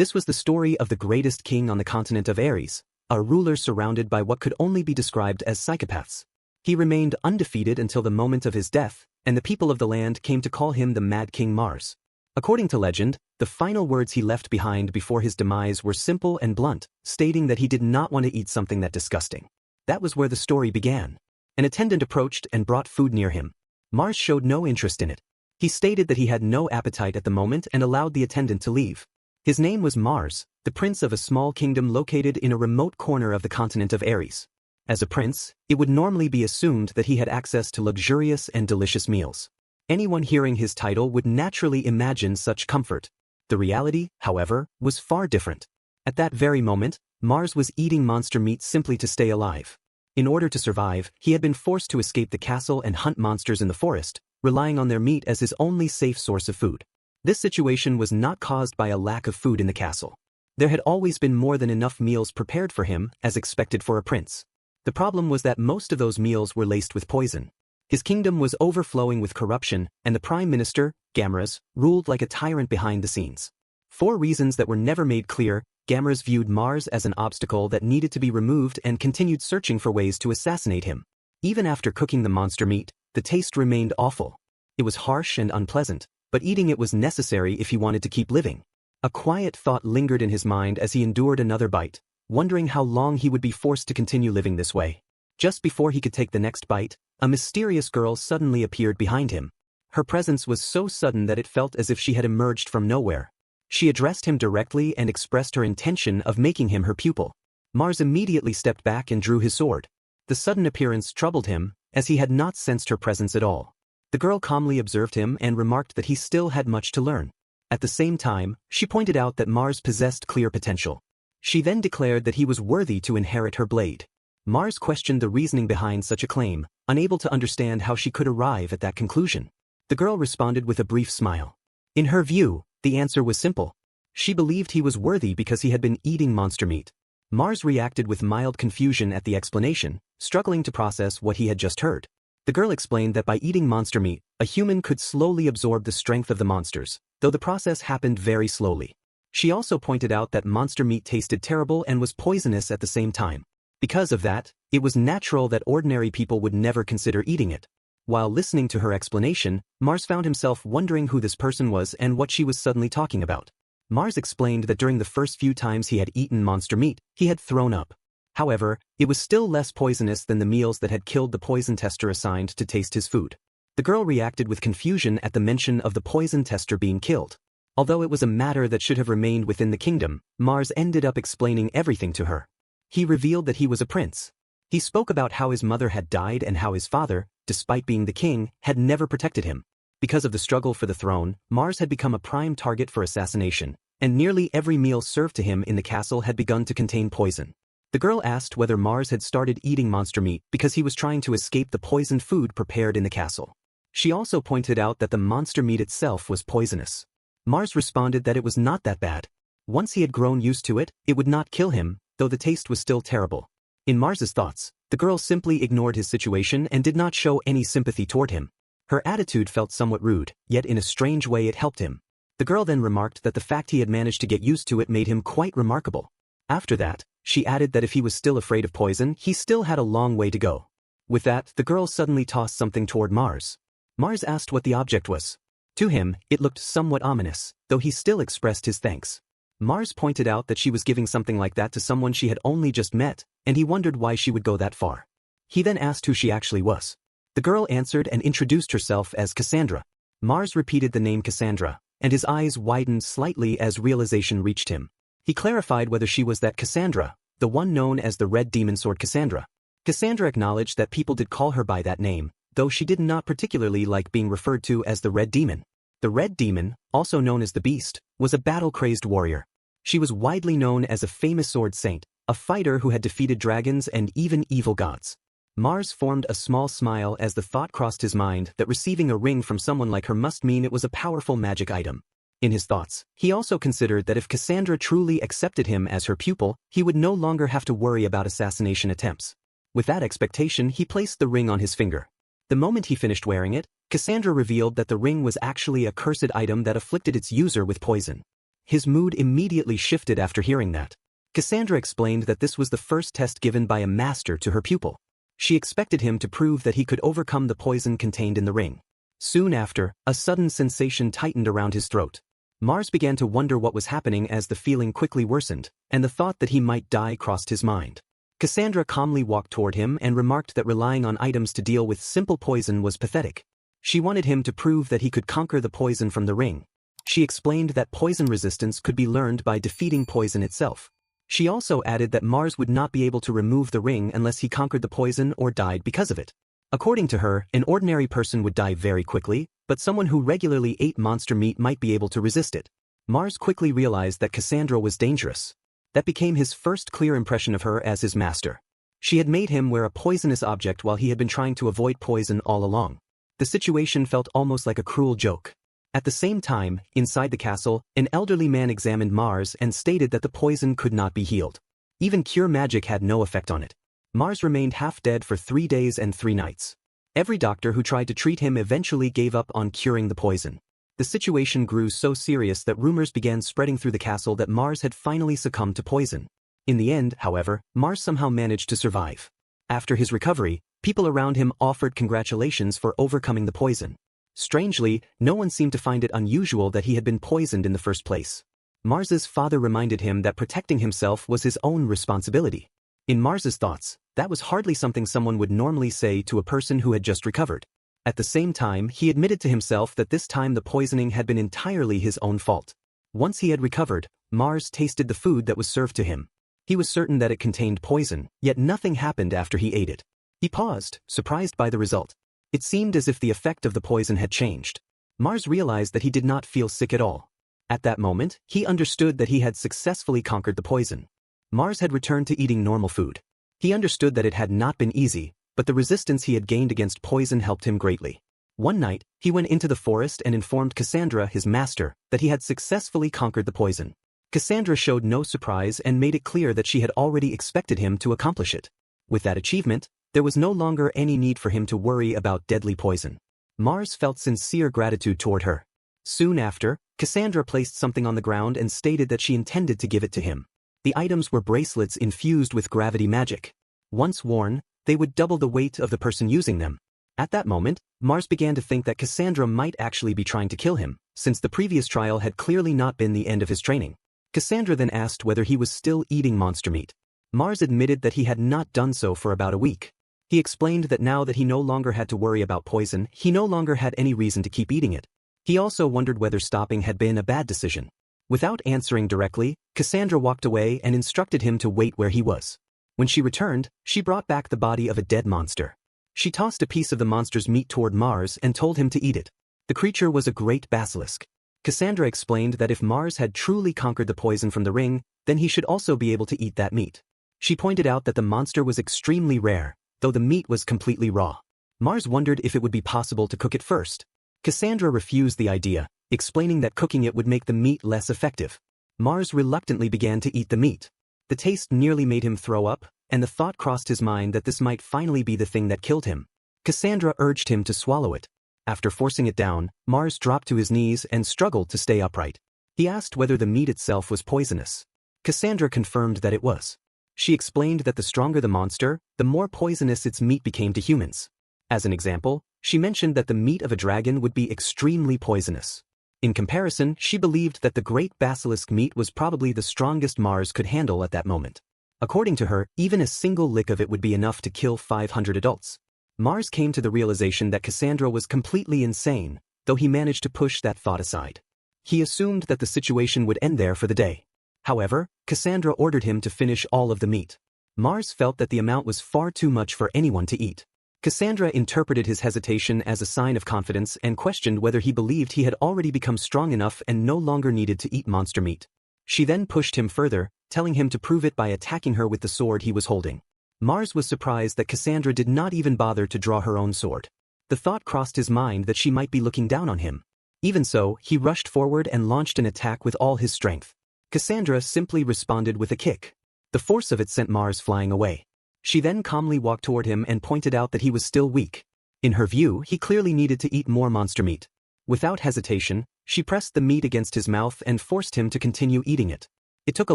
This was the story of the greatest king on the continent of Aries, a ruler surrounded by what could only be described as psychopaths. He remained undefeated until the moment of his death, and the people of the land came to call him the Mad King Mars. According to legend, the final words he left behind before his demise were simple and blunt, stating that he did not want to eat something that disgusting. That was where the story began. An attendant approached and brought food near him. Mars showed no interest in it. He stated that he had no appetite at the moment and allowed the attendant to leave. His name was Mars, the prince of a small kingdom located in a remote corner of the continent of Aries. As a prince, it would normally be assumed that he had access to luxurious and delicious meals. Anyone hearing his title would naturally imagine such comfort. The reality, however, was far different. At that very moment, Mars was eating monster meat simply to stay alive. In order to survive, he had been forced to escape the castle and hunt monsters in the forest, relying on their meat as his only safe source of food. This situation was not caused by a lack of food in the castle. There had always been more than enough meals prepared for him, as expected for a prince. The problem was that most of those meals were laced with poison. His kingdom was overflowing with corruption, and the prime minister, Gamras, ruled like a tyrant behind the scenes. For reasons that were never made clear, Gamras viewed Mars as an obstacle that needed to be removed and continued searching for ways to assassinate him. Even after cooking the monster meat, the taste remained awful. It was harsh and unpleasant, but eating it was necessary if he wanted to keep living. A quiet thought lingered in his mind as he endured another bite, wondering how long he would be forced to continue living this way. Just before he could take the next bite, a mysterious girl suddenly appeared behind him. Her presence was so sudden that it felt as if she had emerged from nowhere. She addressed him directly and expressed her intention of making him her pupil. Mars immediately stepped back and drew his sword. The sudden appearance troubled him, as he had not sensed her presence at all. The girl calmly observed him and remarked that he still had much to learn. At the same time, she pointed out that Mars possessed clear potential. She then declared that he was worthy to inherit her blade. Mars questioned the reasoning behind such a claim, unable to understand how she could arrive at that conclusion. The girl responded with a brief smile. In her view, the answer was simple. She believed he was worthy because he had been eating monster meat. Mars reacted with mild confusion at the explanation, struggling to process what he had just heard. The girl explained that by eating monster meat, a human could slowly absorb the strength of the monsters, though the process happened very slowly. She also pointed out that monster meat tasted terrible and was poisonous at the same time. Because of that, it was natural that ordinary people would never consider eating it. While listening to her explanation, Mars found himself wondering who this person was and what she was suddenly talking about. Mars explained that during the first few times he had eaten monster meat, he had thrown up. However, it was still less poisonous than the meals that had killed the poison tester assigned to taste his food. The girl reacted with confusion at the mention of the poison tester being killed. Although it was a matter that should have remained within the kingdom, Mars ended up explaining everything to her. He revealed that he was a prince. He spoke about how his mother had died and how his father, despite being the king, had never protected him. Because of the struggle for the throne, Mars had become a prime target for assassination, and nearly every meal served to him in the castle had begun to contain poison. The girl asked whether Mars had started eating monster meat because he was trying to escape the poisoned food prepared in the castle. She also pointed out that the monster meat itself was poisonous. Mars responded that it was not that bad. Once he had grown used to it, it would not kill him, though the taste was still terrible. In Mars's thoughts, the girl simply ignored his situation and did not show any sympathy toward him. Her attitude felt somewhat rude, yet in a strange way it helped him. The girl then remarked that the fact he had managed to get used to it made him quite remarkable. After that, she added that if he was still afraid of poison, he still had a long way to go. With that, the girl suddenly tossed something toward Mars. Mars asked what the object was. To him, it looked somewhat ominous, though he still expressed his thanks. Mars pointed out that she was giving something like that to someone she had only just met, and he wondered why she would go that far. He then asked who she actually was. The girl answered and introduced herself as Cassandra. Mars repeated the name Cassandra, and his eyes widened slightly as realization reached him. He clarified whether she was that Cassandra, the one known as the Red Demon Sword Cassandra. Cassandra acknowledged that people did call her by that name, though she did not particularly like being referred to as the Red Demon. The Red Demon, also known as the Beast, was a battle-crazed warrior. She was widely known as a famous sword saint, a fighter who had defeated dragons and even evil gods. Mars formed a small smile as the thought crossed his mind that receiving a ring from someone like her must mean it was a powerful magic item. In his thoughts, he also considered that if Cassandra truly accepted him as her pupil, he would no longer have to worry about assassination attempts. With that expectation, he placed the ring on his finger. The moment he finished wearing it, Cassandra revealed that the ring was actually a cursed item that afflicted its user with poison. His mood immediately shifted after hearing that. Cassandra explained that this was the first test given by a master to her pupil. She expected him to prove that he could overcome the poison contained in the ring. Soon after, a sudden sensation tightened around his throat. Mars began to wonder what was happening as the feeling quickly worsened, and the thought that he might die crossed his mind. Cassandra calmly walked toward him and remarked that relying on items to deal with simple poison was pathetic. She wanted him to prove that he could conquer the poison from the ring. She explained that poison resistance could be learned by defeating poison itself. She also added that Mars would not be able to remove the ring unless he conquered the poison or died because of it. According to her, an ordinary person would die very quickly, but someone who regularly ate monster meat might be able to resist it. Mars quickly realized that Cassandra was dangerous. That became his first clear impression of her as his master. She had made him wear a poisonous object while he had been trying to avoid poison all along. The situation felt almost like a cruel joke. At the same time, inside the castle, an elderly man examined Mars and stated that the poison could not be healed. Even cure magic had no effect on it. Mars remained half dead for 3 days and 3 nights. Every doctor who tried to treat him eventually gave up on curing the poison. The situation grew so serious that rumors began spreading through the castle that Mars had finally succumbed to poison. In the end, however, Mars somehow managed to survive. After his recovery, people around him offered congratulations for overcoming the poison. Strangely, no one seemed to find it unusual that he had been poisoned in the first place. Mars's father reminded him that protecting himself was his own responsibility. In Mars's thoughts, that was hardly something someone would normally say to a person who had just recovered. At the same time, he admitted to himself that this time the poisoning had been entirely his own fault. Once he had recovered, Mars tasted the food that was served to him. He was certain that it contained poison, yet nothing happened after he ate it. He paused, surprised by the result. It seemed as if the effect of the poison had changed. Mars realized that he did not feel sick at all. At that moment, he understood that he had successfully conquered the poison. Mars had returned to eating normal food. He understood that it had not been easy, but the resistance he had gained against poison helped him greatly. One night, he went into the forest and informed Cassandra, his master, that he had successfully conquered the poison. Cassandra showed no surprise and made it clear that she had already expected him to accomplish it. With that achievement, there was no longer any need for him to worry about deadly poison. Mars felt sincere gratitude toward her. Soon after, Cassandra placed something on the ground and stated that she intended to give it to him. The items were bracelets infused with gravity magic. Once worn, they would double the weight of the person using them. At that moment, Mars began to think that Cassandra might actually be trying to kill him, since the previous trial had clearly not been the end of his training. Cassandra then asked whether he was still eating monster meat. Mars admitted that he had not done so for about a week. He explained that now that he no longer had to worry about poison, he no longer had any reason to keep eating it. He also wondered whether stopping had been a bad decision. Without answering directly, Cassandra walked away and instructed him to wait where he was. When she returned, she brought back the body of a dead monster. She tossed a piece of the monster's meat toward Mars and told him to eat it. The creature was a great basilisk. Cassandra explained that if Mars had truly conquered the poison from the ring, then he should also be able to eat that meat. She pointed out that the monster was extremely rare, though the meat was completely raw. Mars wondered if it would be possible to cook it first. Cassandra refused the idea, explaining that cooking it would make the meat less effective. Mars reluctantly began to eat the meat. The taste nearly made him throw up, and the thought crossed his mind that this might finally be the thing that killed him. Cassandra urged him to swallow it. After forcing it down, Mars dropped to his knees and struggled to stay upright. He asked whether the meat itself was poisonous. Cassandra confirmed that it was. She explained that the stronger the monster, the more poisonous its meat became to humans. As an example, she mentioned that the meat of a dragon would be extremely poisonous. In comparison, she believed that the great basilisk meat was probably the strongest Mars could handle at that moment. According to her, even a single lick of it would be enough to kill 500 adults. Mars came to the realization that Cassandra was completely insane, though he managed to push that thought aside. He assumed that the situation would end there for the day. However, Cassandra ordered him to finish all of the meat. Mars felt that the amount was far too much for anyone to eat. Cassandra interpreted his hesitation as a sign of confidence and questioned whether he believed he had already become strong enough and no longer needed to eat monster meat. She then pushed him further, telling him to prove it by attacking her with the sword he was holding. Mars was surprised that Cassandra did not even bother to draw her own sword. The thought crossed his mind that she might be looking down on him. Even so, he rushed forward and launched an attack with all his strength. Cassandra simply responded with a kick. The force of it sent Mars flying away. She then calmly walked toward him and pointed out that he was still weak. In her view, he clearly needed to eat more monster meat. Without hesitation, She pressed the meat against his mouth and forced him to continue eating it. It took a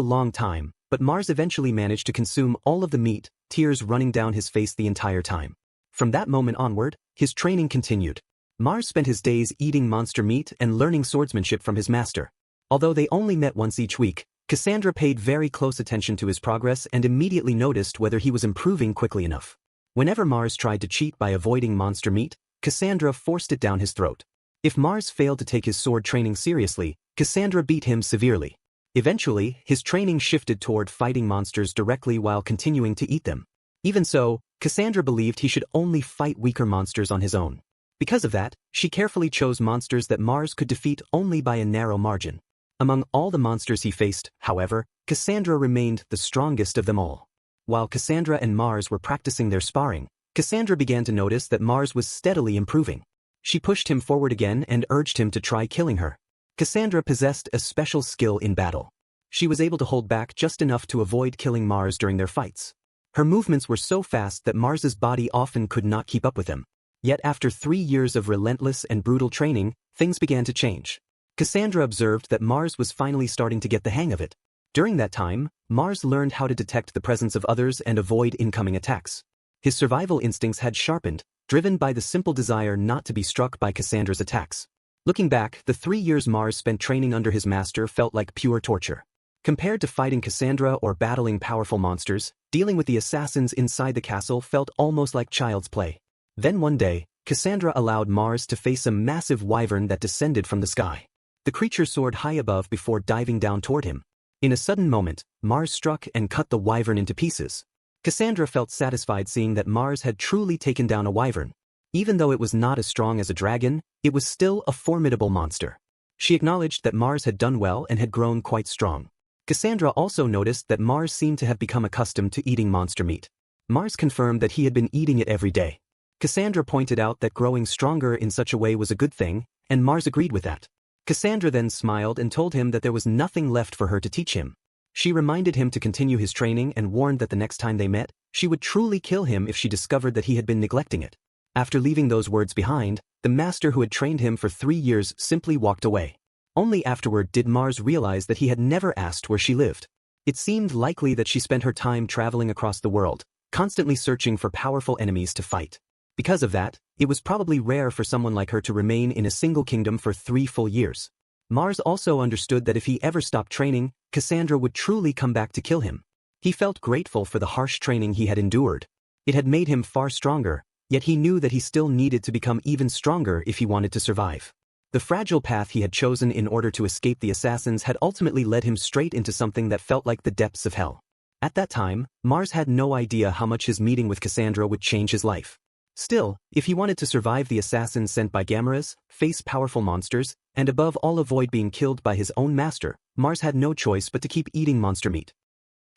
long time, but Mars eventually managed to consume all of the meat, tears running down his face the entire time. From that moment onward, his training continued. Mars spent his days eating monster meat and learning swordsmanship from his master. Although they only met once each week, Cassandra paid very close attention to his progress and immediately noticed whether he was improving quickly enough. Whenever Mars tried to cheat by avoiding monster meat, Cassandra forced it down his throat. If Mars failed to take his sword training seriously, Cassandra beat him severely. Eventually, his training shifted toward fighting monsters directly while continuing to eat them. Even so, Cassandra believed he should only fight weaker monsters on his own. Because of that, she carefully chose monsters that Mars could defeat only by a narrow margin. Among all the monsters he faced, however, Cassandra remained the strongest of them all. While Cassandra and Mars were practicing their sparring, Cassandra began to notice that Mars was steadily improving. She pushed him forward again and urged him to try killing her. Cassandra possessed a special skill in battle. She was able to hold back just enough to avoid killing Mars during their fights. Her movements were so fast that Mars's body often could not keep up with him. Yet after 3 years of relentless and brutal training, things began to change. Cassandra observed that Mars was finally starting to get the hang of it. During that time, Mars learned how to detect the presence of others and avoid incoming attacks. His survival instincts had sharpened, driven by the simple desire not to be struck by Cassandra's attacks. Looking back, the 3 years Mars spent training under his master felt like pure torture. Compared to fighting Cassandra or battling powerful monsters, dealing with the assassins inside the castle felt almost like child's play. Then one day, Cassandra allowed Mars to face a massive wyvern that descended from the sky. The creature soared high above before diving down toward him. In a sudden moment, Mars struck and cut the wyvern into pieces. Cassandra felt satisfied seeing that Mars had truly taken down a wyvern. Even though it was not as strong as a dragon, it was still a formidable monster. She acknowledged that Mars had done well and had grown quite strong. Cassandra also noticed that Mars seemed to have become accustomed to eating monster meat. Mars confirmed that he had been eating it every day. Cassandra pointed out that growing stronger in such a way was a good thing, and Mars agreed with that. Cassandra then smiled and told him that there was nothing left for her to teach him. She reminded him to continue his training and warned that the next time they met, she would truly kill him if she discovered that he had been neglecting it. After leaving those words behind, the master who had trained him for 3 years simply walked away. Only afterward did Mars realize that he had never asked where she lived. It seemed likely that she spent her time traveling across the world, constantly searching for powerful enemies to fight. Because of that, it was probably rare for someone like her to remain in a single kingdom for 3 full years. Mars also understood that if he ever stopped training, Cassandra would truly come back to kill him. He felt grateful for the harsh training he had endured. It had made him far stronger, yet he knew that he still needed to become even stronger if he wanted to survive. The fragile path he had chosen in order to escape the assassins had ultimately led him straight into something that felt like the depths of hell. At that time, Mars had no idea how much his meeting with Cassandra would change his life. Still, if he wanted to survive the assassins sent by Gamaras, face powerful monsters, and above all avoid being killed by his own master, Mars had no choice but to keep eating monster meat.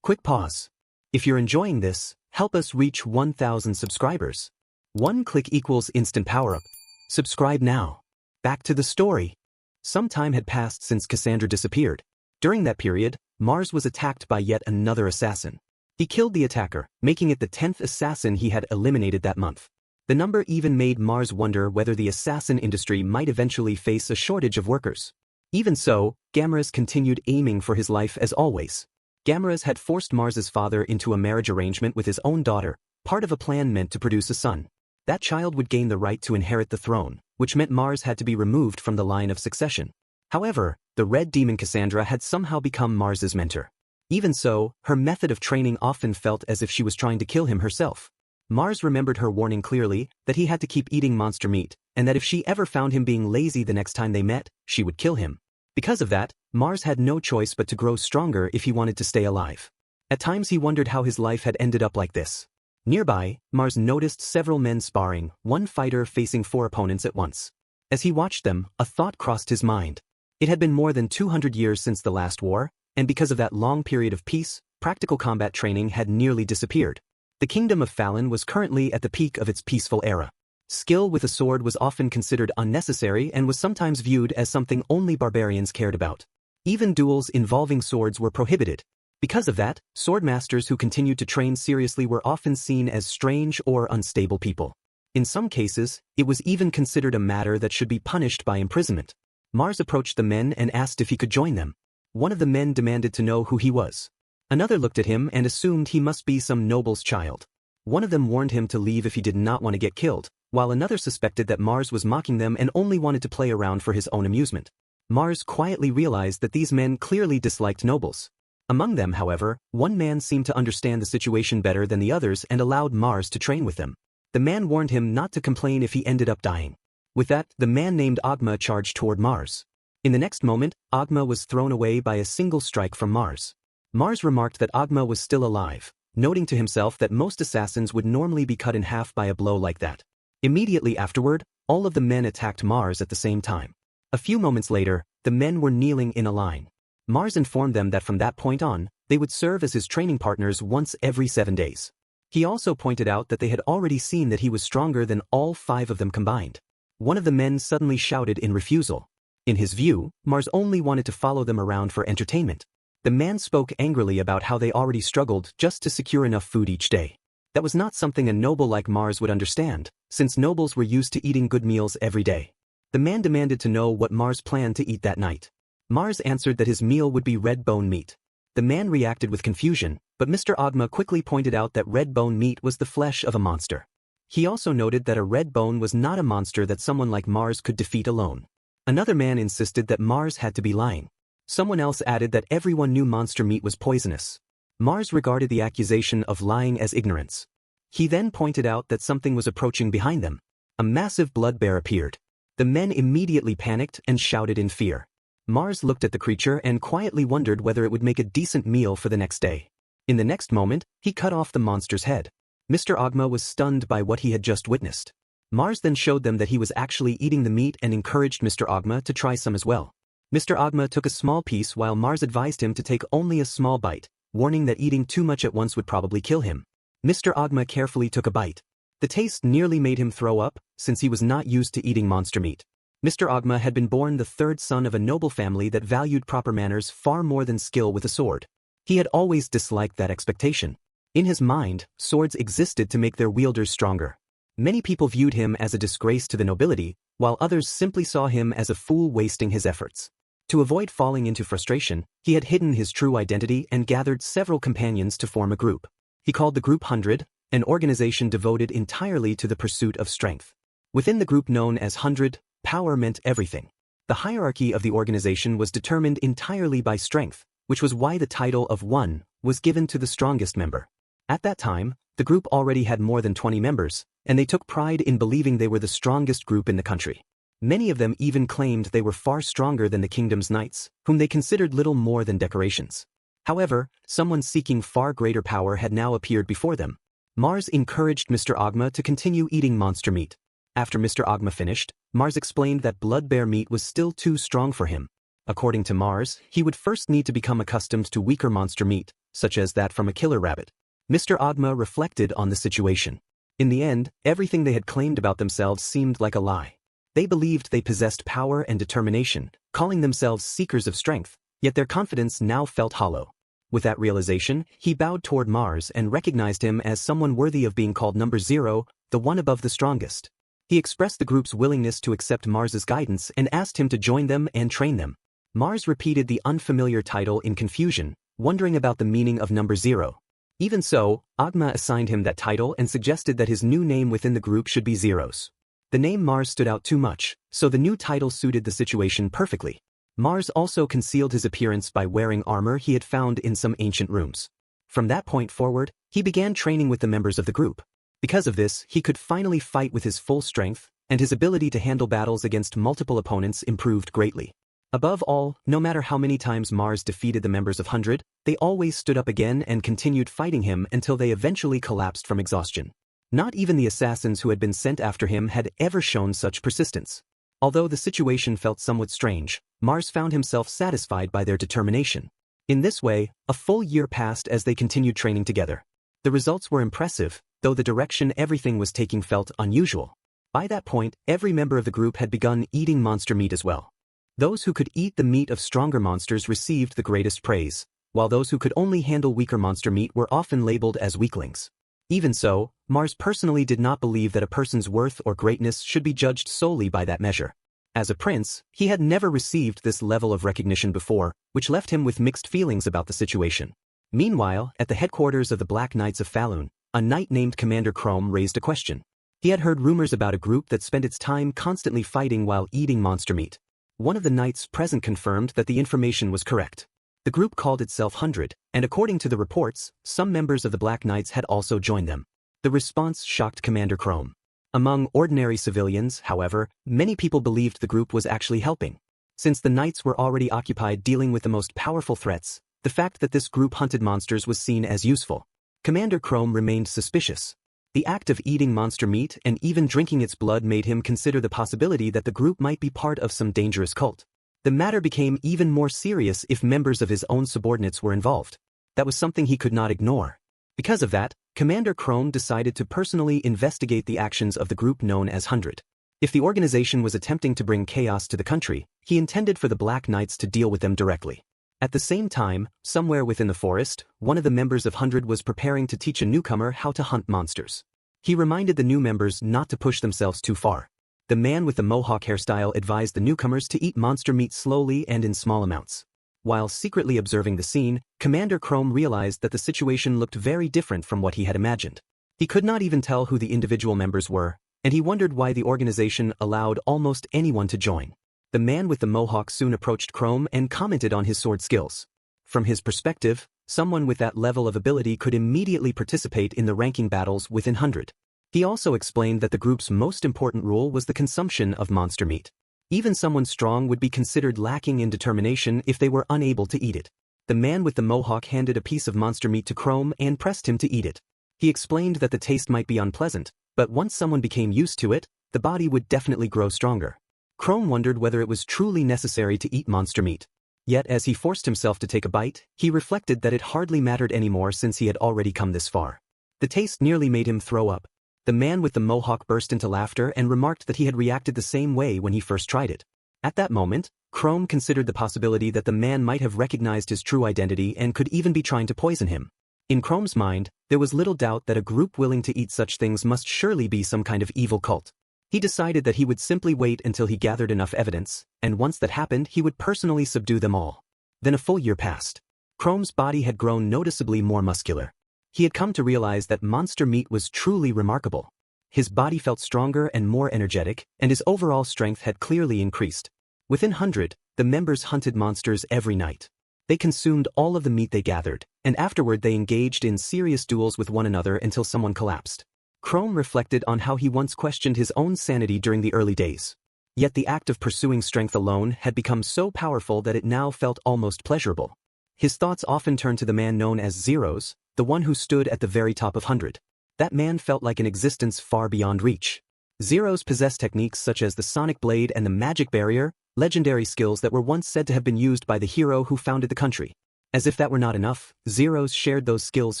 Quick pause. If you're enjoying this, help us reach 1,000 subscribers. 1 click equals instant power-up. Subscribe now. Back to the story. Some time had passed since Cassandra disappeared. During that period, Mars was attacked by yet another assassin. He killed the attacker, making it the 10th assassin he had eliminated that month. The number even made Mars wonder whether the assassin industry might eventually face a shortage of workers. Even so, Gamaras continued aiming for his life as always. Gamaras had forced Mars's father into a marriage arrangement with his own daughter, part of a plan meant to produce a son. That child would gain the right to inherit the throne, which meant Mars had to be removed from the line of succession. However, the red demon Cassandra had somehow become Mars's mentor. Even so, her method of training often felt as if she was trying to kill him herself. Mars remembered her warning clearly that he had to keep eating monster meat, and that if she ever found him being lazy the next time they met, she would kill him. Because of that, Mars had no choice but to grow stronger if he wanted to stay alive. At times he wondered how his life had ended up like this. Nearby, Mars noticed several men sparring, one fighter facing 4 opponents at once. As he watched them, a thought crossed his mind. It had been more than 200 years since the last war, and because of that long period of peace, practical combat training had nearly disappeared. The kingdom of Fallon was currently at the peak of its peaceful era. Skill with a sword was often considered unnecessary and was sometimes viewed as something only barbarians cared about. Even duels involving swords were prohibited. Because of that, swordmasters who continued to train seriously were often seen as strange or unstable people. In some cases, it was even considered a matter that should be punished by imprisonment. Mars approached the men and asked if he could join them. One of the men demanded to know who he was. Another looked at him and assumed he must be some noble's child. One of them warned him to leave if he did not want to get killed, while another suspected that Mars was mocking them and only wanted to play around for his own amusement. Mars quietly realized that these men clearly disliked nobles. Among them, however, one man seemed to understand the situation better than the others and allowed Mars to train with them. The man warned him not to complain if he ended up dying. With that, the man named Agma charged toward Mars. In the next moment, Agma was thrown away by a single strike from Mars. Mars remarked that Agma was still alive, noting to himself that most assassins would normally be cut in half by a blow like that. Immediately afterward, all of the men attacked Mars at the same time. A few moments later, the men were kneeling in a line. Mars informed them that from that point on, they would serve as his training partners once every 7 days. He also pointed out that they had already seen that he was stronger than all 5 of them combined. One of the men suddenly shouted in refusal. In his view, Mars only wanted to follow them around for entertainment. The man spoke angrily about how they already struggled just to secure enough food each day. That was not something a noble like Mars would understand, since nobles were used to eating good meals every day. The man demanded to know what Mars planned to eat that night. Mars answered that his meal would be red bone meat. The man reacted with confusion, but Mr. Agma quickly pointed out that red bone meat was the flesh of a monster. He also noted that a red bone was not a monster that someone like Mars could defeat alone. Another man insisted that Mars had to be lying. Someone else added that everyone knew monster meat was poisonous. Mars regarded the accusation of lying as ignorance. He then pointed out that something was approaching behind them. A massive blood bear appeared. The men immediately panicked and shouted in fear. Mars looked at the creature and quietly wondered whether it would make a decent meal for the next day. In the next moment, he cut off the monster's head. Mr. Agma was stunned by what he had just witnessed. Mars then showed them that he was actually eating the meat and encouraged Mr. Agma to try some as well. Mr. Agma took a small piece while Mars advised him to take only a small bite, warning that eating too much at once would probably kill him. Mr. Agma carefully took a bite. The taste nearly made him throw up, since he was not used to eating monster meat. Mr. Agma had been born the 3rd son of a noble family that valued proper manners far more than skill with a sword. He had always disliked that expectation. In his mind, swords existed to make their wielders stronger. Many people viewed him as a disgrace to the nobility, while others simply saw him as a fool wasting his efforts. To avoid falling into frustration, he had hidden his true identity and gathered several companions to form a group. He called the group 100, an organization devoted entirely to the pursuit of strength. Within the group known as 100, power meant everything. The hierarchy of the organization was determined entirely by strength, which was why the title of 1 was given to the strongest member. At that time, the group already had more than 20 members, and they took pride in believing they were the strongest group in the country. Many of them even claimed they were far stronger than the kingdom's knights, whom they considered little more than decorations. However, someone seeking far greater power had now appeared before them. Mars encouraged Mr. Agma to continue eating monster meat. After Mr. Agma finished, Mars explained that blood bear meat was still too strong for him. According to Mars, he would first need to become accustomed to weaker monster meat, such as that from a killer rabbit. Mr. Agma reflected on the situation. In the end, everything they had claimed about themselves seemed like a lie. They believed they possessed power and determination, calling themselves seekers of strength, yet their confidence now felt hollow. With that realization, he bowed toward Mars and recognized him as someone worthy of being called number 0, the one above the strongest. He expressed the group's willingness to accept Mars's guidance and asked him to join them and train them. Mars repeated the unfamiliar title in confusion, wondering about the meaning of number 0. Even so, Agma assigned him that title and suggested that his new name within the group should be Zeros. The name Mars stood out too much, so the new title suited the situation perfectly. Mars also concealed his appearance by wearing armor he had found in some ancient rooms. From that point forward, he began training with the members of the group. Because of this, he could finally fight with his full strength, and his ability to handle battles against multiple opponents improved greatly. Above all, no matter how many times Mars defeated the members of 100, they always stood up again and continued fighting him until they eventually collapsed from exhaustion. Not even the assassins who had been sent after him had ever shown such persistence. Although the situation felt somewhat strange, Mars found himself satisfied by their determination. In this way, a full year passed as they continued training together. The results were impressive, though the direction everything was taking felt unusual. By that point, every member of the group had begun eating monster meat as well. Those who could eat the meat of stronger monsters received the greatest praise, while those who could only handle weaker monster meat were often labeled as weaklings. Even so, Mars personally did not believe that a person's worth or greatness should be judged solely by that measure. As a prince, he had never received this level of recognition before, which left him with mixed feelings about the situation. Meanwhile, at the headquarters of the Black Knights of Falun, a knight named Commander Chrome raised a question. He had heard rumors about a group that spent its time constantly fighting while eating monster meat. One of the knights present confirmed that the information was correct. The group called itself 100, and according to the reports, some members of the Black Knights had also joined them. The response shocked Commander Chrome. Among ordinary civilians, however, many people believed the group was actually helping. Since the knights were already occupied dealing with the most powerful threats, the fact that this group hunted monsters was seen as useful. Commander Chrome remained suspicious. The act of eating monster meat and even drinking its blood made him consider the possibility that the group might be part of some dangerous cult. The matter became even more serious if members of his own subordinates were involved. That was something he could not ignore. Because of that, Commander Chrome decided to personally investigate the actions of the group known as 100. If the organization was attempting to bring chaos to the country, he intended for the Black Knights to deal with them directly. At the same time, somewhere within the forest, one of the members of 100 was preparing to teach a newcomer how to hunt monsters. He reminded the new members not to push themselves too far. The man with the mohawk hairstyle advised the newcomers to eat monster meat slowly and in small amounts. While secretly observing the scene, Commander Chrome realized that the situation looked very different from what he had imagined. He could not even tell who the individual members were, and he wondered why the organization allowed almost anyone to join. The man with the mohawk soon approached Chrome and commented on his sword skills. From his perspective, someone with that level of ability could immediately participate in the ranking battles within 100. He also explained that the group's most important rule was the consumption of monster meat. Even someone strong would be considered lacking in determination if they were unable to eat it. The man with the mohawk handed a piece of monster meat to Chrome and pressed him to eat it. He explained that the taste might be unpleasant, but once someone became used to it, the body would definitely grow stronger. Chrome wondered whether it was truly necessary to eat monster meat. Yet as he forced himself to take a bite, he reflected that it hardly mattered anymore since he had already come this far. The taste nearly made him throw up. The man with the mohawk burst into laughter and remarked that he had reacted the same way when he first tried it. At that moment, Chrome considered the possibility that the man might have recognized his true identity and could even be trying to poison him. In Chrome's mind, there was little doubt that a group willing to eat such things must surely be some kind of evil cult. He decided that he would simply wait until he gathered enough evidence, and once that happened he would personally subdue them all. Then a full year passed. Chrome's body had grown noticeably more muscular. He had come to realize that monster meat was truly remarkable. His body felt stronger and more energetic, and his overall strength had clearly increased. Within 100, the members hunted monsters every night. They consumed all of the meat they gathered, and afterward they engaged in serious duels with one another until someone collapsed. Chrome reflected on how he once questioned his own sanity during the early days. Yet the act of pursuing strength alone had become so powerful that it now felt almost pleasurable. His thoughts often turned to the man known as Zeros, the one who stood at the very top of 100. That man felt like an existence far beyond reach. Zeros possessed techniques such as the Sonic Blade and the Magic Barrier, legendary skills that were once said to have been used by the hero who founded the country. As if that were not enough, Zeros shared those skills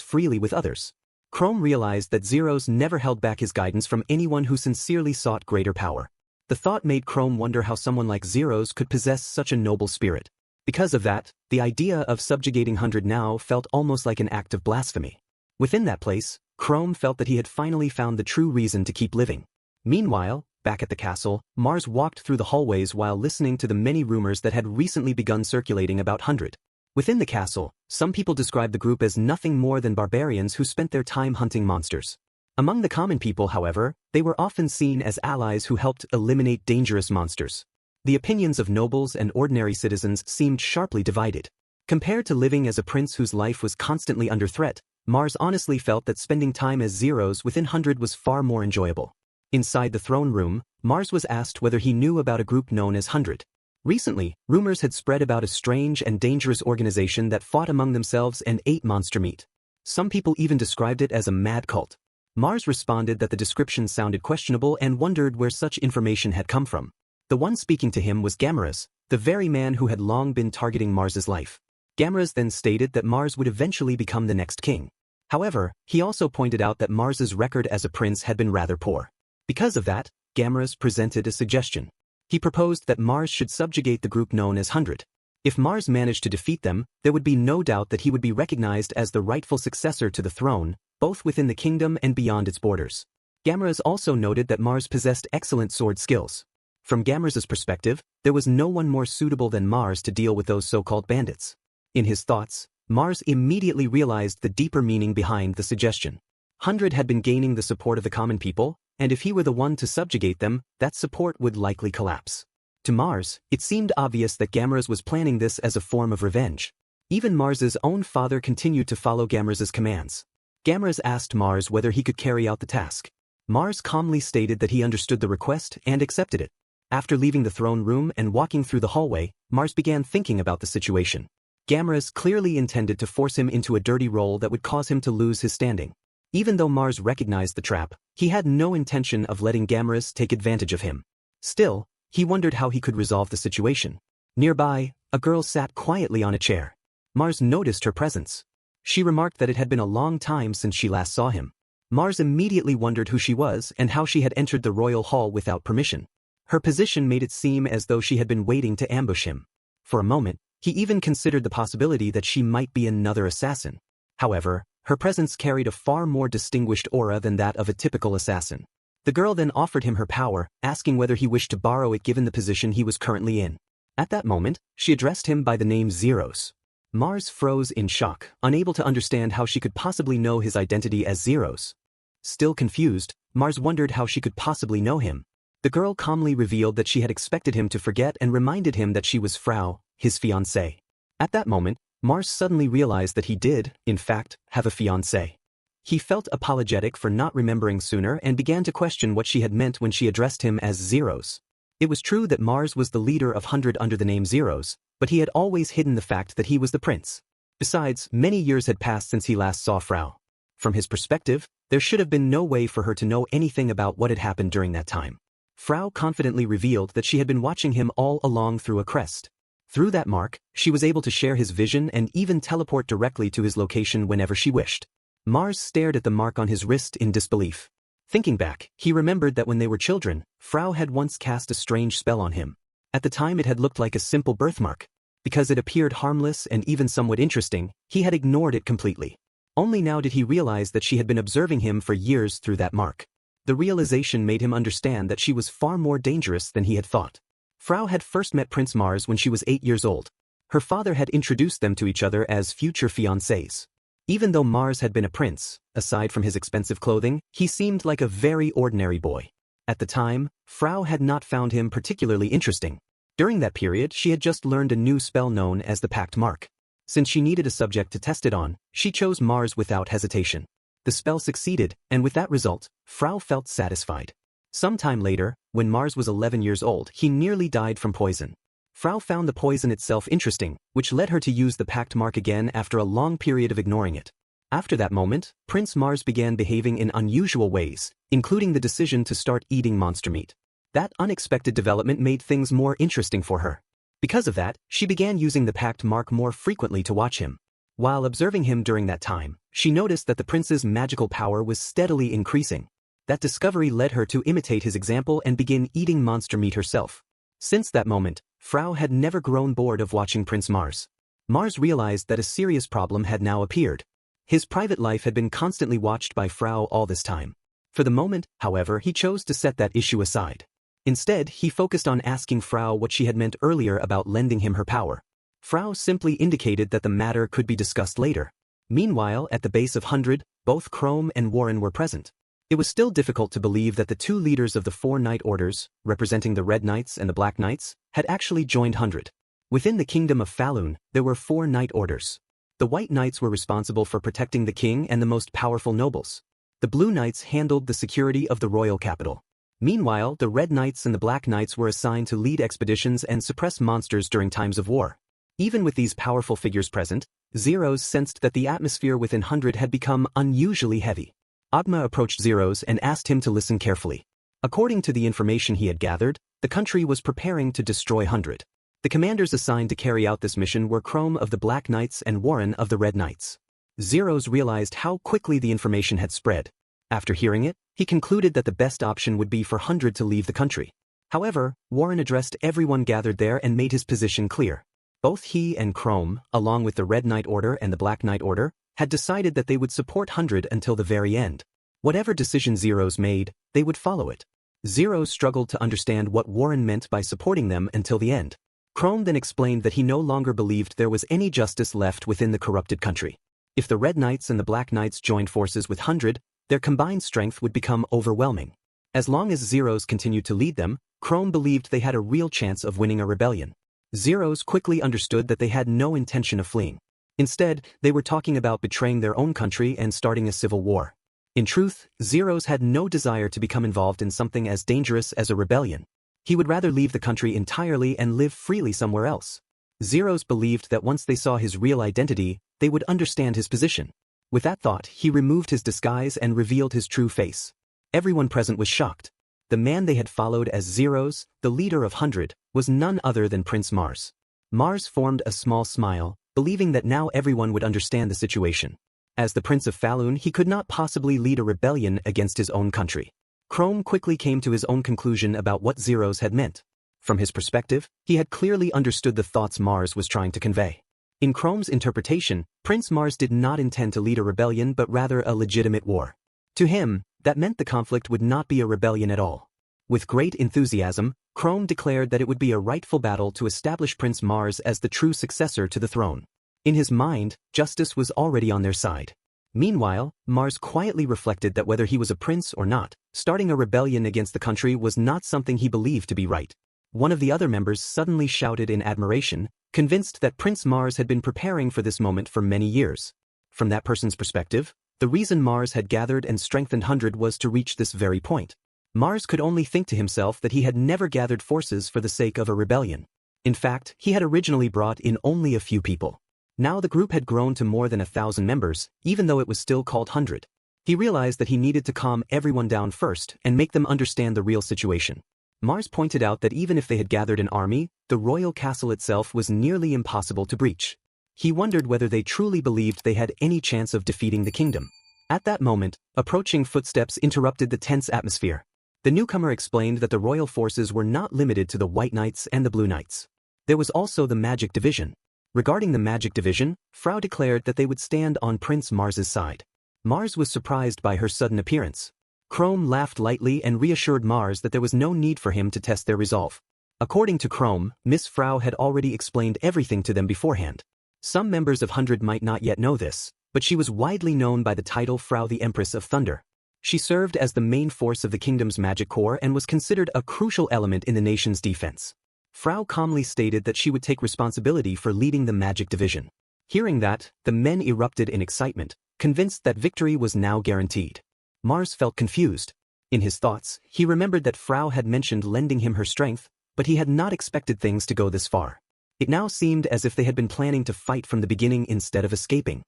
freely with others. Chrome realized that Zeros never held back his guidance from anyone who sincerely sought greater power. The thought made Chrome wonder how someone like Zeros could possess such a noble spirit. Because of that, the idea of subjugating 100 now felt almost like an act of blasphemy. Within that place, Chrome felt that he had finally found the true reason to keep living. Meanwhile, back at the castle, Mars walked through the hallways while listening to the many rumors that had recently begun circulating about 100. Within the castle, some people described the group as nothing more than barbarians who spent their time hunting monsters. Among the common people, however, they were often seen as allies who helped eliminate dangerous monsters. The opinions of nobles and ordinary citizens seemed sharply divided. Compared to living as a prince whose life was constantly under threat, Mars honestly felt that spending time as Zeros within 100 was far more enjoyable. Inside the throne room, Mars was asked whether he knew about a group known as 100. Recently, rumors had spread about a strange and dangerous organization that fought among themselves and ate monster meat. Some people even described it as a mad cult. Mars responded that the description sounded questionable and wondered where such information had come from. The one speaking to him was Gamaras, the very man who had long been targeting Mars's life. Gamaras then stated that Mars would eventually become the next king. However, he also pointed out that Mars's record as a prince had been rather poor. Because of that, Gamaras presented a suggestion. He proposed that Mars should subjugate the group known as 100. If Mars managed to defeat them, there would be no doubt that he would be recognized as the rightful successor to the throne, both within the kingdom and beyond its borders. Gamaras also noted that Mars possessed excellent sword skills. From Gamera's perspective, there was no one more suitable than Mars to deal with those so-called bandits. In his thoughts, Mars immediately realized the deeper meaning behind the suggestion. 100 had been gaining the support of the common people, and if he were the one to subjugate them, that support would likely collapse. To Mars, it seemed obvious that Gamera's was planning this as a form of revenge. Even Mars's own father continued to follow Gamera's commands. Gamera's asked Mars whether he could carry out the task. Mars calmly stated that he understood the request and accepted it. After leaving the throne room and walking through the hallway, Mars began thinking about the situation. Gamera's clearly intended to force him into a dirty role that would cause him to lose his standing. Even though Mars recognized the trap, he had no intention of letting Gamera's take advantage of him. Still, he wondered how he could resolve the situation. Nearby, a girl sat quietly on a chair. Mars noticed her presence. She remarked that it had been a long time since she last saw him. Mars immediately wondered who she was and how she had entered the royal hall without permission. Her position made it seem as though she had been waiting to ambush him. For a moment, he even considered the possibility that she might be another assassin. However, her presence carried a far more distinguished aura than that of a typical assassin. The girl then offered him her power, asking whether he wished to borrow it given the position he was currently in. At that moment, she addressed him by the name Zeros. Mars froze in shock, unable to understand how she could possibly know his identity as Zeros. Still confused, Mars wondered how she could possibly know him. The girl calmly revealed that she had expected him to forget and reminded him that she was Frau, his fiancée. At that moment, Mars suddenly realized that he did, in fact, have a fiancée. He felt apologetic for not remembering sooner and began to question what she had meant when she addressed him as Zeros. It was true that Mars was the leader of 100 under the name Zeros, but he had always hidden the fact that he was the prince. Besides, many years had passed since he last saw Frau. From his perspective, there should have been no way for her to know anything about what had happened during that time. Frau confidently revealed that she had been watching him all along through a crest. Through that mark, she was able to share his vision and even teleport directly to his location whenever she wished. Mars stared at the mark on his wrist in disbelief. Thinking back, he remembered that when they were children, Frau had once cast a strange spell on him. At the time it had looked like a simple birthmark. Because it appeared harmless and even somewhat interesting, he had ignored it completely. Only now did he realize that she had been observing him for years through that mark. The realization made him understand that she was far more dangerous than he had thought. Frau had first met Prince Mars when she was 8 years old. Her father had introduced them to each other as future fiancés. Even though Mars had been a prince, aside from his expensive clothing, he seemed like a very ordinary boy. At the time, Frau had not found him particularly interesting. During that period, she had just learned a new spell known as the Pact Mark. Since she needed a subject to test it on, she chose Mars without hesitation. The spell succeeded, and with that result, Frau felt satisfied. Some time later, when Mars was 11 years old, he nearly died from poison. Frau found the poison itself interesting, which led her to use the Pact Mark again after a long period of ignoring it. After that moment, Prince Mars began behaving in unusual ways, including the decision to start eating monster meat. That unexpected development made things more interesting for her. Because of that, she began using the Pact Mark more frequently to watch him. While observing him during that time, she noticed that the prince's magical power was steadily increasing. That discovery led her to imitate his example and begin eating monster meat herself. Since that moment, Frau had never grown bored of watching Prince Mars. Mars realized that a serious problem had now appeared. His private life had been constantly watched by Frau all this time. For the moment, however, he chose to set that issue aside. Instead, he focused on asking Frau what she had meant earlier about lending him her power. Frau simply indicated that the matter could be discussed later. Meanwhile, at the base of 100, both Chrome and Warren were present. It was still difficult to believe that the two leaders of the 4 Knight Orders, representing the Red Knights and the Black Knights, had actually joined 100. Within the kingdom of Falun, there were 4 Knight Orders. The White Knights were responsible for protecting the king and the most powerful nobles. The Blue Knights handled the security of the royal capital. Meanwhile, the Red Knights and the Black Knights were assigned to lead expeditions and suppress monsters during times of war. Even with these powerful figures present, Zeros sensed that the atmosphere within 100 had become unusually heavy. Agma approached Zeros and asked him to listen carefully. According to the information he had gathered, the country was preparing to destroy 100. The commanders assigned to carry out this mission were Chrome of the Black Knights and Warren of the Red Knights. Zeros realized how quickly the information had spread. After hearing it, he concluded that the best option would be for 100 to leave the country. However, Warren addressed everyone gathered there and made his position clear. Both he and Chrome, along with the Red Knight Order and the Black Knight Order, had decided that they would support 100 until the very end. Whatever decision Zeros made, they would follow it. Zeros struggled to understand what Warren meant by supporting them until the end. Chrome then explained that he no longer believed there was any justice left within the corrupted country. If the Red Knights and the Black Knights joined forces with 100, their combined strength would become overwhelming. As long as Zeros continued to lead them, Chrome believed they had a real chance of winning a rebellion. Zeros quickly understood that they had no intention of fleeing. Instead, they were talking about betraying their own country and starting a civil war. In truth, Zeros had no desire to become involved in something as dangerous as a rebellion. He would rather leave the country entirely and live freely somewhere else. Zeros believed that once they saw his real identity, they would understand his position. With that thought, he removed his disguise and revealed his true face. Everyone present was shocked. The man they had followed as Zeros, the leader of 100, was none other than Prince Mars. Mars formed a small smile, believing that now everyone would understand the situation. As the Prince of Falun, he could not possibly lead a rebellion against his own country. Chrome quickly came to his own conclusion about what Zeros had meant. From his perspective, he had clearly understood the thoughts Mars was trying to convey. In Chrome's interpretation, Prince Mars did not intend to lead a rebellion but rather a legitimate war. To him, that meant the conflict would not be a rebellion at all. With great enthusiasm, Chrome declared that it would be a rightful battle to establish Prince Mars as the true successor to the throne. In his mind, justice was already on their side. Meanwhile, Mars quietly reflected that whether he was a prince or not, starting a rebellion against the country was not something he believed to be right. One of the other members suddenly shouted in admiration, convinced that Prince Mars had been preparing for this moment for many years. From that person's perspective, the reason Mars had gathered and strengthened 100 was to reach this very point. Mars could only think to himself that he had never gathered forces for the sake of a rebellion. In fact, he had originally brought in only a few people. Now the group had grown to more than 1,000 members, even though it was still called 100. He realized that he needed to calm everyone down first and make them understand the real situation. Mars pointed out that even if they had gathered an army, the royal castle itself was nearly impossible to breach. He wondered whether they truly believed they had any chance of defeating the kingdom. At that moment, approaching footsteps interrupted the tense atmosphere. The newcomer explained that the royal forces were not limited to the White Knights and the Blue Knights. There was also the Magic Division. Regarding the Magic Division, Frau declared that they would stand on Prince Mars's side. Mars was surprised by her sudden appearance. Chrome laughed lightly and reassured Mars that there was no need for him to test their resolve. According to Chrome, Miss Frau had already explained everything to them beforehand. Some members of 100 might not yet know this, but she was widely known by the title Frau the Empress of Thunder. She served as the main force of the kingdom's magic corps and was considered a crucial element in the nation's defense. Frau calmly stated that she would take responsibility for leading the Magic Division. Hearing that, the men erupted in excitement, convinced that victory was now guaranteed. Mars felt confused. In his thoughts, he remembered that Frau had mentioned lending him her strength, but he had not expected things to go this far. It now seemed as if they had been planning to fight from the beginning instead of escaping.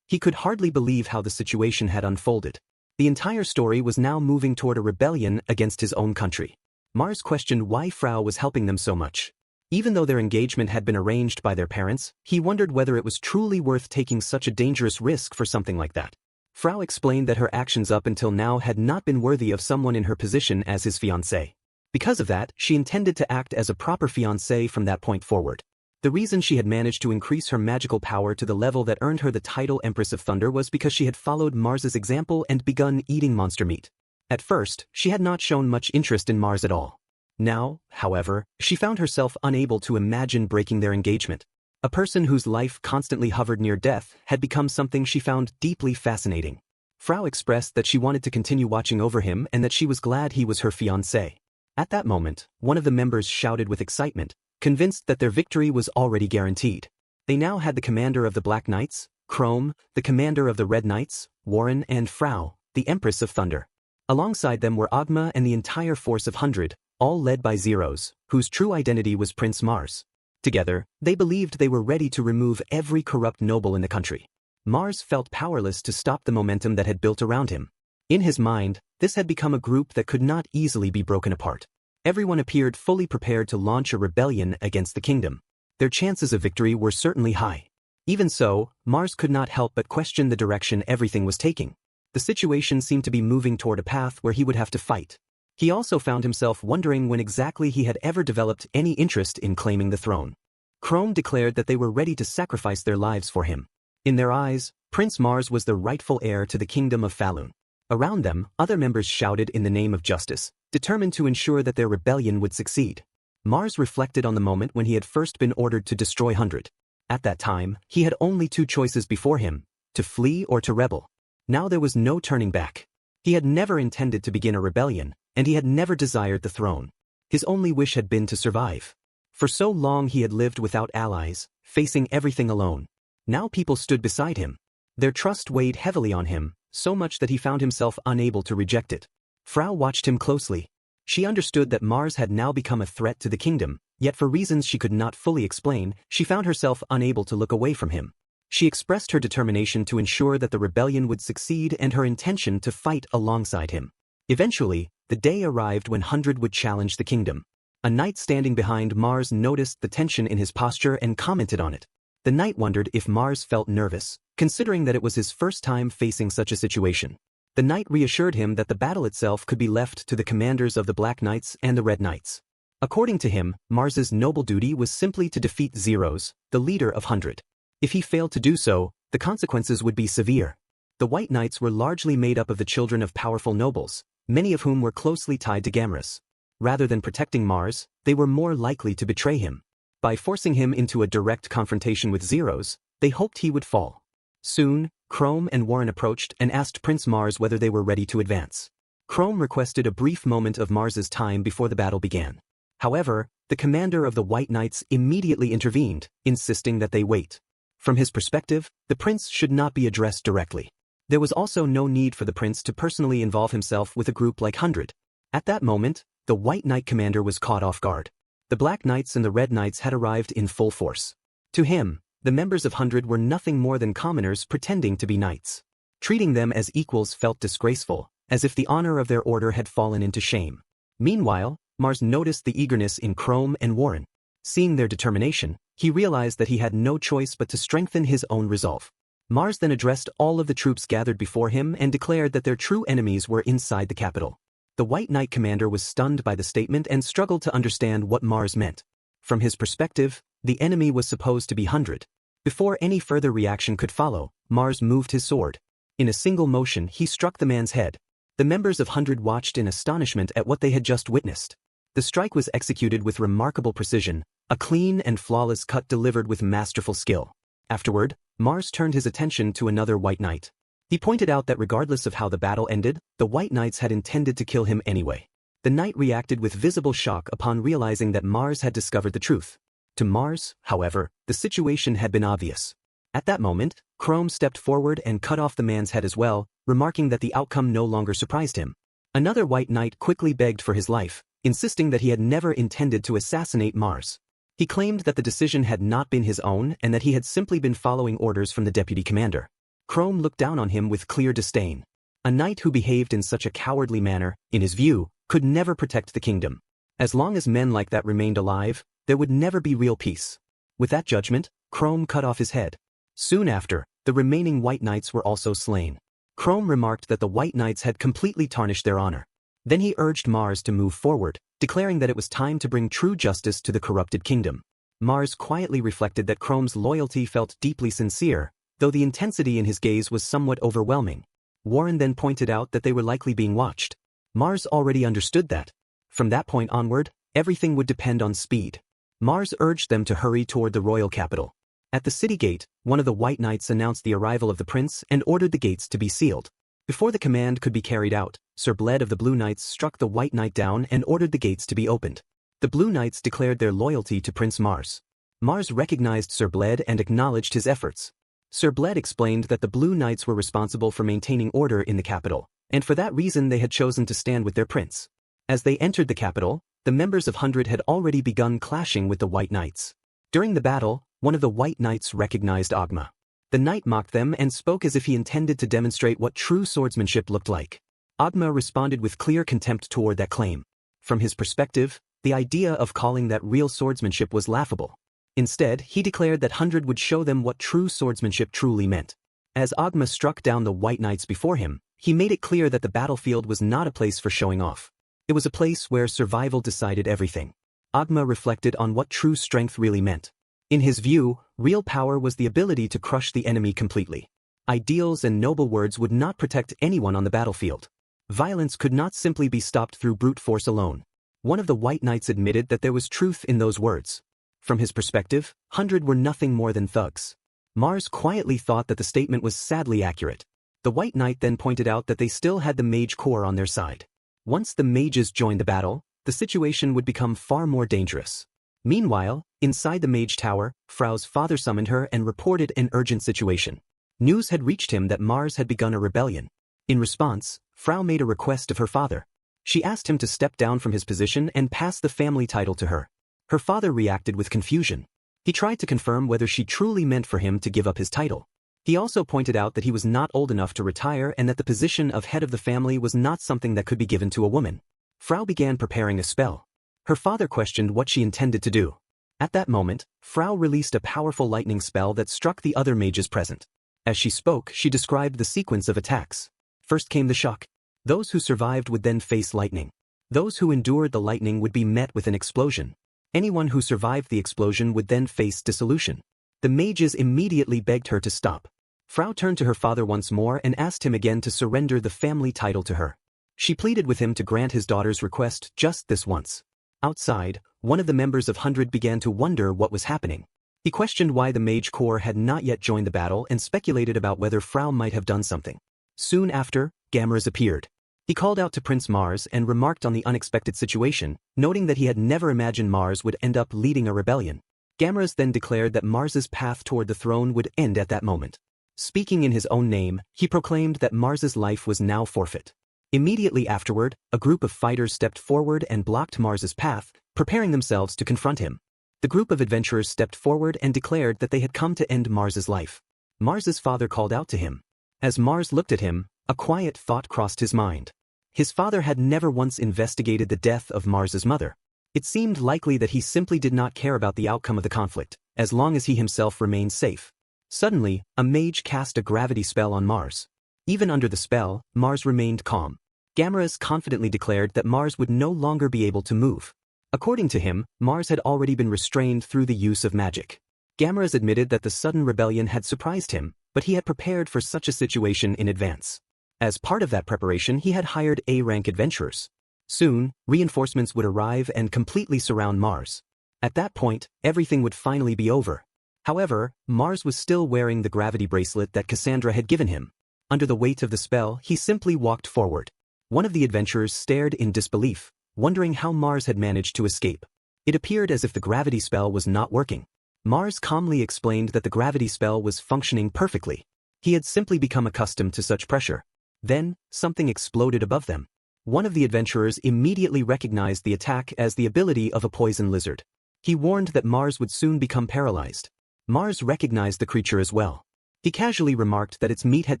He could hardly believe how the situation had unfolded. The entire story was now moving toward a rebellion against his own country. Mars questioned why Frau was helping them so much. Even though their engagement had been arranged by their parents, he wondered whether it was truly worth taking such a dangerous risk for something like that. Frau explained that her actions up until now had not been worthy of someone in her position as his fiancée. Because of that, she intended to act as a proper fiancée from that point forward. The reason she had managed to increase her magical power to the level that earned her the title Empress of Thunder was because she had followed Mars's example and begun eating monster meat. At first, she had not shown much interest in Mars at all. Now, however, she found herself unable to imagine breaking their engagement. A person whose life constantly hovered near death had become something she found deeply fascinating. Frau expressed that she wanted to continue watching over him and that she was glad he was her fiancé. At that moment, one of the members shouted with excitement, convinced that their victory was already guaranteed. They now had the commander of the Black Knights, Chrome, the commander of the Red Knights, Warren, and Frau, the Empress of Thunder. Alongside them were Agma and the entire force of 100, all led by Zeros, whose true identity was Prince Mars. Together, they believed they were ready to remove every corrupt noble in the country. Mars felt powerless to stop the momentum that had built around him. In his mind, this had become a group that could not easily be broken apart. Everyone appeared fully prepared to launch a rebellion against the kingdom. Their chances of victory were certainly high. Even so, Mars could not help but question the direction everything was taking. The situation seemed to be moving toward a path where he would have to fight. He also found himself wondering when exactly he had ever developed any interest in claiming the throne. Chrome declared that they were ready to sacrifice their lives for him. In their eyes, Prince Mars was the rightful heir to the kingdom of Falun. Around them, other members shouted in the name of justice, determined to ensure that their rebellion would succeed. Mars reflected on the moment when he had first been ordered to destroy 100. At that time, he had only two choices before him, to flee or to rebel. Now there was no turning back. He had never intended to begin a rebellion, and he had never desired the throne. His only wish had been to survive. For so long he had lived without allies, facing everything alone. Now people stood beside him. Their trust weighed heavily on him, so much that he found himself unable to reject it. Frau watched him closely. She understood that Mars had now become a threat to the kingdom, yet for reasons she could not fully explain, she found herself unable to look away from him. She expressed her determination to ensure that the rebellion would succeed and her intention to fight alongside him. Eventually, the day arrived when 100 would challenge the kingdom. A knight standing behind Mars noticed the tension in his posture and commented on it. The knight wondered if Mars felt nervous, considering that it was his first time facing such a situation. The knight reassured him that the battle itself could be left to the commanders of the Black Knights and the Red Knights. According to him, Mars's noble duty was simply to defeat Zeros, the leader of 100. If he failed to do so, the consequences would be severe. The White Knights were largely made up of the children of powerful nobles, many of whom were closely tied to Gamras. Rather than protecting Mars, they were more likely to betray him. By forcing him into a direct confrontation with Zeros, they hoped he would fall. Soon, Chrome and Warren approached and asked Prince Mars whether they were ready to advance. Chrome requested a brief moment of Mars's time before the battle began. However, the commander of the White Knights immediately intervened, insisting that they wait. From his perspective, the prince should not be addressed directly. There was also no need for the prince to personally involve himself with a group like 100. At that moment, the White Knight commander was caught off guard. The Black Knights and the Red Knights had arrived in full force. To him, the members of 100 were nothing more than commoners pretending to be knights. Treating them as equals felt disgraceful, as if the honor of their order had fallen into shame. Meanwhile, Mars noticed the eagerness in Chrome and Warren. Seeing their determination, he realized that he had no choice but to strengthen his own resolve. Mars then addressed all of the troops gathered before him and declared that their true enemies were inside the capital. The White Knight commander was stunned by the statement and struggled to understand what Mars meant. From his perspective, the enemy was supposed to be 100. Before any further reaction could follow, Mars moved his sword. In a single motion, he struck the man's head. The members of 100 watched in astonishment at what they had just witnessed. The strike was executed with remarkable precision, a clean and flawless cut delivered with masterful skill. Afterward, Mars turned his attention to another White Knight. He pointed out that regardless of how the battle ended, the White Knights had intended to kill him anyway. The knight reacted with visible shock upon realizing that Mars had discovered the truth. To Mars, however, the situation had been obvious. At that moment, Chrome stepped forward and cut off the man's head as well, remarking that the outcome no longer surprised him. Another White Knight quickly begged for his life, insisting that he had never intended to assassinate Mars. He claimed that the decision had not been his own and that he had simply been following orders from the deputy commander. Chrome looked down on him with clear disdain. A knight who behaved in such a cowardly manner, in his view, could never protect the kingdom. As long as men like that remained alive, there would never be real peace. With that judgment, Chrome cut off his head. Soon after, the remaining White Knights were also slain. Chrome remarked that the White Knights had completely tarnished their honor. Then he urged Mars to move forward, declaring that it was time to bring true justice to the corrupted kingdom. Mars quietly reflected that Chrome's loyalty felt deeply sincere, though the intensity in his gaze was somewhat overwhelming. Warren then pointed out that they were likely being watched. Mars already understood that. From that point onward, everything would depend on speed. Mars urged them to hurry toward the royal capital. At the city gate, one of the White Knights announced the arrival of the prince and ordered the gates to be sealed. Before the command could be carried out, Sir Bled of the Blue Knights struck the White Knight down and ordered the gates to be opened. The Blue Knights declared their loyalty to Prince Mars. Mars recognized Sir Bled and acknowledged his efforts. Sir Bled explained that the Blue Knights were responsible for maintaining order in the capital, and for that reason they had chosen to stand with their prince. As they entered the capital, the members of 100 had already begun clashing with the White Knights. During the battle, one of the White Knights recognized Agma. The knight mocked them and spoke as if he intended to demonstrate what true swordsmanship looked like. Agma responded with clear contempt toward that claim. From his perspective, the idea of calling that real swordsmanship was laughable. Instead, he declared that 100 would show them what true swordsmanship truly meant. As Agma struck down the White Knights before him, he made it clear that the battlefield was not a place for showing off. It was a place where survival decided everything. Agma reflected on what true strength really meant. In his view, real power was the ability to crush the enemy completely. Ideals and noble words would not protect anyone on the battlefield. Violence could not simply be stopped through brute force alone. One of the White Knights admitted that there was truth in those words. From his perspective, 100 were nothing more than thugs. Mars quietly thought that the statement was sadly accurate. The White Knight then pointed out that they still had the mage core on their side. Once the mages joined the battle, the situation would become far more dangerous. Meanwhile, inside the mage tower, Frau's father summoned her and reported an urgent situation. News had reached him that Mars had begun a rebellion. In response, Frau made a request of her father. She asked him to step down from his position and pass the family title to her. Her father reacted with confusion. He tried to confirm whether she truly meant for him to give up his title. He also pointed out that he was not old enough to retire and that the position of head of the family was not something that could be given to a woman. Frau began preparing a spell. Her father questioned what she intended to do. At that moment, Frau released a powerful lightning spell that struck the other mages present. As she spoke, she described the sequence of attacks. First came the shock. Those who survived would then face lightning. Those who endured the lightning would be met with an explosion. Anyone who survived the explosion would then face dissolution. The mages immediately begged her to stop. Frau turned to her father once more and asked him again to surrender the family title to her. She pleaded with him to grant his daughter's request just this once. Outside, one of the members of 100 began to wonder what was happening. He questioned why the mage corps had not yet joined the battle and speculated about whether Frau might have done something. Soon after, Gamras appeared. He called out to Prince Mars and remarked on the unexpected situation, noting that he had never imagined Mars would end up leading a rebellion. Gamras then declared that Mars's path toward the throne would end at that moment. Speaking in his own name, he proclaimed that Mars's life was now forfeit. Immediately afterward, a group of fighters stepped forward and blocked Mars's path, preparing themselves to confront him. The group of adventurers stepped forward and declared that they had come to end Mars's life. Mars's father called out to him. As Mars looked at him, a quiet thought crossed his mind. His father had never once investigated the death of Mars's mother. It seemed likely that he simply did not care about the outcome of the conflict, as long as he himself remained safe. Suddenly, a mage cast a gravity spell on Mars. Even under the spell, Mars remained calm. Gamras confidently declared that Mars would no longer be able to move. According to him, Mars had already been restrained through the use of magic. Gamras admitted that the sudden rebellion had surprised him, but he had prepared for such a situation in advance. As part of that preparation, he had hired A-rank adventurers. Soon, reinforcements would arrive and completely surround Mars. At that point, everything would finally be over. However, Mars was still wearing the gravity bracelet that Cassandra had given him. Under the weight of the spell, he simply walked forward. One of the adventurers stared in disbelief, wondering how Mars had managed to escape. It appeared as if the gravity spell was not working. Mars calmly explained that the gravity spell was functioning perfectly. He had simply become accustomed to such pressure. Then, something exploded above them. One of the adventurers immediately recognized the attack as the ability of a poison lizard. He warned that Mars would soon become paralyzed. Mars recognized the creature as well. He casually remarked that its meat had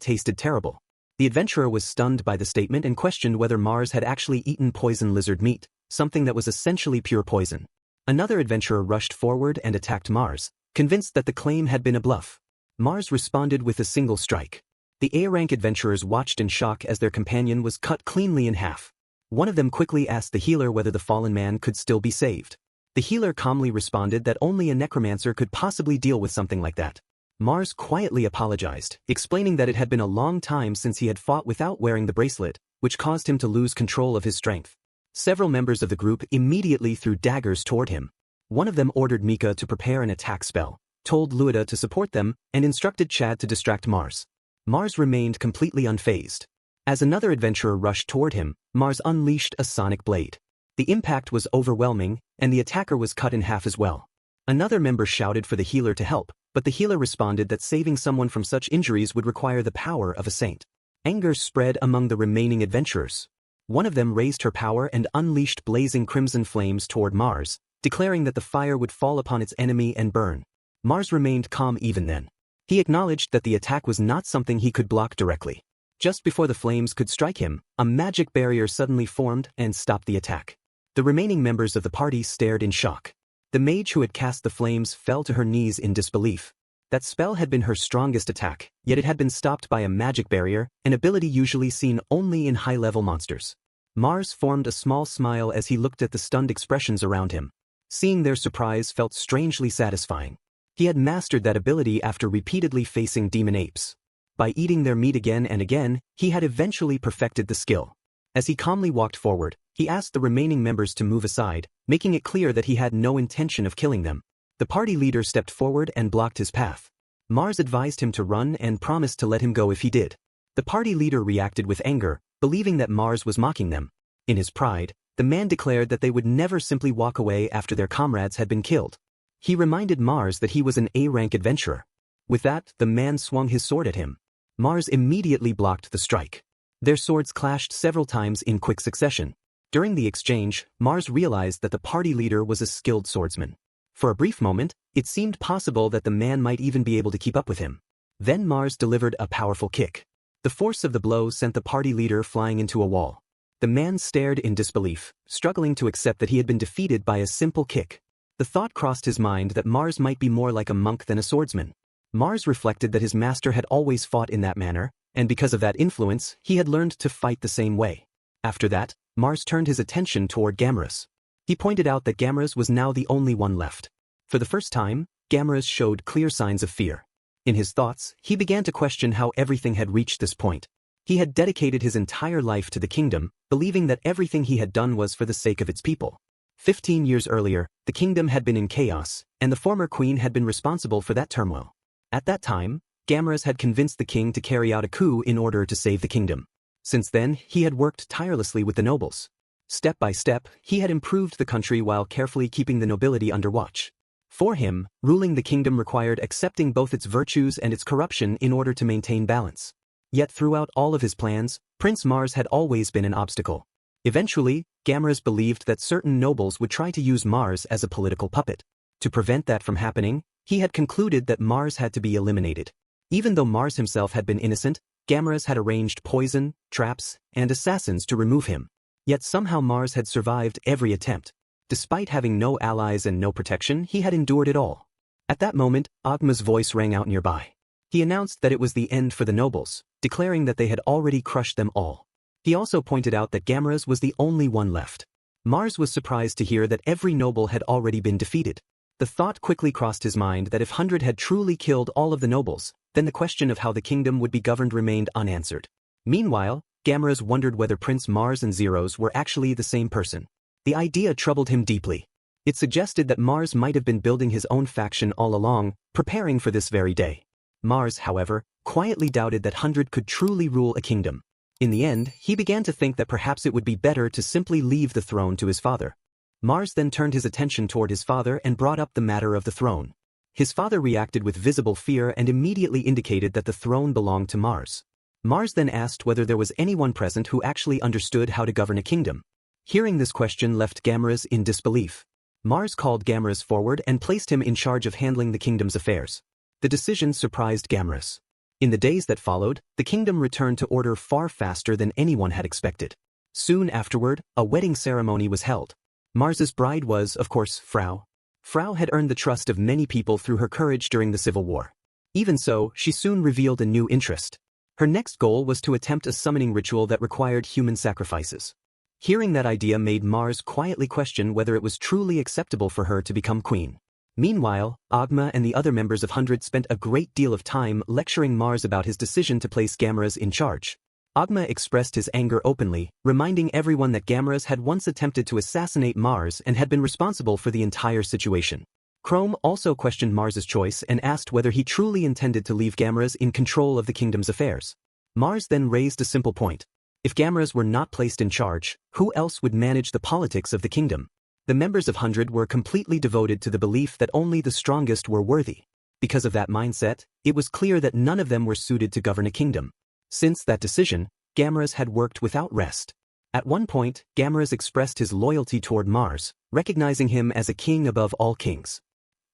tasted terrible. The adventurer was stunned by the statement and questioned whether Mars had actually eaten poison lizard meat, something that was essentially pure poison. Another adventurer rushed forward and attacked Mars, convinced that the claim had been a bluff. Mars responded with a single strike. The A-rank adventurers watched in shock as their companion was cut cleanly in half. One of them quickly asked the healer whether the fallen man could still be saved. The healer calmly responded that only a necromancer could possibly deal with something like that. Mars quietly apologized, explaining that it had been a long time since he had fought without wearing the bracelet, which caused him to lose control of his strength. Several members of the group immediately threw daggers toward him. One of them ordered Mika to prepare an attack spell, told Luida to support them, and instructed Chad to distract Mars. Mars remained completely unfazed. As another adventurer rushed toward him, Mars unleashed a sonic blade. The impact was overwhelming, and the attacker was cut in half as well. Another member shouted for the healer to help, but the healer responded that saving someone from such injuries would require the power of a saint. Anger spread among the remaining adventurers. One of them raised her power and unleashed blazing crimson flames toward Mars, declaring that the fire would fall upon its enemy and burn. Mars remained calm even then. He acknowledged that the attack was not something he could block directly. Just before the flames could strike him, a magic barrier suddenly formed and stopped the attack. The remaining members of the party stared in shock. The mage who had cast the flames fell to her knees in disbelief. That spell had been her strongest attack, yet it had been stopped by a magic barrier, an ability usually seen only in high-level monsters. Mars formed a small smile as he looked at the stunned expressions around him. Seeing their surprise felt strangely satisfying. He had mastered that ability after repeatedly facing demon apes. By eating their meat again and again, he had eventually perfected the skill. As he calmly walked forward, he asked the remaining members to move aside, making it clear that he had no intention of killing them. The party leader stepped forward and blocked his path. Mars advised him to run and promised to let him go if he did. The party leader reacted with anger, believing that Mars was mocking them. In his pride, the man declared that they would never simply walk away after their comrades had been killed. He reminded Mars that he was an A-rank adventurer. With that, the man swung his sword at him. Mars immediately blocked the strike. Their swords clashed several times in quick succession. During the exchange, Mars realized that the party leader was a skilled swordsman. For a brief moment, it seemed possible that the man might even be able to keep up with him. Then Mars delivered a powerful kick. The force of the blow sent the party leader flying into a wall. The man stared in disbelief, struggling to accept that he had been defeated by a simple kick. The thought crossed his mind that Mars might be more like a monk than a swordsman. Mars reflected that his master had always fought in that manner, and because of that influence, he had learned to fight the same way. After that, Mars turned his attention toward Gamorous. He pointed out that Gamorous was now the only one left. For the first time, Gamorous showed clear signs of fear. In his thoughts, he began to question how everything had reached this point. He had dedicated his entire life to the kingdom, believing that everything he had done was for the sake of its people. 15 years earlier, the kingdom had been in chaos, and the former queen had been responsible for that turmoil. At that time, Gamorous had convinced the king to carry out a coup in order to save the kingdom. Since then, he had worked tirelessly with the nobles. Step by step, he had improved the country while carefully keeping the nobility under watch. For him, ruling the kingdom required accepting both its virtues and its corruption in order to maintain balance. Yet throughout all of his plans, Prince Mars had always been an obstacle. Eventually, Gamorous believed that certain nobles would try to use Mars as a political puppet. To prevent that from happening, he had concluded that Mars had to be eliminated. Even though Mars himself had been innocent, Gamorous had arranged poison, traps, and assassins to remove him. Yet somehow Mars had survived every attempt. Despite having no allies and no protection, he had endured it all. At that moment, Ogma's voice rang out nearby. He announced that it was the end for the nobles, declaring that they had already crushed them all. He also pointed out that Gamorous was the only one left. Mars was surprised to hear that every noble had already been defeated. The thought quickly crossed his mind that if 100 had truly killed all of the nobles, then the question of how the kingdom would be governed remained unanswered. Meanwhile, Gamorous wondered whether Prince Mars and Zeros were actually the same person. The idea troubled him deeply. It suggested that Mars might have been building his own faction all along, preparing for this very day. Mars, however, quietly doubted that 100 could truly rule a kingdom. In the end, he began to think that perhaps it would be better to simply leave the throne to his father. Mars then turned his attention toward his father and brought up the matter of the throne. His father reacted with visible fear and immediately indicated that the throne belonged to Mars. Mars then asked whether there was anyone present who actually understood how to govern a kingdom. Hearing this question left Gamorous in disbelief. Mars called Gamorous forward and placed him in charge of handling the kingdom's affairs. The decision surprised Gamorous. In the days that followed, the kingdom returned to order far faster than anyone had expected. Soon afterward, a wedding ceremony was held. Mars's bride was, of course, Frau. Frau had earned the trust of many people through her courage during the Civil War. Even so, she soon revealed a new interest. Her next goal was to attempt a summoning ritual that required human sacrifices. Hearing that idea made Mars quietly question whether it was truly acceptable for her to become queen. Meanwhile, Ogma and the other members of 100 spent a great deal of time lecturing Mars about his decision to place Gamorous in charge. Ogma expressed his anger openly, reminding everyone that Gamorous had once attempted to assassinate Mars and had been responsible for the entire situation. Chrome also questioned Mars's choice and asked whether he truly intended to leave Gamorous in control of the kingdom's affairs. Mars then raised a simple point. If Gamorous were not placed in charge, who else would manage the politics of the kingdom? The members of 100 were completely devoted to the belief that only the strongest were worthy. Because of that mindset, it was clear that none of them were suited to govern a kingdom. Since that decision, Gamorous had worked without rest. At one point, Gamorous expressed his loyalty toward Mars, recognizing him as a king above all kings.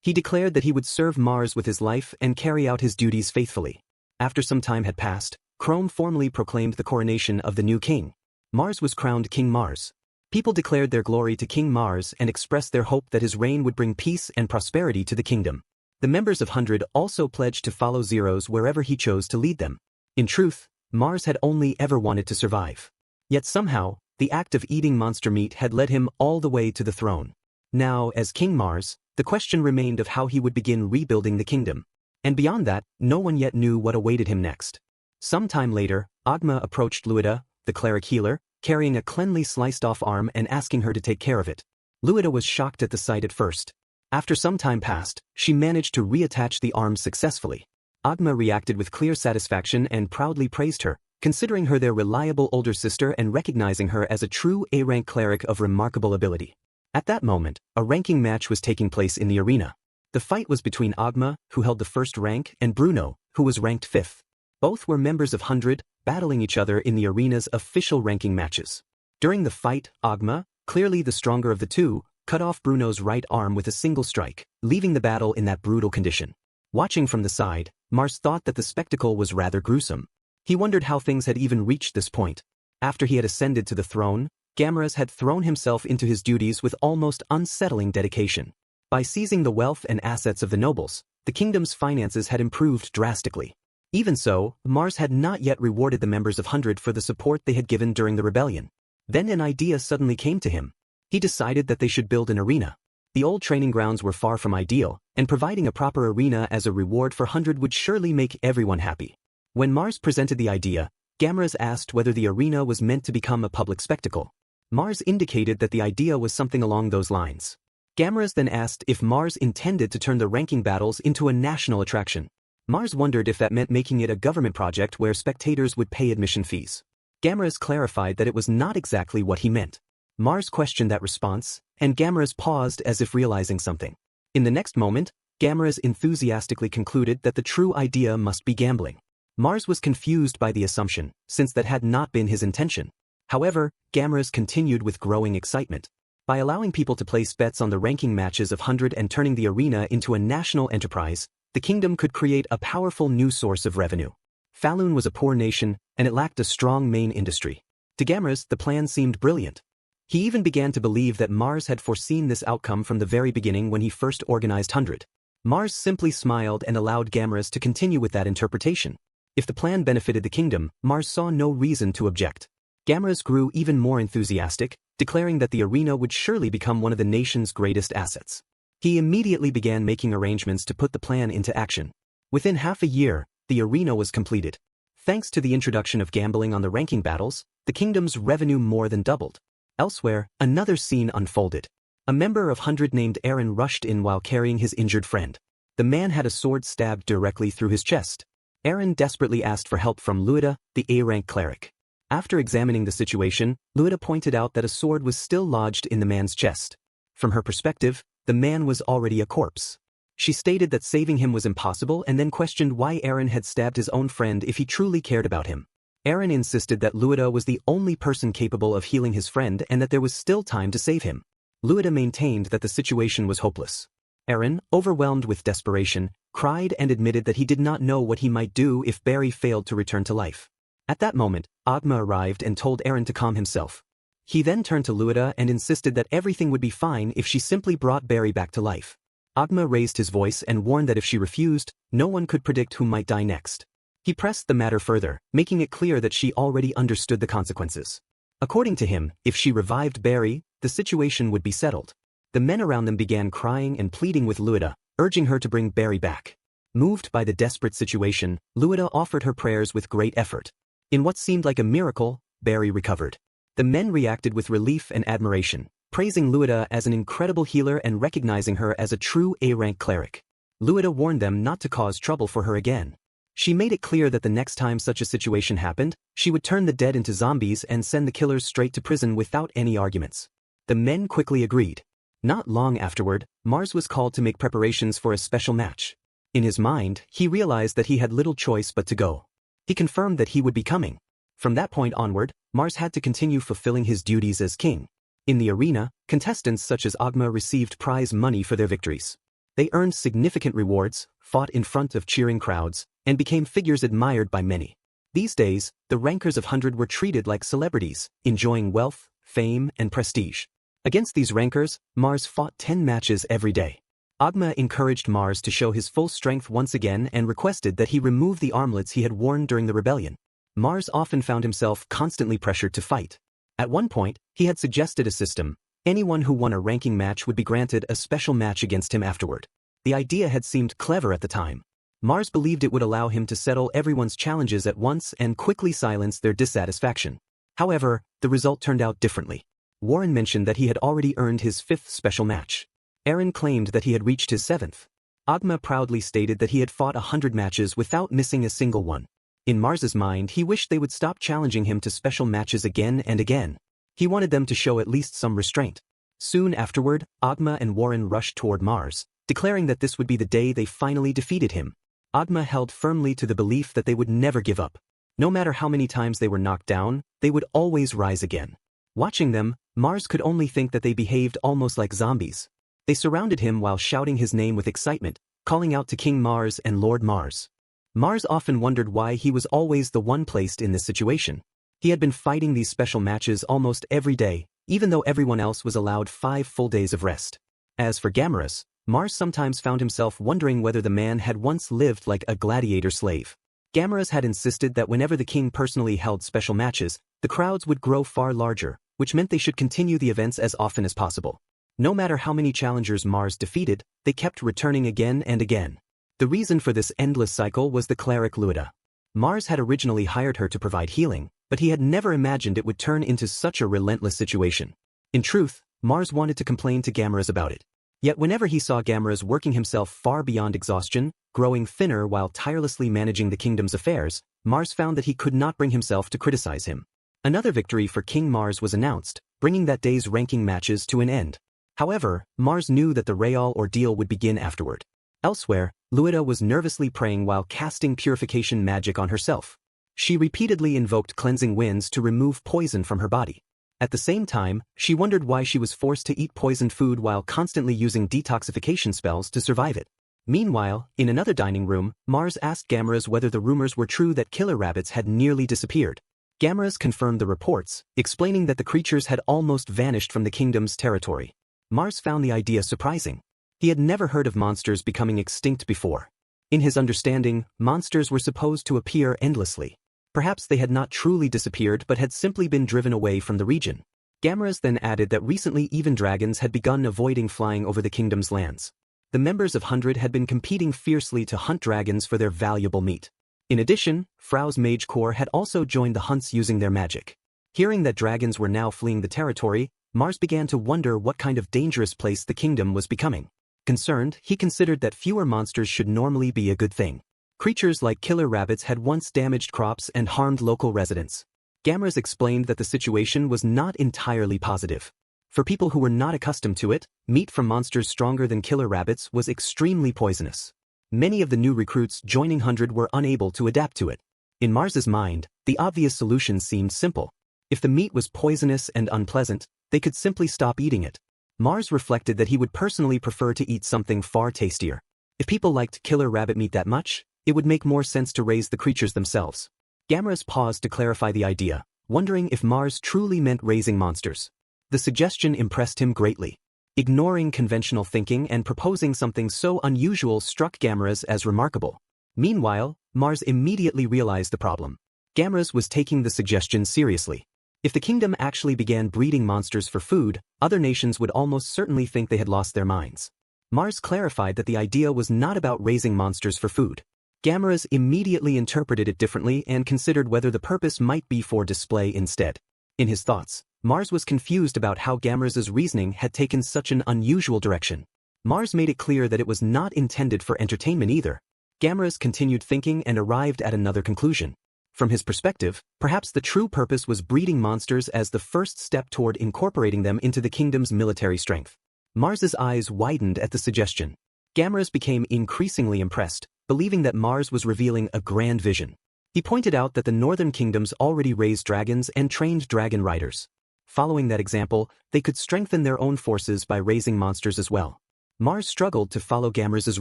He declared that he would serve Mars with his life and carry out his duties faithfully. After some time had passed, Chrome formally proclaimed the coronation of the new king. Mars was crowned King Mars. People declared their glory to King Mars and expressed their hope that his reign would bring peace and prosperity to the kingdom. The members of 100 also pledged to follow Zeros wherever he chose to lead them. In truth, Mars had only ever wanted to survive. Yet somehow, the act of eating monster meat had led him all the way to the throne. Now, as King Mars, the question remained of how he would begin rebuilding the kingdom. And beyond that, no one yet knew what awaited him next. Some time later, Ogma approached Luida, the cleric healer, carrying a cleanly sliced-off arm and asking her to take care of it. Luida was shocked at the sight at first. After some time passed, she managed to reattach the arm successfully. Agma reacted with clear satisfaction and proudly praised her, considering her their reliable older sister and recognizing her as a true A-rank cleric of remarkable ability. At that moment, a ranking match was taking place in the arena. The fight was between Agma, who held the first rank, and Bruno, who was ranked 5th. Both were members of 100, battling each other in the arena's official ranking matches. During the fight, Agma, clearly the stronger of the two, cut off Bruno's right arm with a single strike, leaving the battle in that brutal condition. Watching from the side, Mars thought that the spectacle was rather gruesome. He wondered how things had even reached this point. After he had ascended to the throne, Gamaras had thrown himself into his duties with almost unsettling dedication. By seizing the wealth and assets of the nobles, the kingdom's finances had improved drastically. Even so, Mars had not yet rewarded the members of 100 for the support they had given during the rebellion. Then an idea suddenly came to him. He decided that they should build an arena. The old training grounds were far from ideal, and providing a proper arena as a reward for 100 would surely make everyone happy. When Mars presented the idea, Gamaras asked whether the arena was meant to become a public spectacle. Mars indicated that the idea was something along those lines. Gamaras then asked if Mars intended to turn the ranking battles into a national attraction. Mars wondered if that meant making it a government project where spectators would pay admission fees. Gamaras clarified that it was not exactly what he meant. Mars questioned that response, and Gamaras paused as if realizing something. In the next moment, Gamaras enthusiastically concluded that the true idea must be gambling. Mars was confused by the assumption, since that had not been his intention. However, Gamaras continued with growing excitement. By allowing people to place bets on the ranking matches of 100 and turning the arena into a national enterprise, the kingdom could create a powerful new source of revenue. Falun was a poor nation, and it lacked a strong main industry. To Gamaras, the plan seemed brilliant. He even began to believe that Mars had foreseen this outcome from the very beginning when he first organized 100. Mars simply smiled and allowed Gamaras to continue with that interpretation. If the plan benefited the kingdom, Mars saw no reason to object. Gamaras grew even more enthusiastic, declaring that the arena would surely become one of the nation's greatest assets. He immediately began making arrangements to put the plan into action. Within half a year, the arena was completed. Thanks to the introduction of gambling on the ranking battles, the kingdom's revenue more than doubled. Elsewhere, another scene unfolded. A member of 100 named Aaron rushed in while carrying his injured friend. The man had a sword stabbed directly through his chest. Aaron desperately asked for help from Luida, the A-rank cleric. After examining the situation, Luida pointed out that a sword was still lodged in the man's chest. From her perspective, the man was already a corpse. She stated that saving him was impossible and then questioned why Aaron had stabbed his own friend if he truly cared about him. Aaron insisted that Luida was the only person capable of healing his friend and that there was still time to save him. Luida maintained that the situation was hopeless. Aaron, overwhelmed with desperation, cried and admitted that he did not know what he might do if Barry failed to return to life. At that moment, Agma arrived and told Aaron to calm himself. He then turned to Luida and insisted that everything would be fine if she simply brought Barry back to life. Agma raised his voice and warned that if she refused, no one could predict who might die next. He pressed the matter further, making it clear that she already understood the consequences. According to him, if she revived Barry, the situation would be settled. The men around them began crying and pleading with Luida, urging her to bring Barry back. Moved by the desperate situation, Luida offered her prayers with great effort. In what seemed like a miracle, Barry recovered. The men reacted with relief and admiration, praising Luida as an incredible healer and recognizing her as a true A-rank cleric. Luida warned them not to cause trouble for her again. She made it clear that the next time such a situation happened, she would turn the dead into zombies and send the killers straight to prison without any arguments. The men quickly agreed. Not long afterward, Mars was called to make preparations for a special match. In his mind, he realized that he had little choice but to go. He confirmed that he would be coming. From that point onward, Mars had to continue fulfilling his duties as king. In the arena, contestants such as Agma received prize money for their victories. They earned significant rewards, fought in front of cheering crowds, and became figures admired by many. These days, the rankers of 100 were treated like celebrities, enjoying wealth, fame, and prestige. Against these rankers, Mars fought 10 matches every day. Agma encouraged Mars to show his full strength once again and requested that he remove the armlets he had worn during the rebellion. Mars often found himself constantly pressured to fight. At one point, he had suggested a system. Anyone who won a ranking match would be granted a special match against him afterward. The idea had seemed clever at the time. Mars believed it would allow him to settle everyone's challenges at once and quickly silence their dissatisfaction. However, the result turned out differently. Warren mentioned that he had already earned his 5th special match. Aaron claimed that he had reached his 7th. Agma proudly stated that he had fought 100 matches without missing a single one. In Mars's mind, he wished they would stop challenging him to special matches again and again. He wanted them to show at least some restraint. Soon afterward, Agma and Warren rushed toward Mars, declaring that this would be the day they finally defeated him. Agma held firmly to the belief that they would never give up. No matter how many times they were knocked down, they would always rise again. Watching them, Mars could only think that they behaved almost like zombies. They surrounded him while shouting his name with excitement, calling out to King Mars and Lord Mars. Mars often wondered why he was always the one placed in this situation. He had been fighting these special matches almost every day, even though everyone else was allowed 5 full days of rest. As for Gamaras, Mars sometimes found himself wondering whether the man had once lived like a gladiator slave. Gamaras had insisted that whenever the king personally held special matches, the crowds would grow far larger, which meant they should continue the events as often as possible. No matter how many challengers Mars defeated, they kept returning again and again. The reason for this endless cycle was the Cleric Luida. Mars had originally hired her to provide healing, but he had never imagined it would turn into such a relentless situation. In truth, Mars wanted to complain to Gamaras about it. Yet whenever he saw Gamaras working himself far beyond exhaustion, growing thinner while tirelessly managing the kingdom's affairs, Mars found that he could not bring himself to criticize him. Another victory for King Mars was announced, bringing that day's ranking matches to an end. However, Mars knew that the Real ordeal would begin afterward. Elsewhere, Luida was nervously praying while casting purification magic on herself. She repeatedly invoked cleansing winds to remove poison from her body. At the same time, she wondered why she was forced to eat poisoned food while constantly using detoxification spells to survive it. Meanwhile, in another dining room, Mars asked Gamaras whether the rumors were true that killer rabbits had nearly disappeared. Gamaras confirmed the reports, explaining that the creatures had almost vanished from the kingdom's territory. Mars found the idea surprising. He had never heard of monsters becoming extinct before. In his understanding, monsters were supposed to appear endlessly. Perhaps they had not truly disappeared but had simply been driven away from the region. Gamaras then added that recently even dragons had begun avoiding flying over the kingdom's lands. The members of 100 had been competing fiercely to hunt dragons for their valuable meat. In addition, Frau's mage corps had also joined the hunts using their magic. Hearing that dragons were now fleeing the territory, Mars began to wonder what kind of dangerous place the kingdom was becoming. Concerned, he considered that fewer monsters should normally be a good thing. Creatures like killer rabbits had once damaged crops and harmed local residents. Gamaras explained that the situation was not entirely positive. For people who were not accustomed to it, meat from monsters stronger than killer rabbits was extremely poisonous. Many of the new recruits joining 100 were unable to adapt to it. In Mars's mind, the obvious solution seemed simple. If the meat was poisonous and unpleasant, they could simply stop eating it. Mars reflected that he would personally prefer to eat something far tastier. If people liked killer rabbit meat that much, it would make more sense to raise the creatures themselves. Gamaras paused to clarify the idea, wondering if Mars truly meant raising monsters. The suggestion impressed him greatly. Ignoring conventional thinking and proposing something so unusual struck Gamaras as remarkable. Meanwhile, Mars immediately realized the problem. Gamaras was taking the suggestion seriously. If the kingdom actually began breeding monsters for food, other nations would almost certainly think they had lost their minds. Mars clarified that the idea was not about raising monsters for food. Gamaras immediately interpreted it differently and considered whether the purpose might be for display instead. In his thoughts, Mars was confused about how Gamaras's reasoning had taken such an unusual direction. Mars made it clear that it was not intended for entertainment either. Gamaras continued thinking and arrived at another conclusion. From his perspective, perhaps the true purpose was breeding monsters as the first step toward incorporating them into the kingdom's military strength. Mars's eyes widened at the suggestion. Gamaras became increasingly impressed, believing that Mars was revealing a grand vision. He pointed out that the northern kingdoms already raised dragons and trained dragon riders. Following that example, they could strengthen their own forces by raising monsters as well. Mars struggled to follow Gamaras's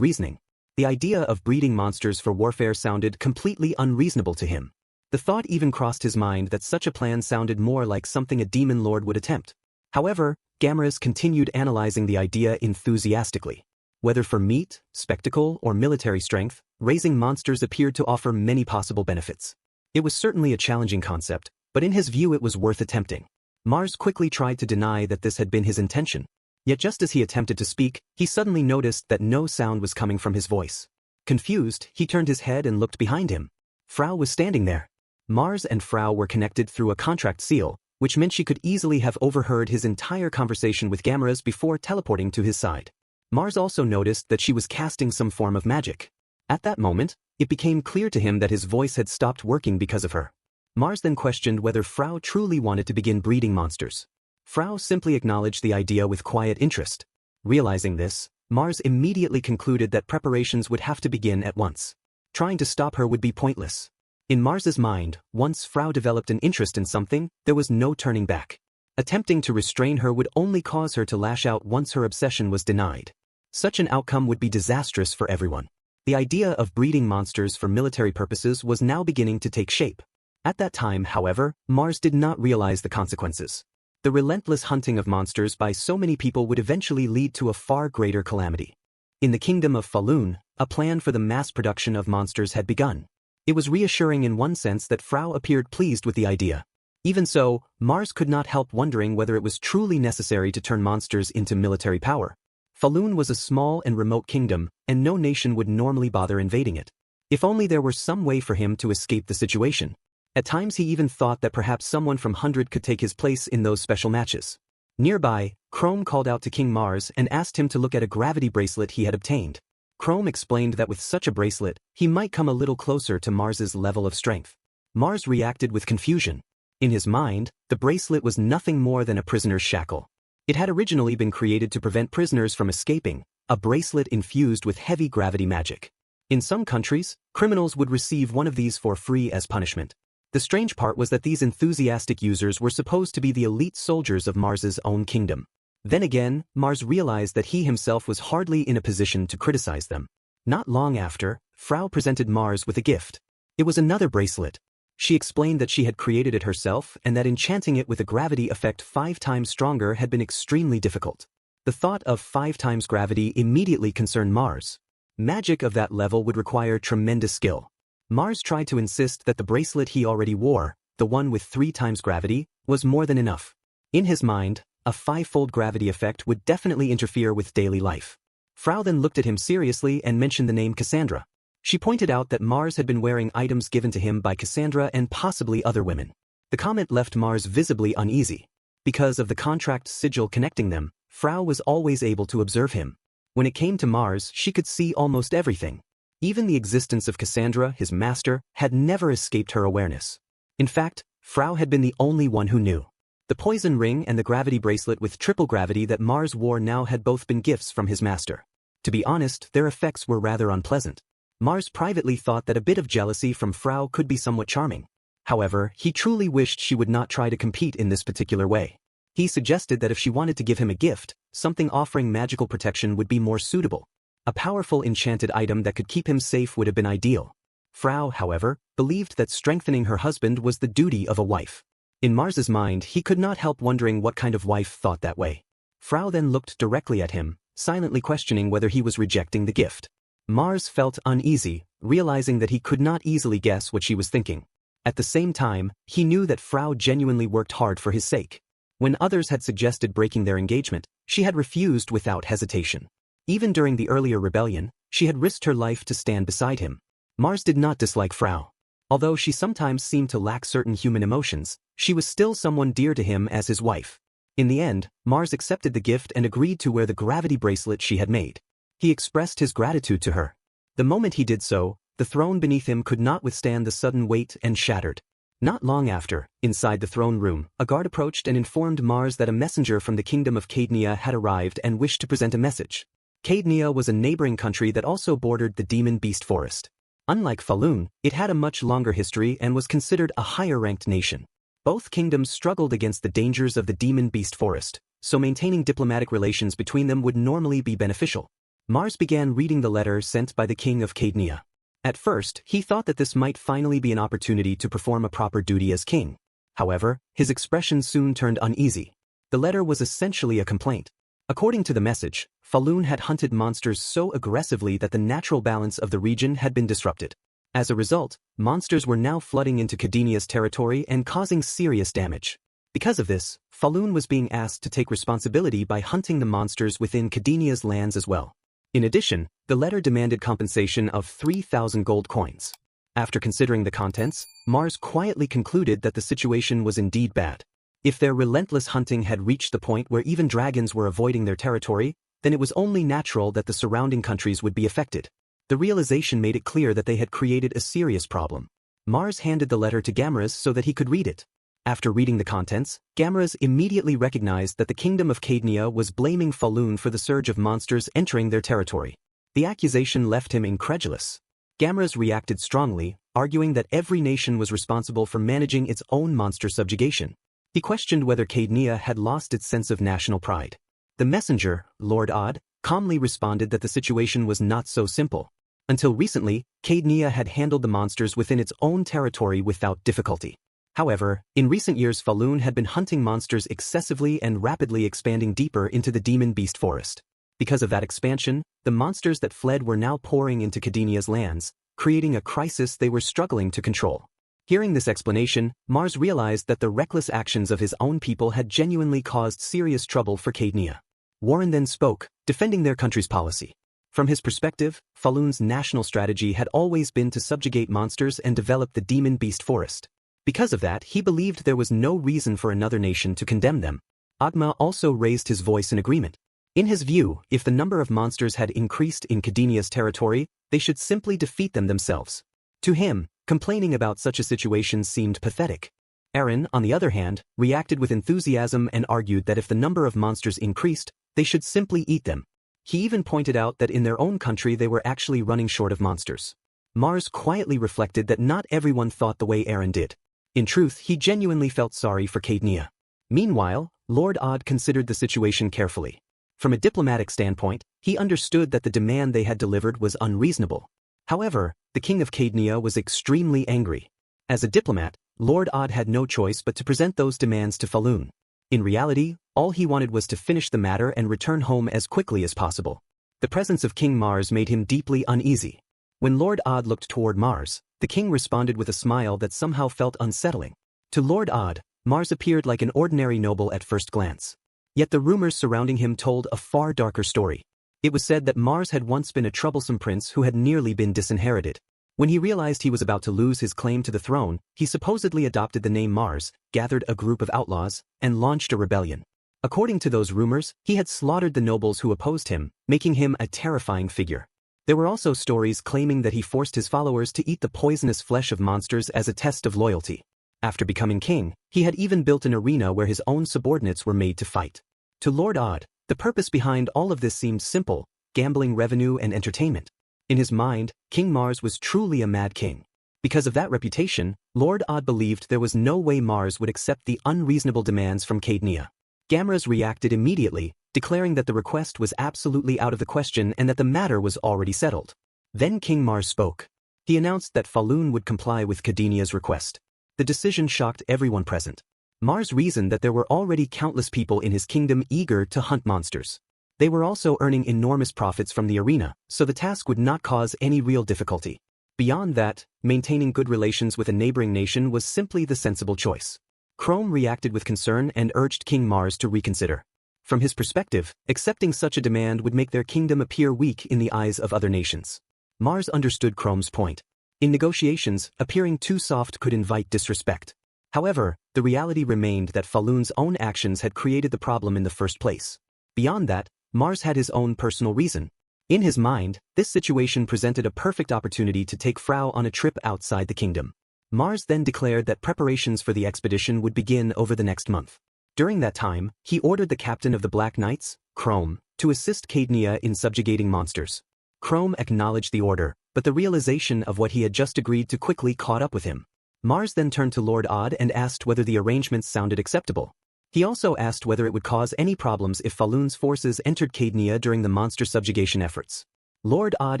reasoning. The idea of breeding monsters for warfare sounded completely unreasonable to him. The thought even crossed his mind that such a plan sounded more like something a demon lord would attempt. However, Gamaras continued analyzing the idea enthusiastically. Whether for meat, spectacle, or military strength, raising monsters appeared to offer many possible benefits. It was certainly a challenging concept, but in his view it was worth attempting. Mars quickly tried to deny that this had been his intention. Yet just as he attempted to speak, he suddenly noticed that no sound was coming from his voice. Confused, he turned his head and looked behind him. Frau was standing there. Mars and Frau were connected through a contract seal, which meant she could easily have overheard his entire conversation with Gamera's before teleporting to his side. Mars also noticed that she was casting some form of magic. At that moment, it became clear to him that his voice had stopped working because of her. Mars then questioned whether Frau truly wanted to begin breeding monsters. Frau simply acknowledged the idea with quiet interest. Realizing this, Mars immediately concluded that preparations would have to begin at once. Trying to stop her would be pointless. In Mars's mind, once Frau developed an interest in something, there was no turning back. Attempting to restrain her would only cause her to lash out once her obsession was denied. Such an outcome would be disastrous for everyone. The idea of breeding monsters for military purposes was now beginning to take shape. At that time, however, Mars did not realize the consequences. The relentless hunting of monsters by so many people would eventually lead to a far greater calamity. In the kingdom of Falun, a plan for the mass production of monsters had begun. It was reassuring in one sense that Frau appeared pleased with the idea. Even so, Mars could not help wondering whether it was truly necessary to turn monsters into military power. Falun was a small and remote kingdom, and no nation would normally bother invading it. If only there were some way for him to escape the situation. At times he even thought that perhaps someone from 100 could take his place in those special matches. Nearby, Chrome called out to King Mars and asked him to look at a gravity bracelet he had obtained. Chrome explained that with such a bracelet, he might come a little closer to Mars's level of strength. Mars reacted with confusion. In his mind, the bracelet was nothing more than a prisoner's shackle. It had originally been created to prevent prisoners from escaping, a bracelet infused with heavy gravity magic. In some countries, criminals would receive one of these for free as punishment. The strange part was that these enthusiastic users were supposed to be the elite soldiers of Mars's own kingdom. Then again, Mars realized that he himself was hardly in a position to criticize them. Not long after, Frau presented Mars with a gift. It was another bracelet. She explained that she had created it herself and that enchanting it with a gravity effect 5 times stronger had been extremely difficult. The thought of 5 times gravity immediately concerned Mars. Magic of that level would require tremendous skill. Mars tried to insist that the bracelet he already wore, the one with 3 times gravity, was more than enough. In his mind, a 5-fold gravity effect would definitely interfere with daily life. Frau then looked at him seriously and mentioned the name Cassandra. She pointed out that Mars had been wearing items given to him by Cassandra and possibly other women. The comment left Mars visibly uneasy. Because of the contract sigil connecting them, Frau was always able to observe him. When it came to Mars, she could see almost everything. Even the existence of Cassandra, his master, had never escaped her awareness. In fact, Frau had been the only one who knew. The poison ring and the gravity bracelet with triple gravity that Mars wore now had both been gifts from his master. To be honest, their effects were rather unpleasant. Mars privately thought that a bit of jealousy from Frau could be somewhat charming. However, he truly wished she would not try to compete in this particular way. He suggested that if she wanted to give him a gift, something offering magical protection would be more suitable. A powerful enchanted item that could keep him safe would have been ideal. Frau, however, believed that strengthening her husband was the duty of a wife. In Mars's mind, he could not help wondering what kind of wife thought that way. Frau then looked directly at him, silently questioning whether he was rejecting the gift. Mars felt uneasy, realizing that he could not easily guess what she was thinking. At the same time, he knew that Frau genuinely worked hard for his sake. When others had suggested breaking their engagement, she had refused without hesitation. Even during the earlier rebellion, she had risked her life to stand beside him. Mars did not dislike Frau. Although she sometimes seemed to lack certain human emotions, she was still someone dear to him as his wife. In the end, Mars accepted the gift and agreed to wear the gravity bracelet she had made. He expressed his gratitude to her. The moment he did so, the throne beneath him could not withstand the sudden weight and shattered. Not long after, inside the throne room, a guard approached and informed Mars that a messenger from the kingdom of Cadia had arrived and wished to present a message. Cadia was a neighboring country that also bordered the demon beast forest. Unlike Falun, it had a much longer history and was considered a higher-ranked nation. Both kingdoms struggled against the dangers of the demon beast forest, so maintaining diplomatic relations between them would normally be beneficial. Mars began reading the letter sent by the king of Cadia. At first, he thought that this might finally be an opportunity to perform a proper duty as king. However, his expression soon turned uneasy. The letter was essentially a complaint. According to the message, Falun had hunted monsters so aggressively that the natural balance of the region had been disrupted. As a result, monsters were now flooding into Cadia's territory and causing serious damage. Because of this, Falun was being asked to take responsibility by hunting the monsters within Cadia's lands as well. In addition, the letter demanded compensation of 3,000 gold coins. After considering the contents, Mars quietly concluded that the situation was indeed bad. If their relentless hunting had reached the point where even dragons were avoiding their territory, then it was only natural that the surrounding countries would be affected. The realization made it clear that they had created a serious problem. Mars handed the letter to Gamras so that he could read it. After reading the contents, Gamras immediately recognized that the kingdom of Cadia was blaming Falun for the surge of monsters entering their territory. The accusation left him incredulous. Gamras reacted strongly, arguing that every nation was responsible for managing its own monster subjugation. He questioned whether Cadia had lost its sense of national pride. The messenger, Lord Odd, calmly responded that the situation was not so simple. Until recently, Cadia had handled the monsters within its own territory without difficulty. However, in recent years Falun had been hunting monsters excessively and rapidly expanding deeper into the demon beast forest. Because of that expansion, the monsters that fled were now pouring into Cadia's lands, creating a crisis they were struggling to control. Hearing this explanation, Mars realized that the reckless actions of his own people had genuinely caused serious trouble for Cadia. Warren then spoke, defending their country's policy. From his perspective, Falun's national strategy had always been to subjugate monsters and develop the demon beast forest. Because of that, he believed there was no reason for another nation to condemn them. Agma also raised his voice in agreement. In his view, if the number of monsters had increased in Cadia's territory, they should simply defeat them themselves. To him, complaining about such a situation seemed pathetic. Aaron, on the other hand, reacted with enthusiasm and argued that if the number of monsters increased, they should simply eat them. He even pointed out that in their own country they were actually running short of monsters. Mars quietly reflected that not everyone thought the way Aaron did. In truth, he genuinely felt sorry for Cadia. Meanwhile, Lord Odd considered the situation carefully. From a diplomatic standpoint, he understood that the demand they had delivered was unreasonable. However, the king of Cadia was extremely angry. As a diplomat, Lord Odd had no choice but to present those demands to Falun. In reality, all he wanted was to finish the matter and return home as quickly as possible. The presence of King Mars made him deeply uneasy. When Lord Odd looked toward Mars, the king responded with a smile that somehow felt unsettling. To Lord Odd, Mars appeared like an ordinary noble at first glance. Yet the rumors surrounding him told a far darker story. It was said that Mars had once been a troublesome prince who had nearly been disinherited. When he realized he was about to lose his claim to the throne, he supposedly adopted the name Mars, gathered a group of outlaws, and launched a rebellion. According to those rumors, he had slaughtered the nobles who opposed him, making him a terrifying figure. There were also stories claiming that he forced his followers to eat the poisonous flesh of monsters as a test of loyalty. After becoming king, he had even built an arena where his own subordinates were made to fight. To Lord Odd, the purpose behind all of this seemed simple: gambling revenue and entertainment. In his mind, King Mars was truly a mad king. Because of that reputation, Lord Odd believed there was no way Mars would accept the unreasonable demands from Cadia. Gamras reacted immediately, declaring that the request was absolutely out of the question and that the matter was already settled. Then King Mars spoke. He announced that Falun would comply with Cadia's request. The decision shocked everyone present. Mars reasoned that there were already countless people in his kingdom eager to hunt monsters. They were also earning enormous profits from the arena, so the task would not cause any real difficulty. Beyond that, maintaining good relations with a neighboring nation was simply the sensible choice. Chrome reacted with concern and urged King Mars to reconsider. From his perspective, accepting such a demand would make their kingdom appear weak in the eyes of other nations. Mars understood Chrome's point. In negotiations, appearing too soft could invite disrespect. However, the reality remained that Falun's own actions had created the problem in the first place. Beyond that, Mars had his own personal reason. In his mind, this situation presented a perfect opportunity to take Frau on a trip outside the kingdom. Mars then declared that preparations for the expedition would begin over the next month. During that time, he ordered the captain of the Black Knights, Chrome, to assist Cadia in subjugating monsters. Chrome acknowledged the order, but the realization of what he had just agreed to quickly caught up with him. Mars then turned to Lord Odd and asked whether the arrangements sounded acceptable. He also asked whether it would cause any problems if Falun's forces entered Cadia during the monster subjugation efforts. Lord Odd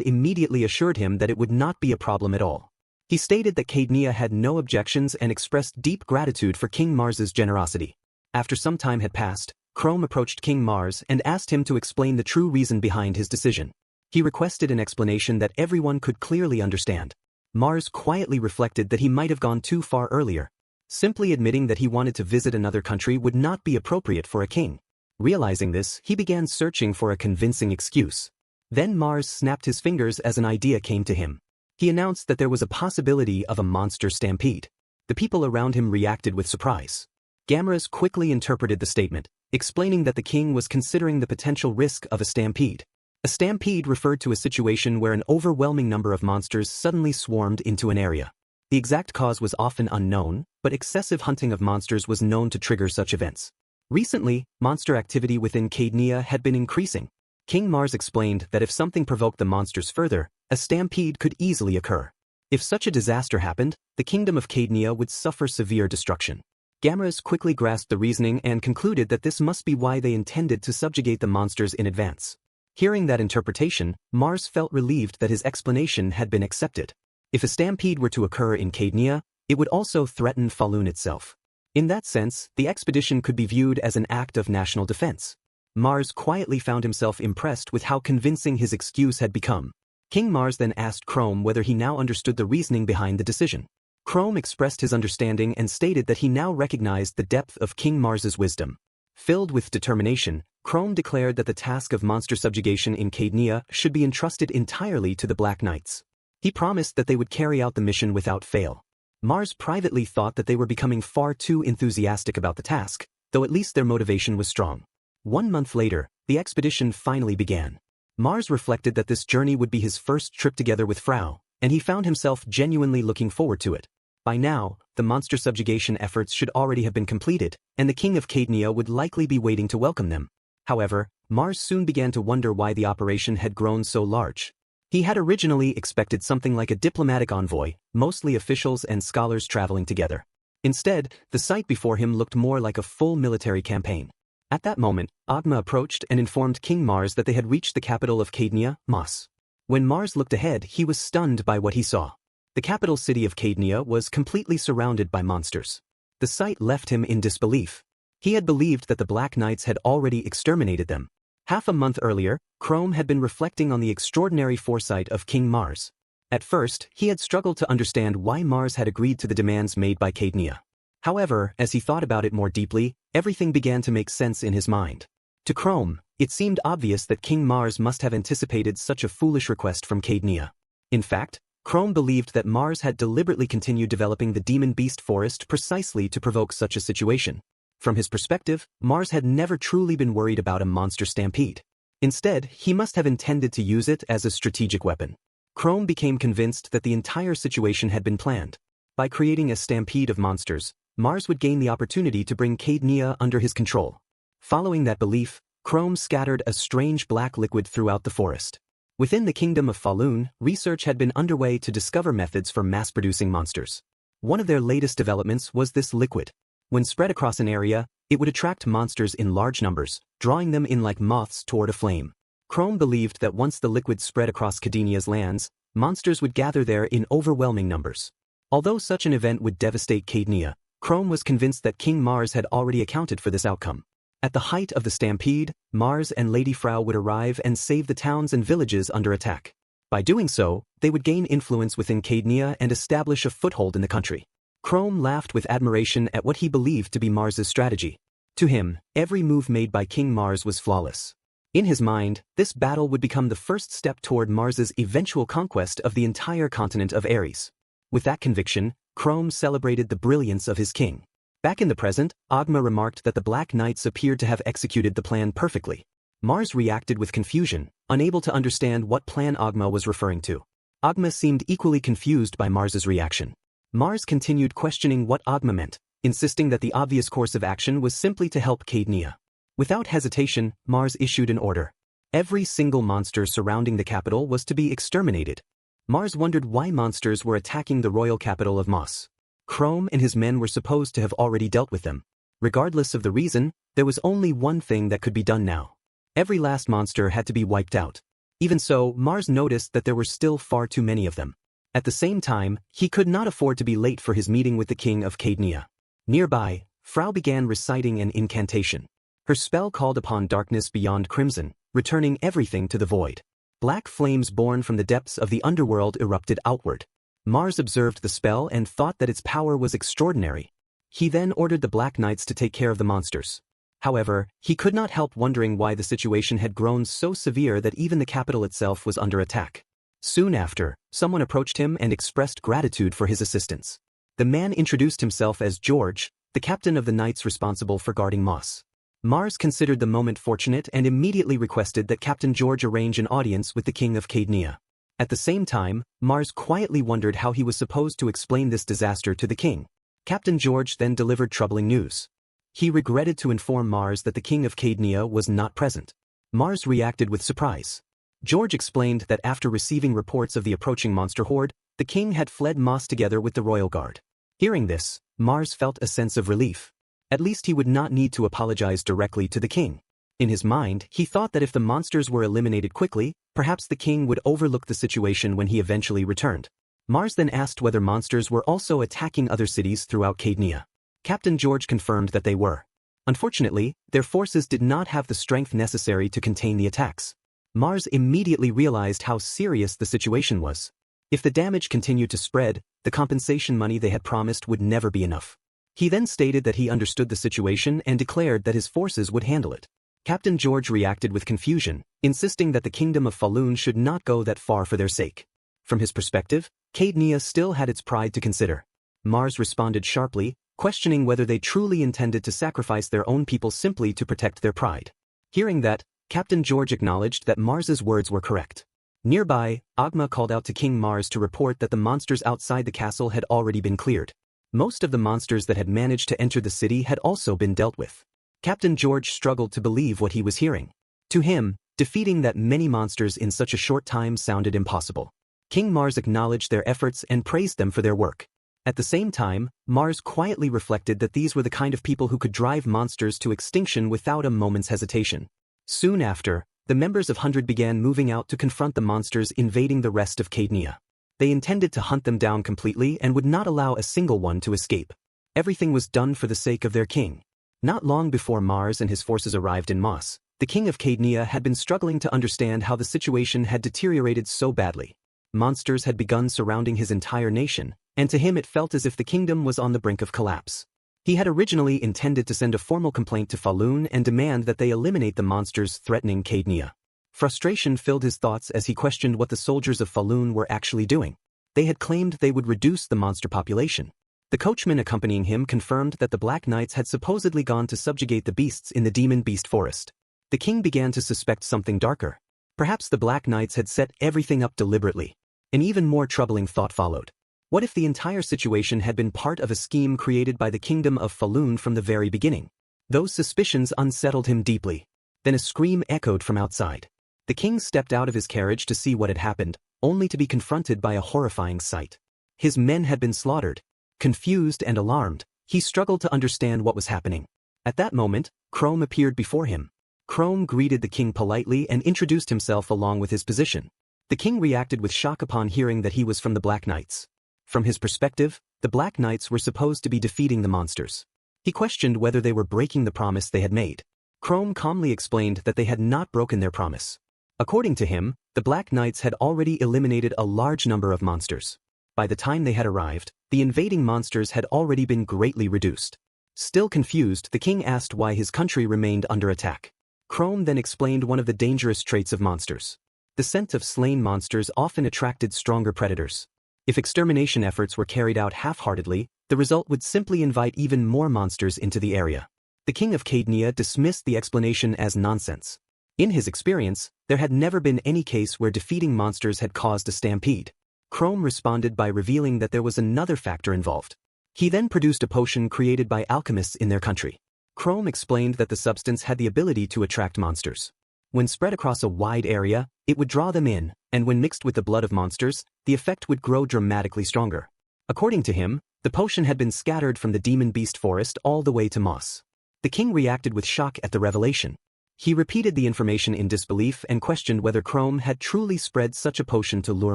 immediately assured him that it would not be a problem at all. He stated that Cadia had no objections and expressed deep gratitude for King Mars's generosity. After some time had passed, Chrome approached King Mars and asked him to explain the true reason behind his decision. He requested an explanation that everyone could clearly understand. Mars quietly reflected that he might have gone too far earlier. Simply admitting that he wanted to visit another country would not be appropriate for a king. Realizing this, he began searching for a convincing excuse. Then Mars snapped his fingers as an idea came to him. He announced that there was a possibility of a monster stampede. The people around him reacted with surprise. Gamras quickly interpreted the statement, explaining that the king was considering the potential risk of a stampede. A stampede referred to a situation where an overwhelming number of monsters suddenly swarmed into an area. The exact cause was often unknown, but excessive hunting of monsters was known to trigger such events. Recently, monster activity within Cadia had been increasing. King Mars explained that if something provoked the monsters further, a stampede could easily occur. If such a disaster happened, the kingdom of Cadia would suffer severe destruction. Gamras quickly grasped the reasoning and concluded that this must be why they intended to subjugate the monsters in advance. Hearing that interpretation, Mars felt relieved that his explanation had been accepted. If a stampede were to occur in Cadia, it would also threaten Falun itself. In that sense, the expedition could be viewed as an act of national defense. Mars quietly found himself impressed with how convincing his excuse had become. King Mars then asked Chrome whether he now understood the reasoning behind the decision. Chrome expressed his understanding and stated that he now recognized the depth of King Mars's wisdom. Filled with determination, Chrome declared that the task of monster subjugation in Cadia should be entrusted entirely to the Black Knights. He promised that they would carry out the mission without fail. Mars privately thought that they were becoming far too enthusiastic about the task, though at least their motivation was strong. 1 month later, the expedition finally began. Mars reflected that this journey would be his first trip together with Frau, and he found himself genuinely looking forward to it. By now, the monster subjugation efforts should already have been completed, and the king of Cadia would likely be waiting to welcome them. However, Mars soon began to wonder why the operation had grown so large. He had originally expected something like a diplomatic envoy, mostly officials and scholars traveling together. Instead, the sight before him looked more like a full military campaign. At that moment, Agma approached and informed King Mars that they had reached the capital of Cadia, Mas. When Mars looked ahead, he was stunned by what he saw. The capital city of Cadia was completely surrounded by monsters. The sight left him in disbelief. He had believed that the Black Knights had already exterminated them. Half a month earlier, Chrome had been reflecting on the extraordinary foresight of King Mars. At first, he had struggled to understand why Mars had agreed to the demands made by Cadia. However, as he thought about it more deeply, everything began to make sense in his mind. To Chrome, it seemed obvious that King Mars must have anticipated such a foolish request from Cadia. In fact, Chrome believed that Mars had deliberately continued developing the demon beast forest precisely to provoke such a situation. From his perspective, Mars had never truly been worried about a monster stampede. Instead, he must have intended to use it as a strategic weapon. Chrome became convinced that the entire situation had been planned. By creating a stampede of monsters, Mars would gain the opportunity to bring Cadia under his control. Following that belief, Chrome scattered a strange black liquid throughout the forest. Within the kingdom of Falun, research had been underway to discover methods for mass-producing monsters. One of their latest developments was this liquid. When spread across an area, it would attract monsters in large numbers, drawing them in like moths toward a flame. Chrome believed that once the liquid spread across Cadia's lands, monsters would gather there in overwhelming numbers. Although such an event would devastate Cadia, Chrome was convinced that King Mars had already accounted for this outcome. At the height of the stampede, Mars and Lady Frau would arrive and save the towns and villages under attack. By doing so, they would gain influence within Cadia and establish a foothold in the country. Chrome laughed with admiration at what he believed to be Mars's strategy. To him, every move made by King Mars was flawless. In his mind, this battle would become the first step toward Mars's eventual conquest of the entire continent of Aries. With that conviction, Chrome celebrated the brilliance of his king. Back in the present, Agma remarked that the Black Knights appeared to have executed the plan perfectly. Mars reacted with confusion, unable to understand what plan Agma was referring to. Agma seemed equally confused by Mars's reaction. Mars continued questioning what Agma meant, insisting that the obvious course of action was simply to help Cadia. Without hesitation, Mars issued an order. Every single monster surrounding the capital was to be exterminated. Mars wondered why monsters were attacking the royal capital of Mos. Chrome and his men were supposed to have already dealt with them. Regardless of the reason, there was only one thing that could be done now. Every last monster had to be wiped out. Even so, Mars noticed that there were still far too many of them. At the same time, he could not afford to be late for his meeting with the king of Cadia. Nearby, Frau began reciting an incantation. Her spell called upon darkness beyond crimson, returning everything to the void. Black flames born from the depths of the underworld erupted outward. Mars observed the spell and thought that its power was extraordinary. He then ordered the Black Knights to take care of the monsters. However, he could not help wondering why the situation had grown so severe that even the capital itself was under attack. Soon after, someone approached him and expressed gratitude for his assistance. The man introduced himself as George, the captain of the knights responsible for guarding Moss. Mars considered the moment fortunate and immediately requested that Captain George arrange an audience with the king of Cadia. At the same time, Mars quietly wondered how he was supposed to explain this disaster to the king. Captain George then delivered troubling news. He regretted to inform Mars that the king of Cadia was not present. Mars reacted with surprise. George explained that after receiving reports of the approaching monster horde, the king had fled Moss together with the royal guard. Hearing this, Mars felt a sense of relief. At least he would not need to apologize directly to the king. In his mind, he thought that if the monsters were eliminated quickly, perhaps the king would overlook the situation when he eventually returned. Mars then asked whether monsters were also attacking other cities throughout Cadia. Captain George confirmed that they were. Unfortunately, their forces did not have the strength necessary to contain the attacks. Mars immediately realized how serious the situation was. If the damage continued to spread, the compensation money they had promised would never be enough. He then stated that he understood the situation and declared that his forces would handle it. Captain George reacted with confusion, insisting that the kingdom of Falun should not go that far for their sake. From his perspective, Cadia still had its pride to consider. Mars responded sharply, questioning whether they truly intended to sacrifice their own people simply to protect their pride. Hearing that, Captain George acknowledged that Mars's words were correct. Nearby, Agma called out to King Mars to report that the monsters outside the castle had already been cleared. Most of the monsters that had managed to enter the city had also been dealt with. Captain George struggled to believe what he was hearing. To him, defeating that many monsters in such a short time sounded impossible. King Mars acknowledged their efforts and praised them for their work. At the same time, Mars quietly reflected that these were the kind of people who could drive monsters to extinction without a moment's hesitation. Soon after, the members of 100 began moving out to confront the monsters invading the rest of Cadia. They intended to hunt them down completely and would not allow a single one to escape. Everything was done for the sake of their king. Not long before Mars and his forces arrived in Moss, the king of Cadia had been struggling to understand how the situation had deteriorated so badly. Monsters had begun surrounding his entire nation, and to him it felt as if the kingdom was on the brink of collapse. He had originally intended to send a formal complaint to Falun and demand that they eliminate the monsters threatening Cadia. Frustration filled his thoughts as he questioned what the soldiers of Falun were actually doing. They had claimed they would reduce the monster population. The coachman accompanying him confirmed that the Black Knights had supposedly gone to subjugate the beasts in the Demon Beast Forest. The king began to suspect something darker. Perhaps the Black Knights had set everything up deliberately. An even more troubling thought followed. What if the entire situation had been part of a scheme created by the kingdom of Falun from the very beginning? Those suspicions unsettled him deeply. Then a scream echoed from outside. The king stepped out of his carriage to see what had happened, only to be confronted by a horrifying sight. His men had been slaughtered. Confused and alarmed, he struggled to understand what was happening. At that moment, Chrome appeared before him. Chrome greeted the king politely and introduced himself along with his position. The king reacted with shock upon hearing that he was from the Black Knights. From his perspective, the Black Knights were supposed to be defeating the monsters. He questioned whether they were breaking the promise they had made. Chrome calmly explained that they had not broken their promise. According to him, the Black Knights had already eliminated a large number of monsters. By the time they had arrived, the invading monsters had already been greatly reduced. Still confused, the king asked why his country remained under attack. Chrome then explained one of the dangerous traits of monsters. The scent of slain monsters often attracted stronger predators. If extermination efforts were carried out half-heartedly, the result would simply invite even more monsters into the area. The king of Cadia dismissed the explanation as nonsense. In his experience, there had never been any case where defeating monsters had caused a stampede. Chrome responded by revealing that there was another factor involved. He then produced a potion created by alchemists in their country. Chrome explained that the substance had the ability to attract monsters. When spread across a wide area, it would draw them in, and when mixed with the blood of monsters, the effect would grow dramatically stronger. According to him, the potion had been scattered from the Demon Beast Forest all the way to Moss. The king reacted with shock at the revelation. He repeated the information in disbelief and questioned whether Chrome had truly spread such a potion to lure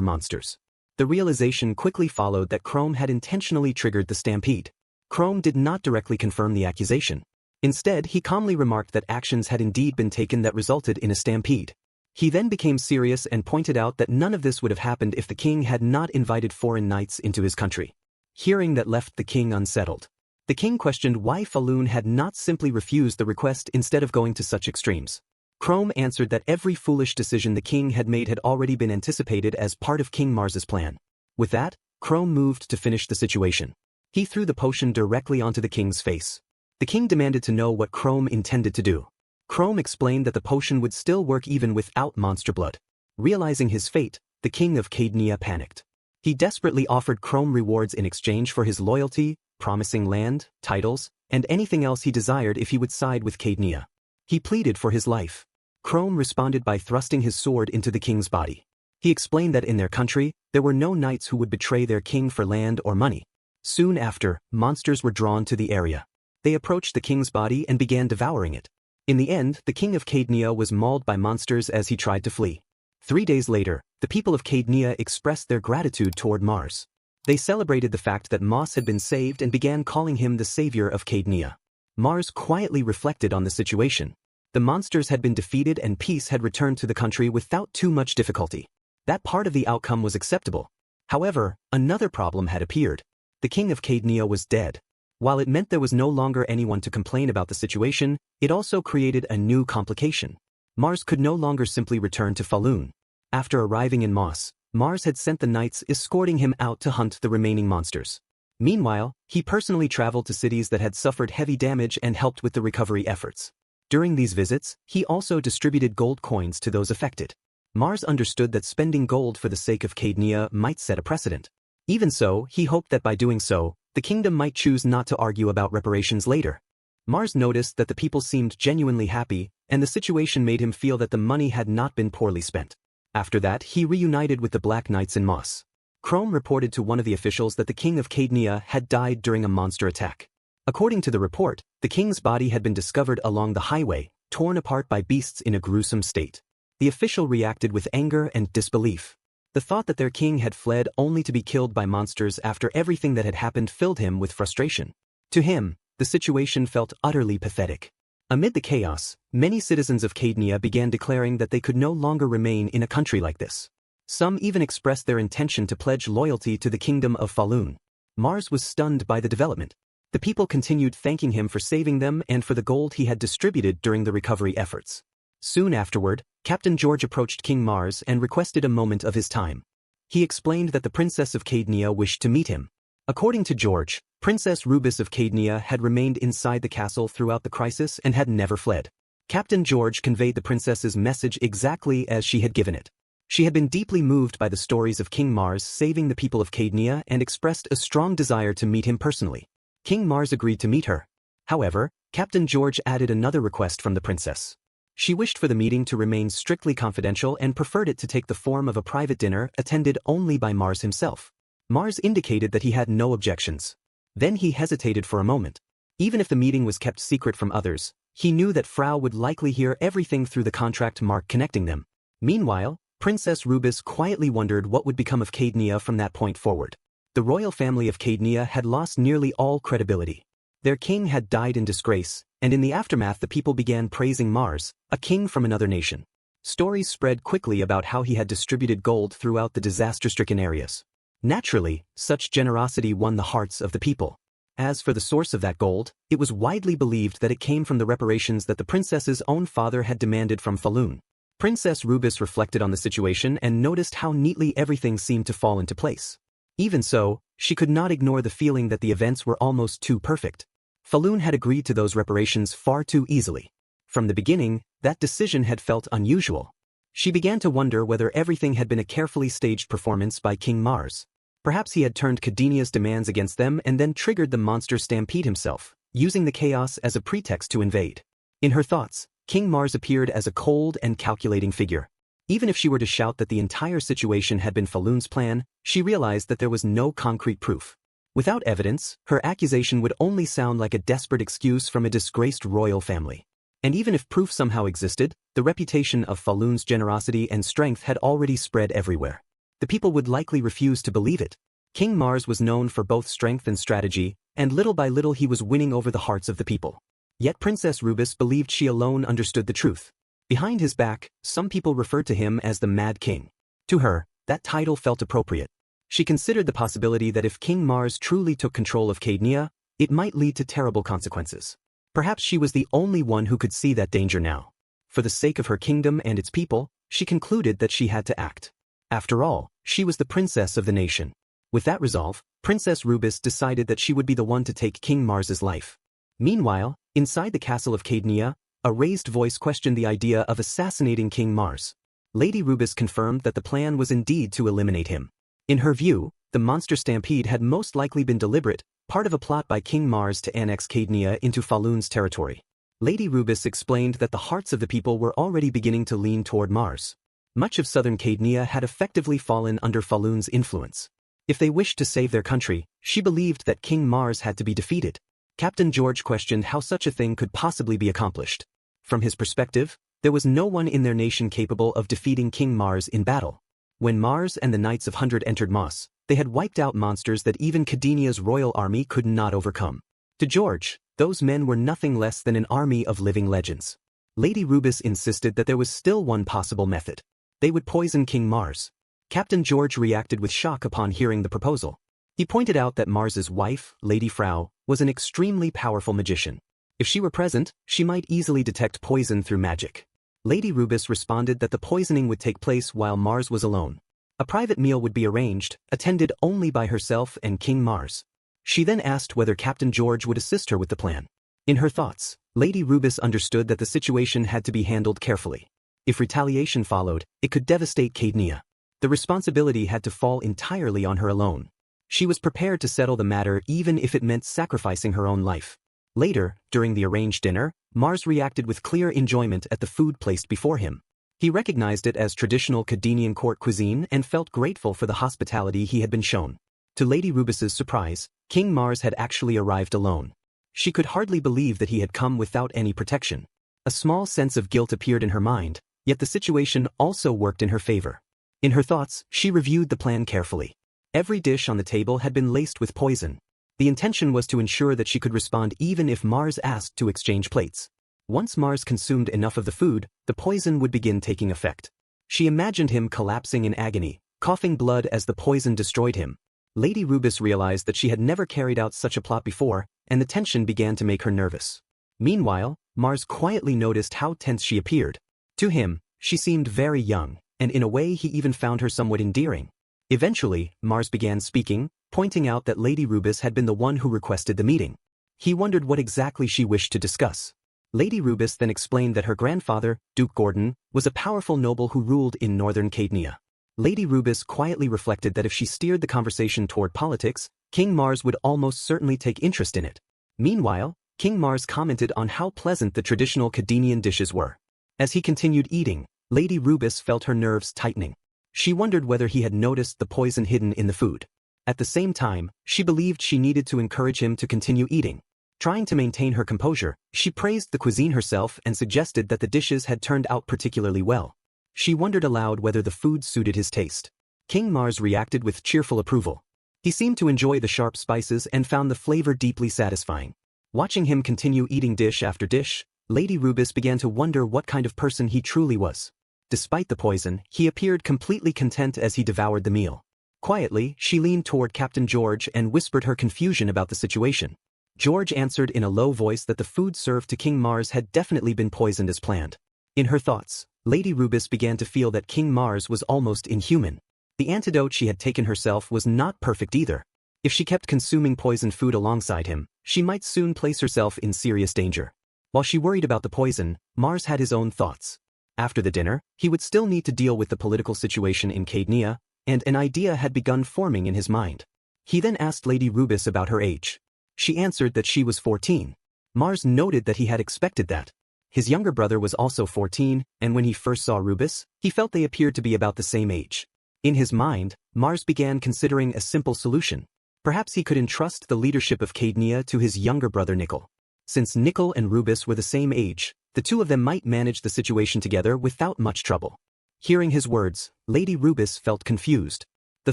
monsters. The realization quickly followed that Chrome had intentionally triggered the stampede. Chrome did not directly confirm the accusation. Instead, he calmly remarked that actions had indeed been taken that resulted in a stampede. He then became serious and pointed out that none of this would have happened if the king had not invited foreign knights into his country. Hearing that left the king unsettled. The king questioned why Falun had not simply refused the request instead of going to such extremes. Chrome answered that every foolish decision the king had made had already been anticipated as part of King Mars's plan. With that, Chrome moved to finish the situation. He threw the potion directly onto the king's face. The king demanded to know what Chrome intended to do. Chrome explained that the potion would still work even without monster blood. Realizing his fate, the king of Cadia panicked. He desperately offered Chrome rewards in exchange for his loyalty, promising land, titles, and anything else he desired if he would side with Cadia. He pleaded for his life. Chrome responded by thrusting his sword into the king's body. He explained that in their country, there were no knights who would betray their king for land or money. Soon after, monsters were drawn to the area. They approached the king's body and began devouring it. In the end, the king of Cadia was mauled by monsters as he tried to flee. 3 days later, the people of Cadia expressed their gratitude toward Mars. They celebrated the fact that Moss had been saved and began calling him the savior of Cadia. Mars quietly reflected on the situation. The monsters had been defeated and peace had returned to the country without too much difficulty. That part of the outcome was acceptable. However, another problem had appeared. The king of Cadia was dead. While it meant there was no longer anyone to complain about the situation, it also created a new complication. Mars could no longer simply return to Falun. After arriving in Moss, Mars had sent the knights escorting him out to hunt the remaining monsters. Meanwhile, he personally traveled to cities that had suffered heavy damage and helped with the recovery efforts. During these visits, he also distributed gold coins to those affected. Mars understood that spending gold for the sake of Cadia might set a precedent. Even so, he hoped that by doing so, the kingdom might choose not to argue about reparations later. Mars noticed that the people seemed genuinely happy, and the situation made him feel that the money had not been poorly spent. After that, he reunited with the Black Knights in Moss. Chrome reported to one of the officials that the king of Cadia had died during a monster attack. According to the report, the king's body had been discovered along the highway, torn apart by beasts in a gruesome state. The official reacted with anger and disbelief. The thought that their king had fled only to be killed by monsters after everything that had happened filled him with frustration. To him, the situation felt utterly pathetic. Amid the chaos, many citizens of Cadia began declaring that they could no longer remain in a country like this. Some even expressed their intention to pledge loyalty to the kingdom of Falun. Mars was stunned by the development. The people continued thanking him for saving them and for the gold he had distributed during the recovery efforts. Soon afterward, Captain George approached King Mars and requested a moment of his time. He explained that the Princess of Cadia wished to meet him. According to George, Princess Rubis of Cadia had remained inside the castle throughout the crisis and had never fled. Captain George conveyed the princess's message exactly as she had given it. She had been deeply moved by the stories of King Mars saving the people of Cadia and expressed a strong desire to meet him personally. King Mars agreed to meet her. However, Captain George added another request from the princess. She wished for the meeting to remain strictly confidential and preferred it to take the form of a private dinner attended only by Mars himself. Mars indicated that he had no objections. Then he hesitated for a moment. Even if the meeting was kept secret from others, he knew that Frau would likely hear everything through the contract mark connecting them. Meanwhile, Princess Rubis quietly wondered what would become of Cadia from that point forward. The royal family of Cadia had lost nearly all credibility. Their king had died in disgrace, and in the aftermath the people began praising Mars, a king from another nation. Stories spread quickly about how he had distributed gold throughout the disaster-stricken areas. Naturally, such generosity won the hearts of the people. As for the source of that gold, it was widely believed that it came from the reparations that the princess's own father had demanded from Falun. Princess Rubis reflected on the situation and noticed how neatly everything seemed to fall into place. Even so, she could not ignore the feeling that the events were almost too perfect. Falun had agreed to those reparations far too easily. From the beginning, that decision had felt unusual. She began to wonder whether everything had been a carefully staged performance by King Mars. Perhaps he had turned Cadia's demands against them and then triggered the monster stampede himself, using the chaos as a pretext to invade. In her thoughts, King Mars appeared as a cold and calculating figure. Even if she were to shout that the entire situation had been Falun's plan, she realized that there was no concrete proof. Without evidence, her accusation would only sound like a desperate excuse from a disgraced royal family. And even if proof somehow existed, the reputation of Falun's generosity and strength had already spread everywhere. The people would likely refuse to believe it. King Mars was known for both strength and strategy, and little by little he was winning over the hearts of the people. Yet Princess Rubis believed she alone understood the truth. Behind his back, some people referred to him as the Mad King. To her, that title felt appropriate. She considered the possibility that if King Mars truly took control of Cadia, it might lead to terrible consequences. Perhaps she was the only one who could see that danger now. for the sake of her kingdom and its people, she concluded that she had to act. After all, she was the princess of the nation. With that resolve, Princess Rubis decided that she would be the one to take King Mars's life. Meanwhile, inside the castle of Cadia, a raised voice questioned the idea of assassinating King Mars. Lady Rubis confirmed that the plan was indeed to eliminate him. In her view, the monster stampede had most likely been deliberate, part of a plot by King Mars to annex Cadia into Falun's territory. Lady Rubis explained that the hearts of the people were already beginning to lean toward Mars. Much of southern Cadia had effectively fallen under Falun's influence. If they wished to save their country, she believed that King Mars had to be defeated. Captain George questioned how such a thing could possibly be accomplished. From his perspective, there was no one in their nation capable of defeating King Mars in battle. When Mars and the Knights of Hundred entered Moss, they had wiped out monsters that even Cadia's royal army could not overcome. To George, those men were nothing less than an army of living legends. Lady Rubis insisted that there was still one possible method. They would poison King Mars. Captain George reacted with shock upon hearing the proposal. He pointed out that Mars's wife, Lady Frau, was an extremely powerful magician. If she were present, she might easily detect poison through magic. Lady Rubis responded that the poisoning would take place while Mars was alone. A private meal would be arranged, attended only by herself and King Mars. She then asked whether Captain George would assist her with the plan. In her thoughts, Lady Rubis understood that the situation had to be handled carefully. If retaliation followed, it could devastate Cadia. The responsibility had to fall entirely on her alone. She was prepared to settle the matter even if it meant sacrificing her own life. Later, during the arranged dinner, Mars reacted with clear enjoyment at the food placed before him. He recognized it as traditional Cadian court cuisine and felt grateful for the hospitality he had been shown. To Lady Rubis's surprise, King Mars had actually arrived alone. She could hardly believe that he had come without any protection. A small sense of guilt appeared in her mind, yet the situation also worked in her favor. In her thoughts, she reviewed the plan carefully. Every dish on the table had been laced with poison. The intention was to ensure that she could respond even if Mars asked to exchange plates. Once Mars consumed enough of the food, the poison would begin taking effect. She imagined him collapsing in agony, coughing blood as the poison destroyed him. Lady Rubis realized that she had never carried out such a plot before, and the tension began to make her nervous. Meanwhile, Mars quietly noticed how tense she appeared. To him, she seemed very young, and in a way he even found her somewhat endearing. Eventually, Mars began speaking, pointing out that Lady Rubis had been the one who requested the meeting. He wondered what exactly she wished to discuss. Lady Rubis then explained that her grandfather, Duke Gordon, was a powerful noble who ruled in northern Cadia. Lady Rubis quietly reflected that if she steered the conversation toward politics, King Mars would almost certainly take interest in it. Meanwhile, King Mars commented on how pleasant the traditional Cadian dishes were. As he continued eating, Lady Rubis felt her nerves tightening. She wondered whether he had noticed the poison hidden in the food. At the same time, she believed she needed to encourage him to continue eating. Trying to maintain her composure, she praised the cuisine herself and suggested that the dishes had turned out particularly well. She wondered aloud whether the food suited his taste. King Mars reacted with cheerful approval. He seemed to enjoy the sharp spices and found the flavor deeply satisfying. Watching him continue eating dish after dish, Lady Rubis began to wonder what kind of person he truly was. Despite the poison, he appeared completely content as he devoured the meal. Quietly, she leaned toward Captain George and whispered her confusion about the situation. George answered in a low voice that the food served to King Mars had definitely been poisoned as planned. In her thoughts, Lady Rubis began to feel that King Mars was almost inhuman. The antidote she had taken herself was not perfect either. If she kept consuming poisoned food alongside him, she might soon place herself in serious danger. While she worried about the poison, Mars had his own thoughts. After the dinner, he would still need to deal with the political situation in Cadia, and an idea had begun forming in his mind. He then asked Lady Rubis about her age. She answered that she was 14. Mars noted that he had expected that. His younger brother was also 14, and when he first saw Rubis, he felt they appeared to be about the same age. In his mind, Mars began considering a simple solution. Perhaps he could entrust the leadership of Cadia to his younger brother Nickel. Since Nickel and Rubis were the same age, the two of them might manage the situation together without much trouble. Hearing his words, Lady Rubis felt confused. The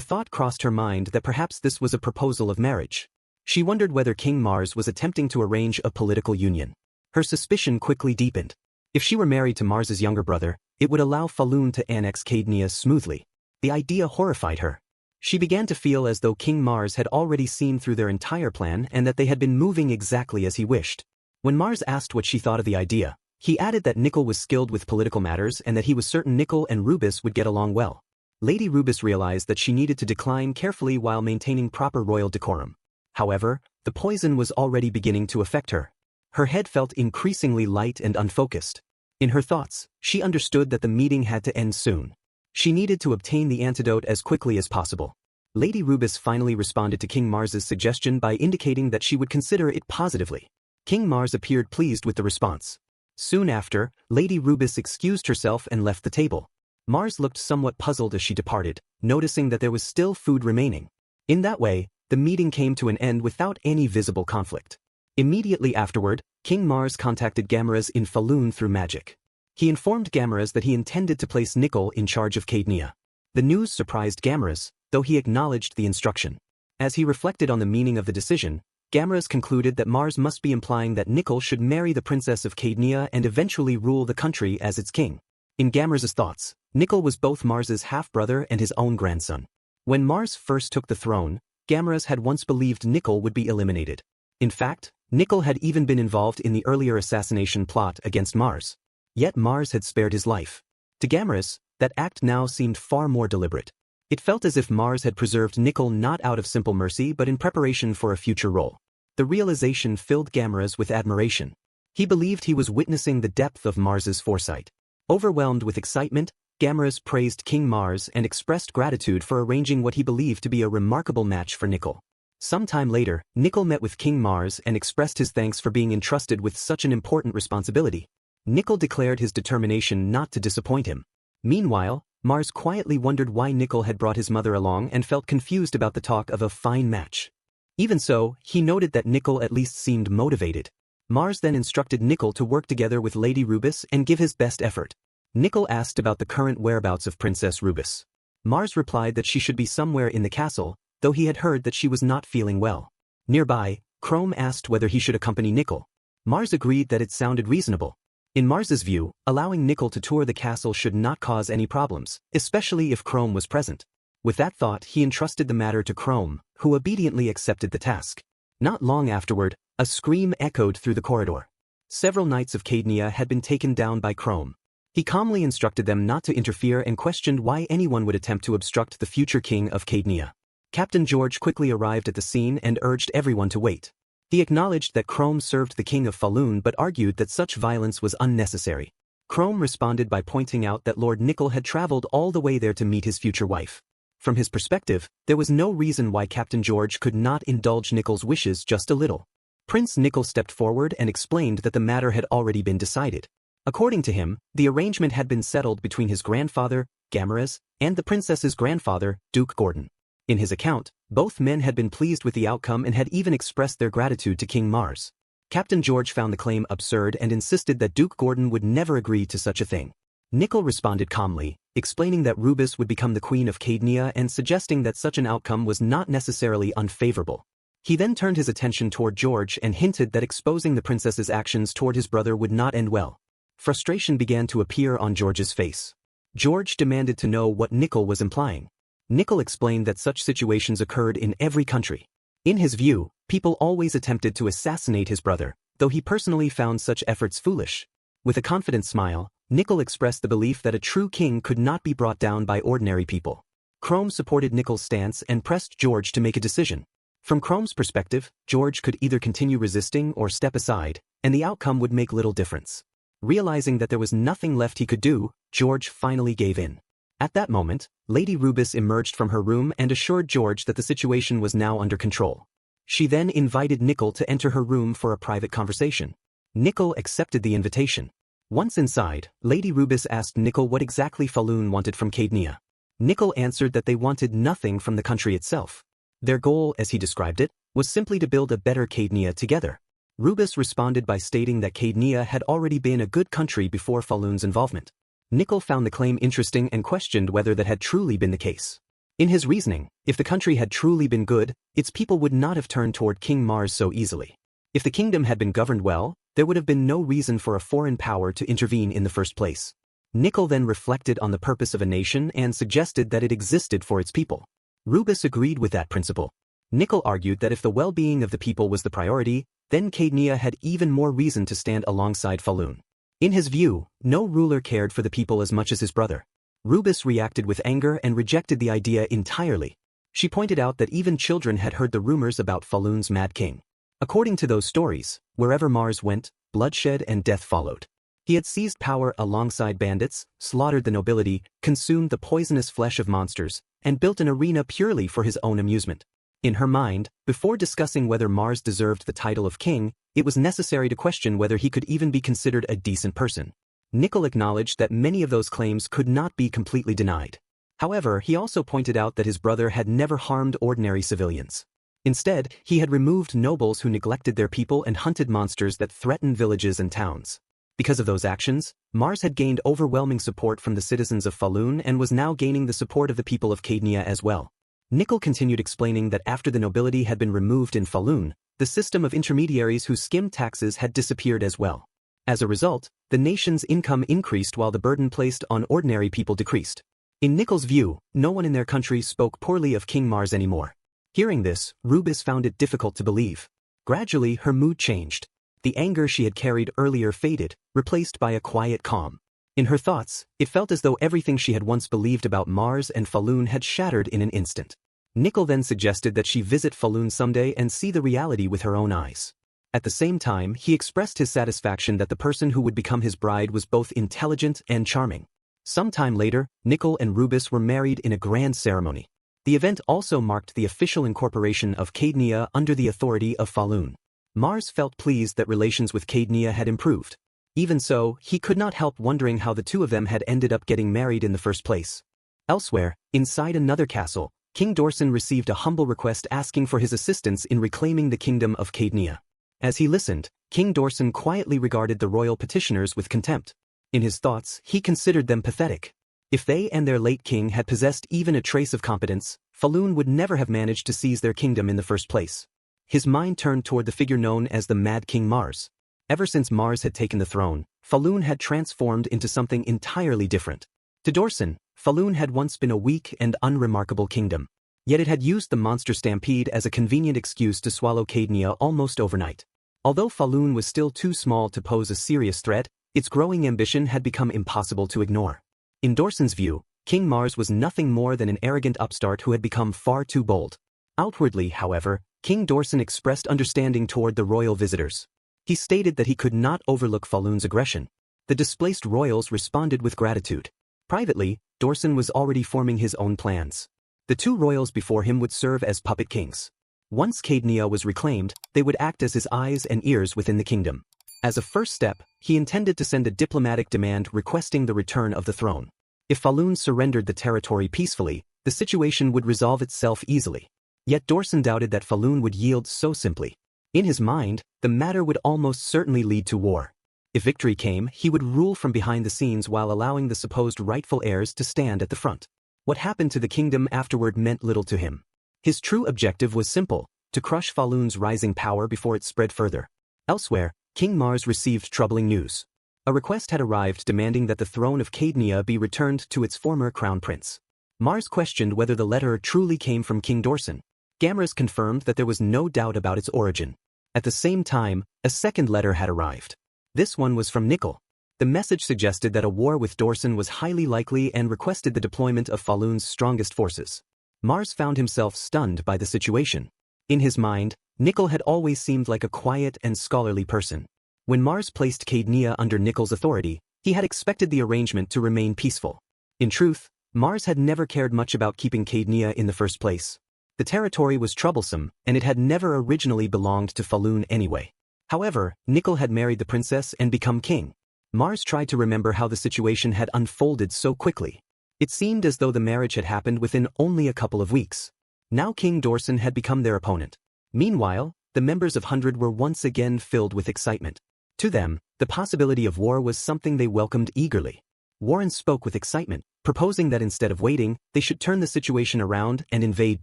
thought crossed her mind that perhaps this was a proposal of marriage. She wondered whether King Mars was attempting to arrange a political union. Her suspicion quickly deepened. If she were married to Mars's younger brother, it would allow Falun to annex Cadia smoothly. The idea horrified her. She began to feel as though King Mars had already seen through their entire plan and that they had been moving exactly as he wished. When Mars asked what she thought of the idea, He added that Nickel was skilled with political matters and that he was certain Nickel and Rubis would get along well. Lady Rubis realized that she needed to decline carefully while maintaining proper royal decorum. However, the poison was already beginning to affect her. Her head felt increasingly light and unfocused. In her thoughts, she understood that the meeting had to end soon. She needed to obtain the antidote as quickly as possible. Lady Rubis finally responded to King Mars's suggestion by indicating that she would consider it positively. King Mars appeared pleased with the response. Soon after, Lady Rubis excused herself and left the table. Mars looked somewhat puzzled as she departed, noticing that there was still food remaining. In that way, the meeting came to an end without any visible conflict. Immediately afterward, King Mars contacted Gamaras in Falun through magic. He informed Gamaras that he intended to place Nickel in charge of Cadia. The news surprised Gamaras, though he acknowledged the instruction. As he reflected on the meaning of the decision, Gamaras concluded that Mars must be implying that Nickel should marry the princess of Cadia and eventually rule the country as its king. In Gamaras's thoughts, Nickel was both Mars's half-brother and his own grandson. When Mars first took the throne, Gamaras had once believed Nickel would be eliminated. In fact, Nickel had even been involved in the earlier assassination plot against Mars. Yet Mars had spared his life. To Gamaras, that act now seemed far more deliberate. It felt as if Mars had preserved Nickel not out of simple mercy but in preparation for a future role. The realization filled Gamaras with admiration. He believed he was witnessing the depth of Mars's foresight. Overwhelmed with excitement, Gamaras praised King Mars and expressed gratitude for arranging what he believed to be a remarkable match for Nickel. Some time later, Nickel met with King Mars and expressed his thanks for being entrusted with such an important responsibility. Nickel declared his determination not to disappoint him. Meanwhile, Mars quietly wondered why Nickel had brought his mother along and felt confused about the talk of a fine match. Even so, he noted that Nickel at least seemed motivated. Mars then instructed Nickel to work together with Lady Rubis and give his best effort. Nickel asked about the current whereabouts of Princess Rubis. Mars replied that she should be somewhere in the castle, though he had heard that she was not feeling well. Nearby, Chrome asked whether he should accompany Nickel. Mars agreed that it sounded reasonable. In Mars's view, allowing Nickel to tour the castle should not cause any problems, especially if Chrome was present. With that thought, he entrusted the matter to Chrome, who obediently accepted the task. Not long afterward, a scream echoed through the corridor. Several knights of Cadia had been taken down by Chrome. He calmly instructed them not to interfere and questioned why anyone would attempt to obstruct the future king of Cadia. Captain George quickly arrived at the scene and urged everyone to wait. He acknowledged that Chrome served the king of Falun but argued that such violence was unnecessary. Chrome responded by pointing out that Lord Nickel had traveled all the way there to meet his future wife. From his perspective, there was no reason why Captain George could not indulge Nickel's wishes just a little. Prince Nickel stepped forward and explained that the matter had already been decided. According to him, the arrangement had been settled between his grandfather, Gamaras, and the princess's grandfather, Duke Gordon. In his account, both men had been pleased with the outcome and had even expressed their gratitude to King Mars. Captain George found the claim absurd and insisted that Duke Gordon would never agree to such a thing. Nickel responded calmly, explaining that Rubis would become the queen of Cadia and suggesting that such an outcome was not necessarily unfavorable. He then turned his attention toward George and hinted that exposing the princess's actions toward his brother would not end well. Frustration began to appear on George's face. George demanded to know what Nickel was implying. Nickel explained that such situations occurred in every country. In his view, people always attempted to assassinate his brother, though he personally found such efforts foolish. With a confident smile, Nickel expressed the belief that a true king could not be brought down by ordinary people. Chrome supported Nickel's stance and pressed George to make a decision. From Chrome's perspective, George could either continue resisting or step aside, and the outcome would make little difference. Realizing that there was nothing left he could do, George finally gave in. At that moment, Lady Rubis emerged from her room and assured George that the situation was now under control. She then invited Nickel to enter her room for a private conversation. Nickel accepted the invitation. Once inside, Lady Rubis asked Nickel what exactly Falun wanted from Cadia. Nickel answered that they wanted nothing from the country itself. Their goal, as he described it, was simply to build a better Cadia together. Rubis responded by stating that Cadia had already been a good country before Falun's involvement. Nickel found the claim interesting and questioned whether that had truly been the case. In his reasoning, if the country had truly been good, its people would not have turned toward King Mars so easily. If the kingdom had been governed well, there would have been no reason for a foreign power to intervene in the first place. Nickel then reflected on the purpose of a nation and suggested that it existed for its people. Rubis agreed with that principle. Nickel argued that if the well-being of the people was the priority, then Cadia had even more reason to stand alongside Falun. In his view, no ruler cared for the people as much as his brother. Rubis reacted with anger and rejected the idea entirely. She pointed out that even children had heard the rumors about Falun's Mad King. According to those stories, wherever Mars went, bloodshed and death followed. He had seized power alongside bandits, slaughtered the nobility, consumed the poisonous flesh of monsters, and built an arena purely for his own amusement. In her mind, before discussing whether Mars deserved the title of king, it was necessary to question whether he could even be considered a decent person. Nickel acknowledged that many of those claims could not be completely denied. However, he also pointed out that his brother had never harmed ordinary civilians. Instead, he had removed nobles who neglected their people and hunted monsters that threatened villages and towns. Because of those actions, Mars had gained overwhelming support from the citizens of Falun and was now gaining the support of the people of Cadia as well. Nickel continued explaining that after the nobility had been removed in Falun, the system of intermediaries who skimmed taxes had disappeared as well. As a result, the nation's income increased while the burden placed on ordinary people decreased. In Nickel's view, no one in their country spoke poorly of King Mars anymore. Hearing this, Rubis found it difficult to believe. Gradually, her mood changed. The anger she had carried earlier faded, replaced by a quiet calm. In her thoughts, it felt as though everything she had once believed about Mars and Falun had shattered in an instant. Nickel then suggested that she visit Falun someday and see the reality with her own eyes. At the same time, he expressed his satisfaction that the person who would become his bride was both intelligent and charming. Some time later, Nickel and Rubis were married in a grand ceremony. The event also marked the official incorporation of Cadia under the authority of Falun. Mars felt pleased that relations with Cadia had improved. Even so, he could not help wondering how the two of them had ended up getting married in the first place. Elsewhere, inside another castle, King Dorson received a humble request asking for his assistance in reclaiming the kingdom of Cadia. As he listened, King Dorson quietly regarded the royal petitioners with contempt. In his thoughts, he considered them pathetic. If they and their late king had possessed even a trace of competence, Falun would never have managed to seize their kingdom in the first place. His mind turned toward the figure known as the Mad King Mars. Ever since Mars had taken the throne, Falun had transformed into something entirely different. To Dorson, Falun had once been a weak and unremarkable kingdom. Yet it had used the monster stampede as a convenient excuse to swallow Cadia almost overnight. Although Falun was still too small to pose a serious threat, its growing ambition had become impossible to ignore. In Dorson's view, King Mars was nothing more than an arrogant upstart who had become far too bold. Outwardly, however, King Dorson expressed understanding toward the royal visitors. He stated that he could not overlook Falun's aggression. The displaced royals responded with gratitude. Privately, Dorson was already forming his own plans. The two royals before him would serve as puppet kings. Once Cadia was reclaimed, they would act as his eyes and ears within the kingdom. As a first step, he intended to send a diplomatic demand requesting the return of the throne. If Falun surrendered the territory peacefully, the situation would resolve itself easily. Yet Dorson doubted that Falun would yield so simply. In his mind, the matter would almost certainly lead to war. If victory came, he would rule from behind the scenes while allowing the supposed rightful heirs to stand at the front. What happened to the kingdom afterward meant little to him. His true objective was simple: to crush Falun's rising power before it spread further. Elsewhere, King Mars received troubling news. A request had arrived demanding that the throne of Cadia be returned to its former crown prince. Mars questioned whether the letter truly came from King Dorson. Gamras confirmed that there was no doubt about its origin. At the same time, a second letter had arrived. This one was from Nickel. The message suggested that a war with Dorson was highly likely and requested the deployment of Falun's strongest forces. Mars found himself stunned by the situation. In his mind, Nickel had always seemed like a quiet and scholarly person. When Mars placed Cadia under Nickel's authority, he had expected the arrangement to remain peaceful. In truth, Mars had never cared much about keeping Cadia in the first place. The territory was troublesome, and it had never originally belonged to Falun anyway. However, Nickel had married the princess and become king. Mars tried to remember how the situation had unfolded so quickly. It seemed as though the marriage had happened within only a couple of weeks. Now King Dorson had become their opponent. Meanwhile, the members of Hundred were once again filled with excitement. To them, the possibility of war was something they welcomed eagerly. Warren spoke with excitement, proposing that instead of waiting, they should turn the situation around and invade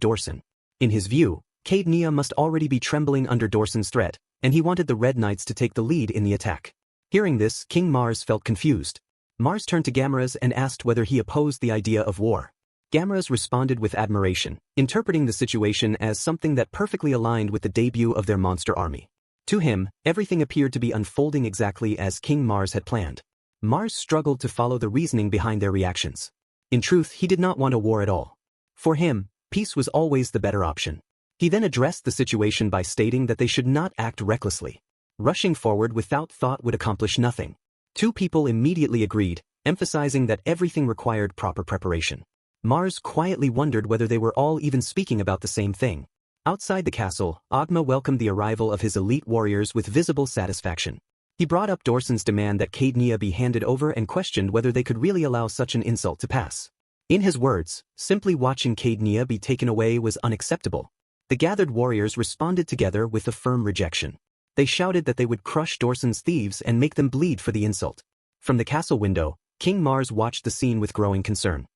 Dorson. In his view, Cadia must already be trembling under Dorson's threat, and he wanted the Red Knights to take the lead in the attack. Hearing this, King Mars felt confused. Mars turned to Gamras and asked whether he opposed the idea of war. Gamras responded with admiration, interpreting the situation as something that perfectly aligned with the debut of their monster army. To him, everything appeared to be unfolding exactly as King Mars had planned. Mars struggled to follow the reasoning behind their reactions. In truth, he did not want a war at all. For him, peace was always the better option. He then addressed the situation by stating that they should not act recklessly. Rushing forward without thought would accomplish nothing. Two people immediately agreed, emphasizing that everything required proper preparation. Mars quietly wondered whether they were all even speaking about the same thing. Outside the castle, Agma welcomed the arrival of his elite warriors with visible satisfaction. He brought up Dorson's demand that Cadia be handed over and questioned whether they could really allow such an insult to pass. In his words, simply watching Cadia be taken away was unacceptable. The gathered warriors responded together with a firm rejection. They shouted that they would crush Dorson's thieves and make them bleed for the insult. From the castle window, King Mars watched the scene with growing concern.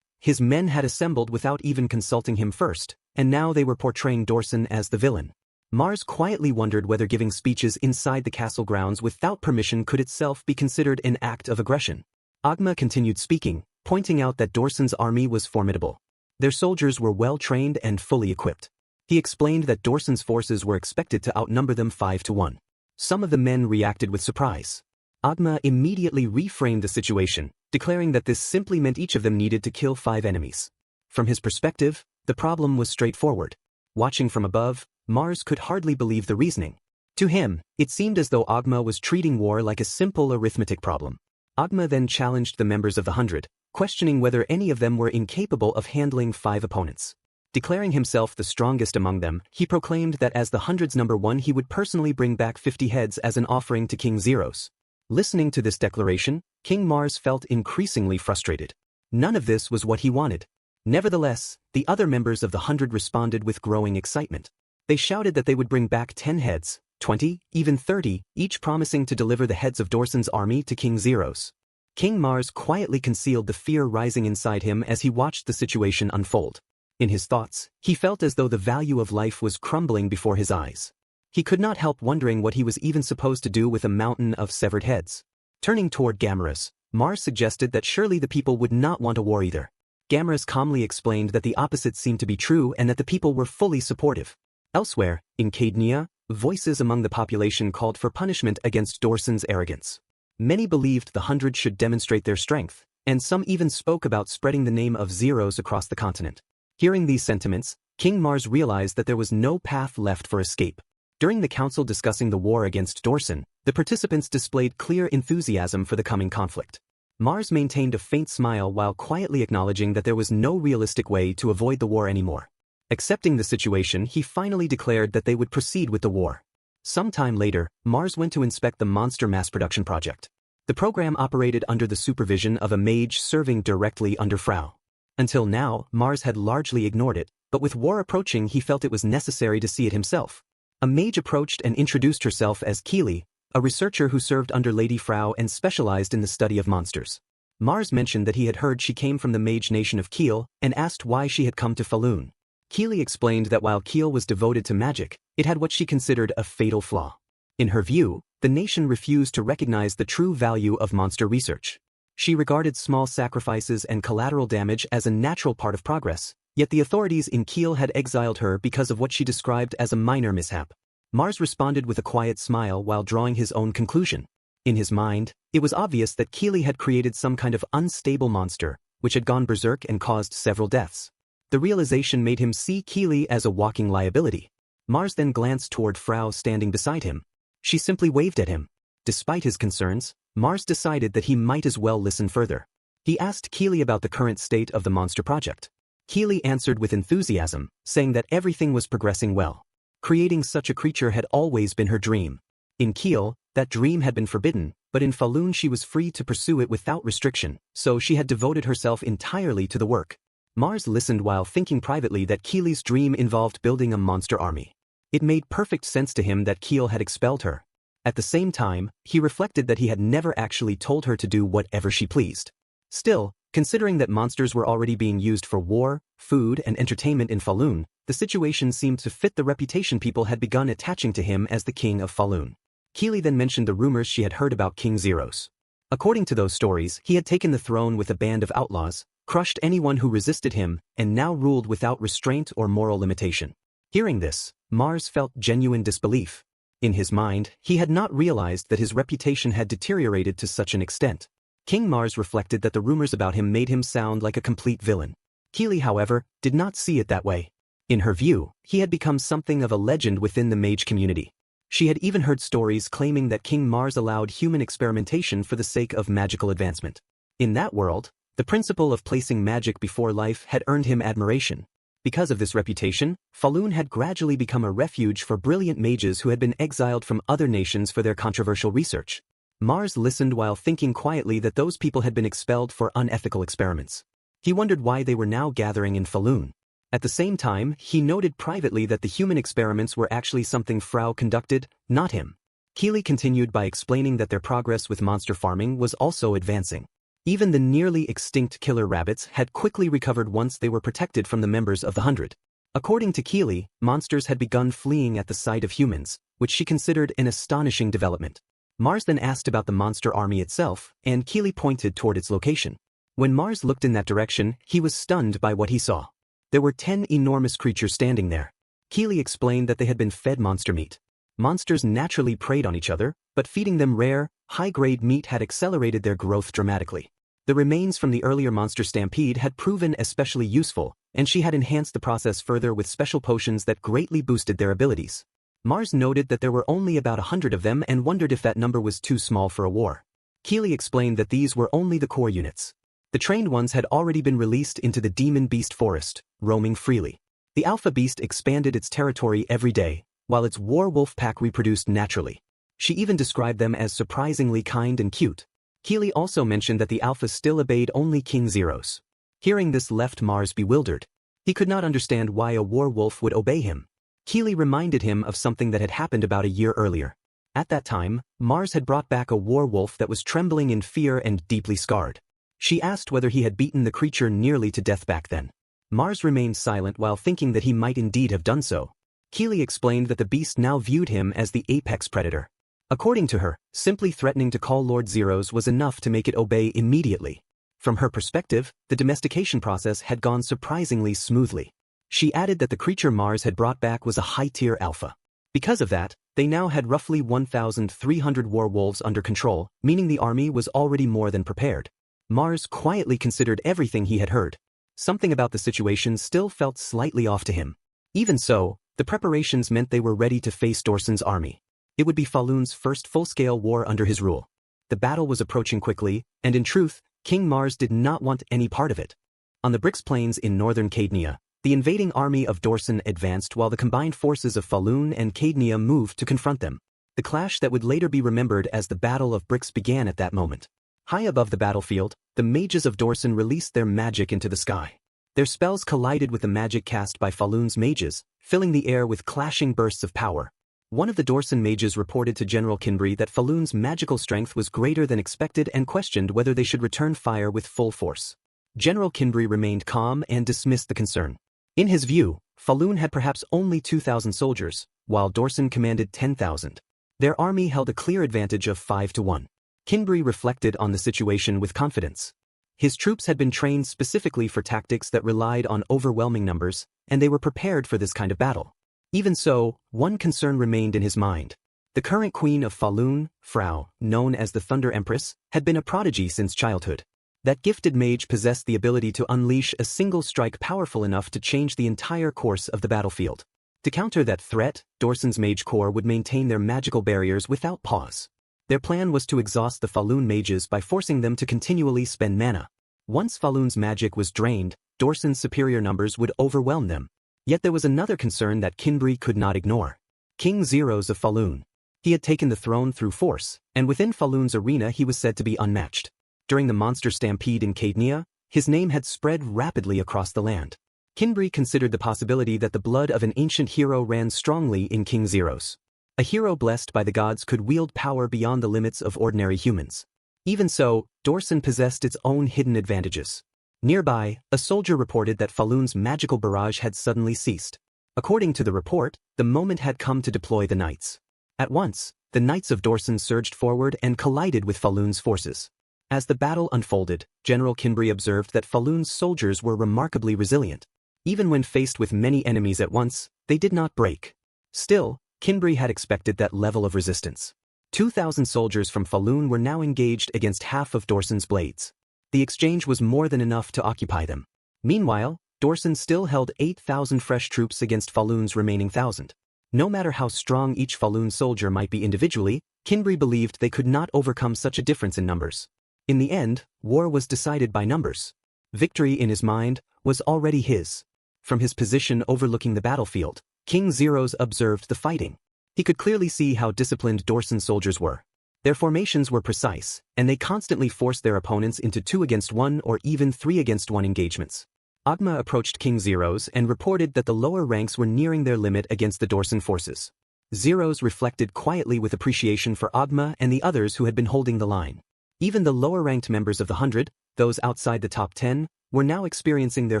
His men had assembled without even consulting him first, and now they were portraying Dorson as the villain. Mars quietly wondered whether giving speeches inside the castle grounds without permission could itself be considered an act of aggression. Agma continued speaking, pointing out that Dorson's army was formidable. Their soldiers were well trained and fully equipped. He explained that Dorson's forces were expected to outnumber them 5-1. Some of the men reacted with surprise. Agma immediately reframed the situation, declaring that this simply meant each of them needed to kill 5 enemies. From his perspective, the problem was straightforward. Watching from above, Mars could hardly believe the reasoning. To him, it seemed as though Agma was treating war like a simple arithmetic problem. Agma then challenged the members of the 100, questioning whether any of them were incapable of handling 5 opponents. Declaring himself the strongest among them, he proclaimed that as the 100's number 1 he would personally bring back 50 heads as an offering to King Zeros. Listening to this declaration, King Mars felt increasingly frustrated. None of this was what he wanted. Nevertheless, the other members of the 100 responded with growing excitement. They shouted that they would bring back 10 heads, 20, even 30, each promising to deliver the heads of Dorson's army to King Zeros. King Mars quietly concealed the fear rising inside him as he watched the situation unfold. In his thoughts, he felt as though the value of life was crumbling before his eyes. He could not help wondering what he was even supposed to do with a mountain of severed heads. Turning toward Gamaras, Mars suggested that surely the people would not want a war either. Gamaras calmly explained that the opposite seemed to be true and that the people were fully supportive. Elsewhere, in Cadia, voices among the population called for punishment against Dorson's arrogance. Many believed the 100 should demonstrate their strength, and some even spoke about spreading the name of Zeros across the continent. Hearing these sentiments, King Mars realized that there was no path left for escape. During the council discussing the war against Dorson, the participants displayed clear enthusiasm for the coming conflict. Mars maintained a faint smile while quietly acknowledging that there was no realistic way to avoid the war anymore. Accepting the situation, he finally declared that they would proceed with the war. Sometime later, Mars went to inspect the monster mass production project. The program operated under the supervision of a mage serving directly under Frau. Until now, Mars had largely ignored it, but with war approaching he felt it was necessary to see it himself. A mage approached and introduced herself as Keely, a researcher who served under Lady Frau and specialized in the study of monsters. Mars mentioned that he had heard she came from the mage nation of Kiel and asked why she had come to Falun. Keely explained that while Kiel was devoted to magic, it had what she considered a fatal flaw. In her view, the nation refused to recognize the true value of monster research. She regarded small sacrifices and collateral damage as a natural part of progress, yet the authorities in Kiel had exiled her because of what she described as a minor mishap. Mars responded with a quiet smile while drawing his own conclusion. In his mind, it was obvious that Keely had created some kind of unstable monster, which had gone berserk and caused several deaths. The realization made him see Keely as a walking liability. Mars then glanced toward Frau standing beside him. She simply waved at him. Despite his concerns, Mars decided that he might as well listen further. He asked Keely about the current state of the monster project. Keely answered with enthusiasm, saying that everything was progressing well. Creating such a creature had always been her dream. In Kiel, that dream had been forbidden, but in Falun she was free to pursue it without restriction, so she had devoted herself entirely to the work. Mars listened while thinking privately that Keely's dream involved building a monster army. It made perfect sense to him that Kiel had expelled her. At the same time, he reflected that he had never actually told her to do whatever she pleased. Still, considering that monsters were already being used for war, food, and entertainment in Falun, the situation seemed to fit the reputation people had begun attaching to him as the king of Falun. Keely then mentioned the rumors she had heard about King Zeros. According to those stories, he had taken the throne with a band of outlaws, crushed anyone who resisted him, and now ruled without restraint or moral limitation. Hearing this, Mars felt genuine disbelief. In his mind, he had not realized that his reputation had deteriorated to such an extent. King Mars reflected that the rumors about him made him sound like a complete villain. Keely, however, did not see it that way. In her view, he had become something of a legend within the mage community. She had even heard stories claiming that King Mars allowed human experimentation for the sake of magical advancement. In that world, the principle of placing magic before life had earned him admiration. Because of this reputation, Falun had gradually become a refuge for brilliant mages who had been exiled from other nations for their controversial research. Mars listened while thinking quietly that those people had been expelled for unethical experiments. He wondered why they were now gathering in Falun. At the same time, he noted privately that the human experiments were actually something Frau conducted, not him. Keely continued by explaining that their progress with monster farming was also advancing. Even the nearly extinct killer rabbits had quickly recovered once they were protected from the members of the 100. According to Keely, monsters had begun fleeing at the sight of humans, which she considered an astonishing development. Mars then asked about the monster army itself, and Keely pointed toward its location. When Mars looked in that direction, he was stunned by what he saw. There were 10 enormous creatures standing there. Keely explained that they had been fed monster meat. Monsters naturally preyed on each other, but feeding them rare, high-grade meat had accelerated their growth dramatically. The remains from the earlier monster stampede had proven especially useful, and she had enhanced the process further with special potions that greatly boosted their abilities. Mars noted that there were only about 100 of them and wondered if that number was too small for a war. Keely explained that these were only the core units. The trained ones had already been released into the demon beast forest, roaming freely. The alpha beast expanded its territory every day, while its war wolf pack reproduced naturally. She even described them as surprisingly kind and cute. Keely also mentioned that the alpha still obeyed only King Zeros. Hearing this left Mars bewildered. He could not understand why a war wolf would obey him. Keely reminded him of something that had happened about a year earlier. At that time, Mars had brought back a war wolf that was trembling in fear and deeply scarred. She asked whether he had beaten the creature nearly to death back then. Mars remained silent while thinking that he might indeed have done so. Keely explained that the beast now viewed him as the apex predator. According to her, simply threatening to call Lord Zeros was enough to make it obey immediately. From her perspective, the domestication process had gone surprisingly smoothly. She added that the creature Mars had brought back was a high-tier alpha. Because of that, they now had roughly 1,300 werewolves under control, meaning the army was already more than prepared. Mars quietly considered everything he had heard. Something about the situation still felt slightly off to him. Even so, the preparations meant they were ready to face Dorson's army. It would be Falun's first full-scale war under his rule. The battle was approaching quickly, and in truth, King Mars did not want any part of it. On the Bicks Plains in northern Cadia, the invading army of Dorson advanced while the combined forces of Falun and Cadia moved to confront them. The clash that would later be remembered as the Battle of Bicks began at that moment. High above the battlefield, the mages of Dorson released their magic into the sky. Their spells collided with the magic cast by Falun's mages, filling the air with clashing bursts of power. One of the Dorson mages reported to General Kinbry that Falun's magical strength was greater than expected and questioned whether they should return fire with full force. General Kinbry remained calm and dismissed the concern. In his view, Falun had perhaps only 2,000 soldiers, while Dorson commanded 10,000. Their army held a clear advantage of 5-1. Kinbry reflected on the situation with confidence. His troops had been trained specifically for tactics that relied on overwhelming numbers, and they were prepared for this kind of battle. Even so, one concern remained in his mind. The current queen of Falun, Frau, known as the Thunder Empress, had been a prodigy since childhood. That gifted mage possessed the ability to unleash a single strike powerful enough to change the entire course of the battlefield. To counter that threat, Dorson's mage corps would maintain their magical barriers without pause. Their plan was to exhaust the Falun mages by forcing them to continually spend mana. Once Falun's magic was drained, Dorson's superior numbers would overwhelm them. Yet there was another concern that Kinbry could not ignore. King Zeros of Falun. He had taken the throne through force, and within Falun's arena he was said to be unmatched. During the monster stampede in Cadia, his name had spread rapidly across the land. Kinbry considered the possibility that the blood of an ancient hero ran strongly in King Zeros. A hero blessed by the gods could wield power beyond the limits of ordinary humans. Even so, Dorson possessed its own hidden advantages. Nearby, a soldier reported that Falun's magical barrage had suddenly ceased. According to the report, the moment had come to deploy the knights. At once, the knights of Dorson surged forward and collided with Falun's forces. As the battle unfolded, General Kinbry observed that Falun's soldiers were remarkably resilient. Even when faced with many enemies at once, they did not break. Still, Kinbry had expected that level of resistance. 2,000 soldiers from Falun were now engaged against half of Dorson's blades. The exchange was more than enough to occupy them. Meanwhile, Dorson still held 8,000 fresh troops against Falun's remaining 1,000. No matter how strong each Falun soldier might be individually, Kinbri believed they could not overcome such a difference in numbers. In the end, war was decided by numbers. Victory, in his mind, was already his. From his position overlooking the battlefield, King Zeros observed the fighting. He could clearly see how disciplined Dorson soldiers were. Their formations were precise, and they constantly forced their opponents into 2-against-1 or even 3-against-1 engagements. Agma approached King Zeros and reported that the lower ranks were nearing their limit against the Dorson forces. Zeros reflected quietly with appreciation for Agma and the others who had been holding the line. Even the lower-ranked members of the 100, those outside the top 10, were now experiencing their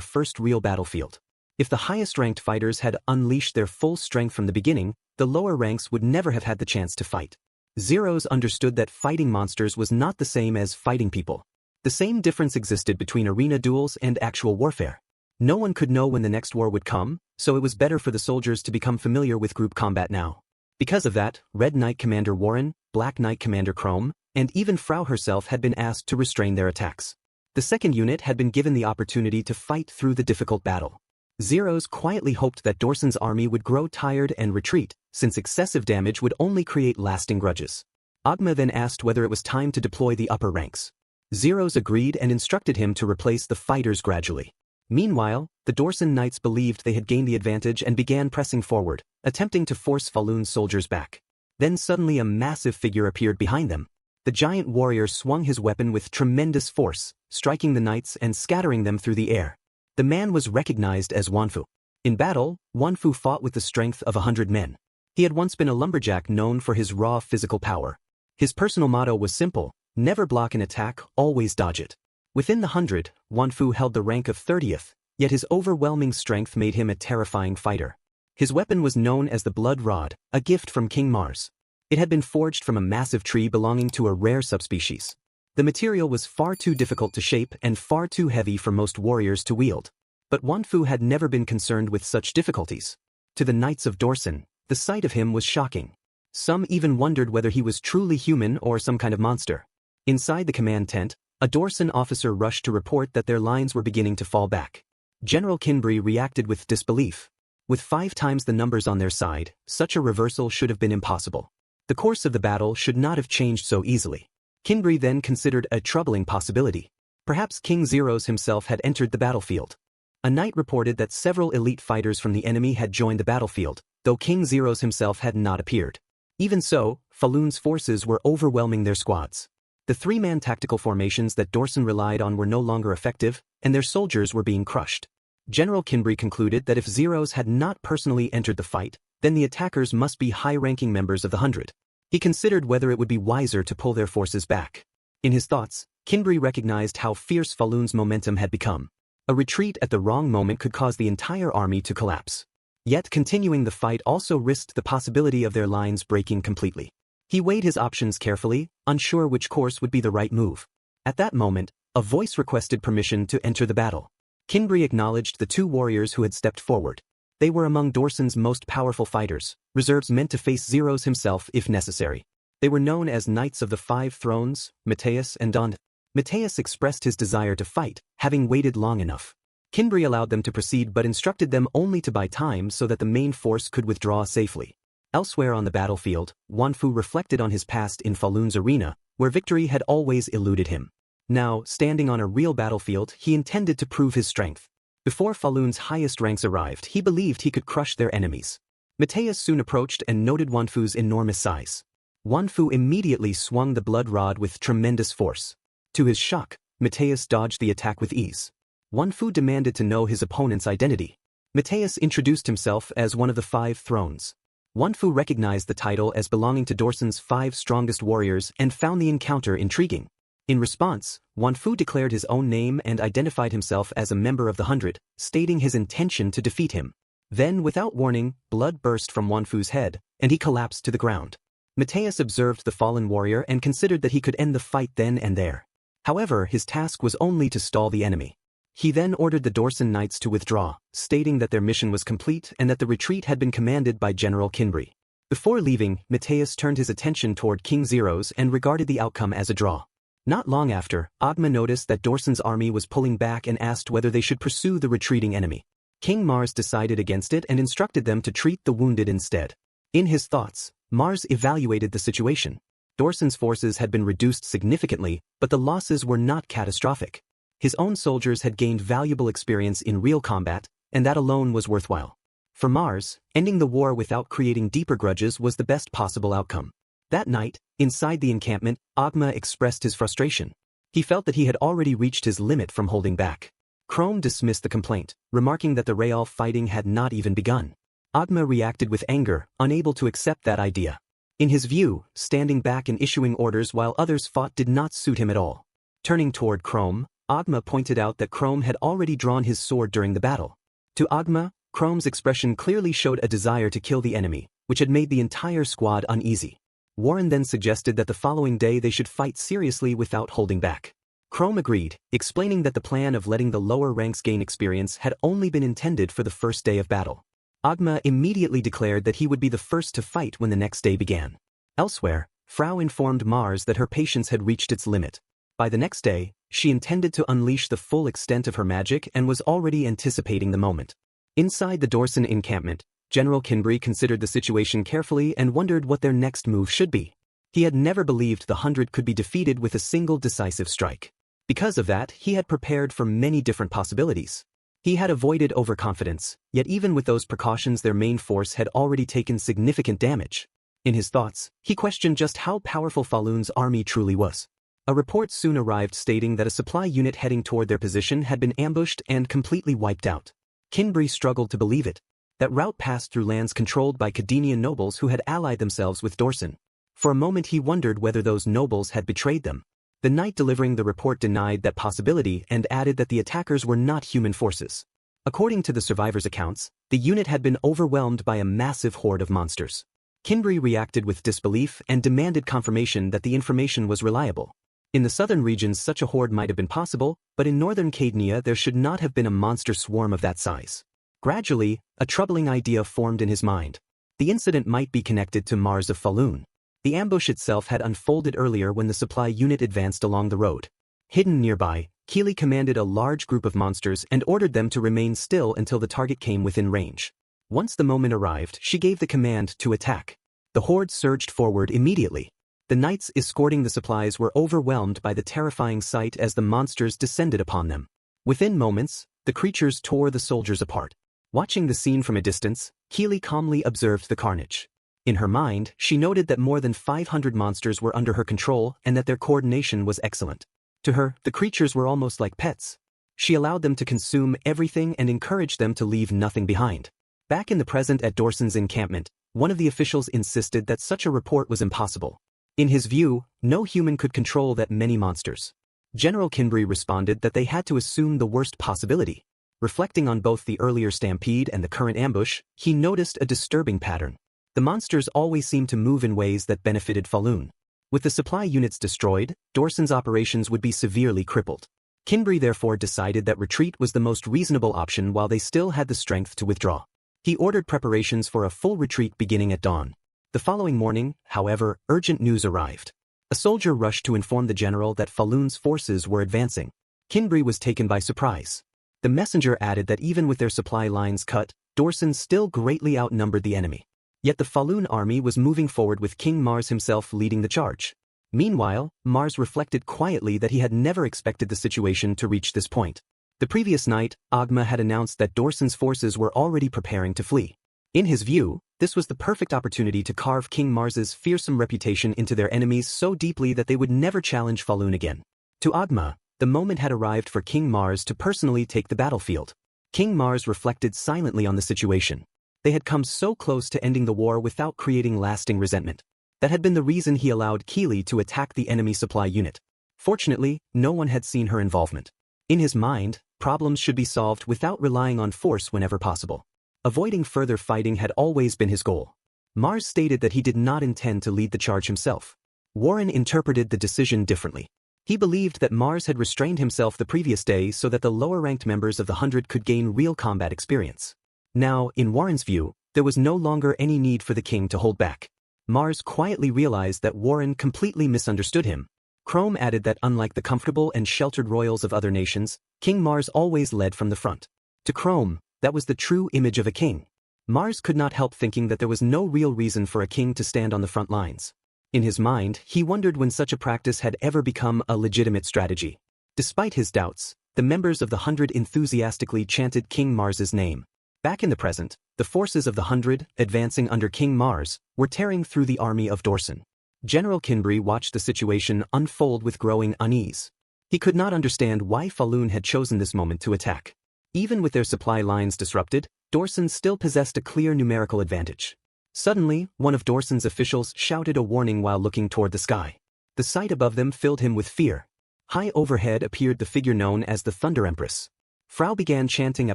first real battlefield. If the highest-ranked fighters had unleashed their full strength from the beginning, the lower ranks would never have had the chance to fight. Zeros understood that fighting monsters was not the same as fighting people. The same difference existed between arena duels and actual warfare. No one could know when the next war would come, so it was better for the soldiers to become familiar with group combat now. Because of that, Red Knight Commander Warren, Black Knight Commander Chrome, and even Frau herself had been asked to restrain their attacks. The second unit had been given the opportunity to fight through the difficult battle. Zeros quietly hoped that Dorson's army would grow tired and retreat, since excessive damage would only create lasting grudges. Agma then asked whether it was time to deploy the upper ranks. Zeros agreed and instructed him to replace the fighters gradually. Meanwhile, the Dorson Knights believed they had gained the advantage and began pressing forward, attempting to force Falun's soldiers back. Then suddenly a massive figure appeared behind them. The giant warrior swung his weapon with tremendous force, striking the knights and scattering them through the air. The man was recognized as Wanfu. In battle, Wanfu fought with the strength of 100 men. He had once been a lumberjack known for his raw physical power. His personal motto was simple: never block an attack, always dodge it. Within the 100, Wanfu held the rank of 30th, yet his overwhelming strength made him a terrifying fighter. His weapon was known as the Blood Rod, a gift from King Mars. It had been forged from a massive tree belonging to a rare subspecies. The material was far too difficult to shape and far too heavy for most warriors to wield. But Wanfu had never been concerned with such difficulties. To the Knights of Dorson, the sight of him was shocking. Some even wondered whether he was truly human or some kind of monster. Inside the command tent, a Dorson officer rushed to report that their lines were beginning to fall back. General Kinbri reacted with disbelief. With 5 times the numbers on their side, such a reversal should have been impossible. The course of the battle should not have changed so easily. Kinbri then considered a troubling possibility. Perhaps King Zeros himself had entered the battlefield. A knight reported that several elite fighters from the enemy had joined the battlefield, though King Zeros himself had not appeared. Even so, Falun's forces were overwhelming their squads. The 3-man tactical formations that Dorson relied on were no longer effective, and their soldiers were being crushed. General Kinbri concluded that if Zeros had not personally entered the fight, then the attackers must be high-ranking members of the 100. He considered whether it would be wiser to pull their forces back. In his thoughts, Kinbri recognized how fierce Falun's momentum had become. A retreat at the wrong moment could cause the entire army to collapse. Yet continuing the fight also risked the possibility of their lines breaking completely. He weighed his options carefully, unsure which course would be the right move. At that moment, a voice requested permission to enter the battle. Kinbri acknowledged the 2 warriors who had stepped forward. They were among Dorson's most powerful fighters, reserves meant to face Zeros himself if necessary. They were known as Knights of the 5 Thrones, Mateus and Dond. Mateus expressed his desire to fight, having waited long enough. Kinbri allowed them to proceed but instructed them only to buy time so that the main force could withdraw safely. Elsewhere on the battlefield, Wanfu reflected on his past in Falun's arena, where victory had always eluded him. Now, standing on a real battlefield, he intended to prove his strength. Before Falun's highest ranks arrived, he believed he could crush their enemies. Mateus soon approached and noted Wanfu's enormous size. Wanfu immediately swung the blood rod with tremendous force. To his shock, Mateus dodged the attack with ease. Wanfu demanded to know his opponent's identity. Mateus introduced himself as one of the 5 Thrones. Wanfu recognized the title as belonging to Dorson's 5 strongest warriors and found the encounter intriguing. In response, Wanfu declared his own name and identified himself as a member of the 100, stating his intention to defeat him. Then, without warning, blood burst from Wanfu's head, and he collapsed to the ground. Mateus observed the fallen warrior and considered that he could end the fight then and there. However, his task was only to stall the enemy. He then ordered the Dorson Knights to withdraw, stating that their mission was complete and that the retreat had been commanded by General Kinbri. Before leaving, Mateus turned his attention toward King Zero's and regarded the outcome as a draw. Not long after, Agma noticed that Dorson's army was pulling back and asked whether they should pursue the retreating enemy. King Mars decided against it and instructed them to treat the wounded instead. In his thoughts, Mars evaluated the situation. Dorson's forces had been reduced significantly, but the losses were not catastrophic. His own soldiers had gained valuable experience in real combat, and that alone was worthwhile. For Mars, ending the war without creating deeper grudges was the best possible outcome. That night, inside the encampment, Agma expressed his frustration. He felt that he had already reached his limit from holding back. Chrome dismissed the complaint, remarking that the real fighting had not even begun. Agma reacted with anger, unable to accept that idea. In his view, standing back and issuing orders while others fought did not suit him at all. Turning toward Chrome, Agma pointed out that Chrome had already drawn his sword during the battle. To Agma, Chrome's expression clearly showed a desire to kill the enemy, which had made the entire squad uneasy. Warren then suggested that the following day they should fight seriously without holding back. Chrome agreed, explaining that the plan of letting the lower ranks gain experience had only been intended for the first day of battle. Agma immediately declared that he would be the first to fight when the next day began. Elsewhere, Frau informed Mars that her patience had reached its limit. By the next day, she intended to unleash the full extent of her magic and was already anticipating the moment. Inside the Dorson encampment, General Kinbry considered the situation carefully and wondered what their next move should be. He had never believed the 100 could be defeated with a single decisive strike. Because of that, he had prepared for many different possibilities. He had avoided overconfidence, yet even with those precautions their main force had already taken significant damage. In his thoughts, he questioned just how powerful Falun's army truly was. A report soon arrived stating that a supply unit heading toward their position had been ambushed and completely wiped out. Kinbry struggled to believe it. That route passed through lands controlled by Cadian nobles who had allied themselves with Dorson. For a moment he wondered whether those nobles had betrayed them. The knight delivering the report denied that possibility and added that the attackers were not human forces. According to the survivors' accounts, the unit had been overwhelmed by a massive horde of monsters. Kinbry reacted with disbelief and demanded confirmation that the information was reliable. In the southern regions such a horde might have been possible, but in northern Cadia there should not have been a monster swarm of that size. Gradually, a troubling idea formed in his mind. The incident might be connected to Mars of Falun. The ambush itself had unfolded earlier when the supply unit advanced along the road. Hidden nearby, Keely commanded a large group of monsters and ordered them to remain still until the target came within range. Once the moment arrived, she gave the command to attack. The horde surged forward immediately. The knights escorting the supplies were overwhelmed by the terrifying sight as the monsters descended upon them. Within moments, the creatures tore the soldiers apart. Watching the scene from a distance, Keely calmly observed the carnage. In her mind, she noted that more than 500 monsters were under her control and that their coordination was excellent. To her, the creatures were almost like pets. She allowed them to consume everything and encouraged them to leave nothing behind. Back in the present at Dorson's encampment, one of the officials insisted that such a report was impossible. In his view, no human could control that many monsters. General Kinbry responded that they had to assume the worst possibility. Reflecting on both the earlier stampede and the current ambush, he noticed a disturbing pattern. The monsters always seemed to move in ways that benefited Falun. With the supply units destroyed, Dorson's operations would be severely crippled. Kinbry therefore decided that retreat was the most reasonable option while they still had the strength to withdraw. He ordered preparations for a full retreat beginning at dawn. The following morning, however, urgent news arrived. A soldier rushed to inform the general that Falun's forces were advancing. Kinbry was taken by surprise. The messenger added that even with their supply lines cut, Dorson still greatly outnumbered the enemy. Yet the Falun army was moving forward with King Mars himself leading the charge. Meanwhile, Mars reflected quietly that he had never expected the situation to reach this point. The previous night, Agma had announced that Dorson's forces were already preparing to flee. In his view, this was the perfect opportunity to carve King Mars's fearsome reputation into their enemies so deeply that they would never challenge Falun again. To Agma, the moment had arrived for King Mars to personally take the battlefield. King Mars reflected silently on the situation. They had come so close to ending the war without creating lasting resentment. That had been the reason he allowed Keely to attack the enemy supply unit. Fortunately, no one had seen her involvement. In his mind, problems should be solved without relying on force whenever possible. Avoiding further fighting had always been his goal. Mars stated that he did not intend to lead the charge himself. Warren interpreted the decision differently. He believed that Mars had restrained himself the previous day so that the lower-ranked members of the 100 could gain real combat experience. Now, in Warren's view, There was no longer any need for the king to hold back. Mars quietly realized that Warren completely misunderstood him. Chrome added that unlike the comfortable and sheltered royals of other nations, King Mars always led from the front. To Chrome, that was the true image of a king. Mars could not help thinking that there was no real reason for a king to stand on the front lines. In his mind, he wondered when such a practice had ever become a legitimate strategy. Despite his doubts, the members of the 100 enthusiastically chanted King Mars's name. Back in the present, the forces of the 100, advancing under King Mars, were tearing through the army of Dorson. General Kinbri watched the situation unfold with growing unease. He could not understand why Falun had chosen this moment to attack. Even with their supply lines disrupted, Dorson still possessed a clear numerical advantage. Suddenly, one of Dorson's officials shouted a warning while looking toward the sky. The sight above them filled him with fear. High overhead appeared the figure known as the Thunder Empress. Frau began chanting a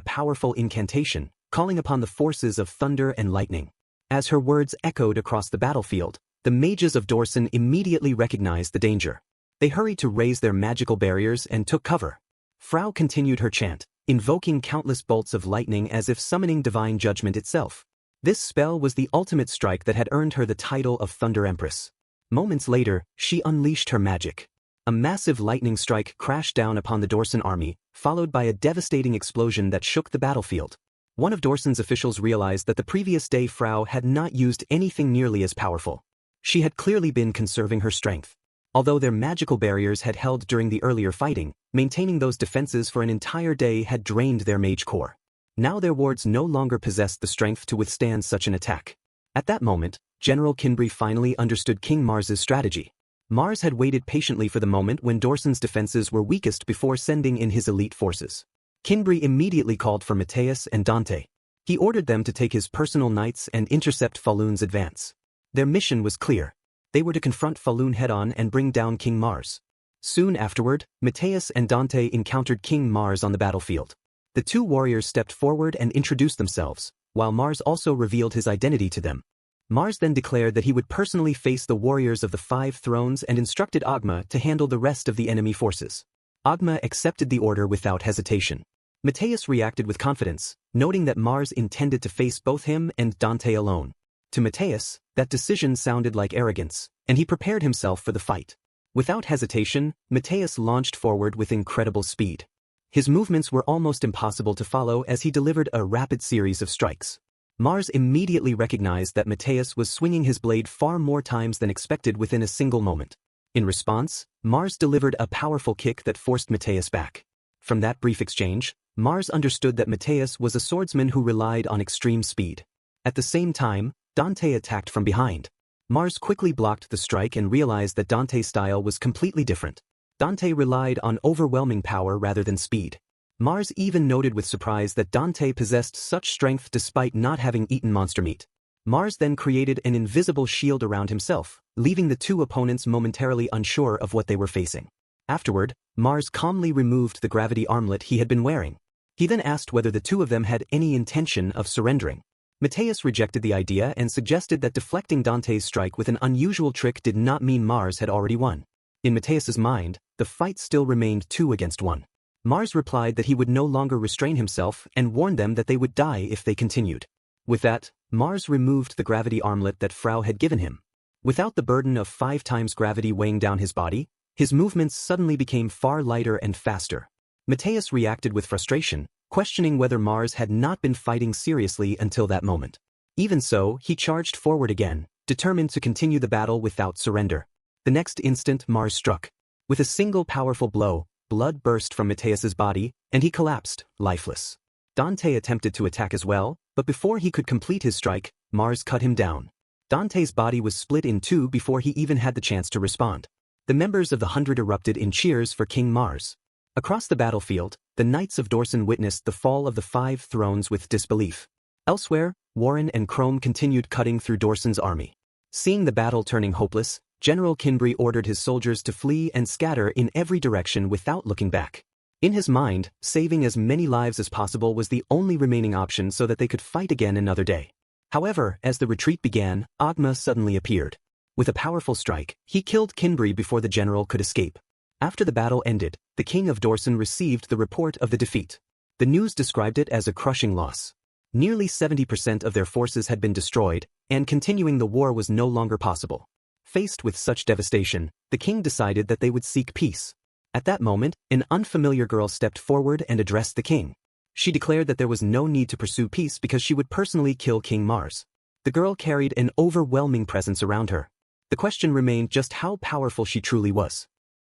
powerful incantation, calling upon the forces of thunder and lightning. As her words echoed across the battlefield, the mages of Dorson immediately recognized the danger. They hurried to raise their magical barriers and took cover. Frau continued her chant, invoking countless bolts of lightning as if summoning divine judgment itself. This spell was the ultimate strike that had earned her the title of Thunder Empress. Moments later, she unleashed her magic. A massive lightning strike crashed down upon the Dorson army, followed by a devastating explosion that shook the battlefield. One of Dorson's officials realized that the previous day Frau had not used anything nearly as powerful. She had clearly been conserving her strength. Although their magical barriers had held during the earlier fighting, maintaining those defenses for an entire day had drained their mage core. Now their wards no longer possessed the strength to withstand such an attack. At that moment, General Kinbri finally understood King Mars's strategy. Mars had waited patiently for the moment when Dorson's defenses were weakest before sending in his elite forces. Kinbri immediately called for Matthias and Dante. He ordered them to take his personal knights and intercept Falun's advance. Their mission was clear. They were to confront Falun head-on and bring down King Mars. Soon afterward, Matthias and Dante encountered King Mars on the battlefield. The two warriors stepped forward and introduced themselves, while Mars also revealed his identity to them. Mars then declared that he would personally face the warriors of the 5 thrones and instructed Agma to handle the rest of the enemy forces. Agma accepted the order without hesitation. Matthias reacted with confidence, noting that Mars intended to face both him and Dante alone. To Matthias, that decision sounded like arrogance, and he prepared himself for the fight. Without hesitation, Matthias launched forward with incredible speed. His movements were almost impossible to follow as he delivered a rapid series of strikes. Mars immediately recognized that Matthias was swinging his blade far more times than expected within a single moment. In response, Mars delivered a powerful kick that forced Matthias back. From that brief exchange, Mars understood that Matthias was a swordsman who relied on extreme speed. At the same time, Dante attacked from behind. Mars quickly blocked the strike and realized that Dante's style was completely different. Dante relied on overwhelming power rather than speed. Mars even noted with surprise that Dante possessed such strength despite not having eaten monster meat. Mars then created an invisible shield around himself, leaving the two opponents momentarily unsure of what they were facing. Afterward, Mars calmly removed the gravity armlet he had been wearing. He then asked whether the two of them had any intention of surrendering. Matthias rejected the idea and suggested that deflecting Dante's strike with an unusual trick did not mean Mars had already won. In Matthias's mind, the fight still remained 2 against 1. Mars replied that he would no longer restrain himself and warned them that they would die if they continued. With that, Mars removed the gravity armlet that Frau had given him. Without the burden of 5 times gravity weighing down his body, his movements suddenly became far lighter and faster. Matthias reacted with frustration, questioning whether Mars had not been fighting seriously until that moment. Even so, he charged forward again, determined to continue the battle without surrender. The next instant Mars struck. With a single powerful blow, blood burst from Matthias's body, and he collapsed, lifeless. Dante attempted to attack as well, but before he could complete his strike, Mars cut him down. Dante's body was split in 2 before he even had the chance to respond. The members of the 100 erupted in cheers for King Mars. Across the battlefield, the Knights of Dorson witnessed the fall of the 5 thrones with disbelief. Elsewhere, Warren and Chrome continued cutting through Dorson's army. Seeing the battle turning hopeless, General Kinbri ordered his soldiers to flee and scatter in every direction without looking back. In his mind, saving as many lives as possible was the only remaining option so that they could fight again another day. However, as the retreat began, Agma suddenly appeared. With a powerful strike, he killed Kinbri before the general could escape. After the battle ended, the king of Dorson received the report of the defeat. The news described it as a crushing loss. Nearly 70% of their forces had been destroyed, and continuing the war was no longer possible. Faced with such devastation, the king decided that they would seek peace. At that moment, an unfamiliar girl stepped forward and addressed the king. She declared that there was no need to pursue peace because she would personally kill King Mars. The girl carried an overwhelming presence around her. The question remained just how powerful she truly was.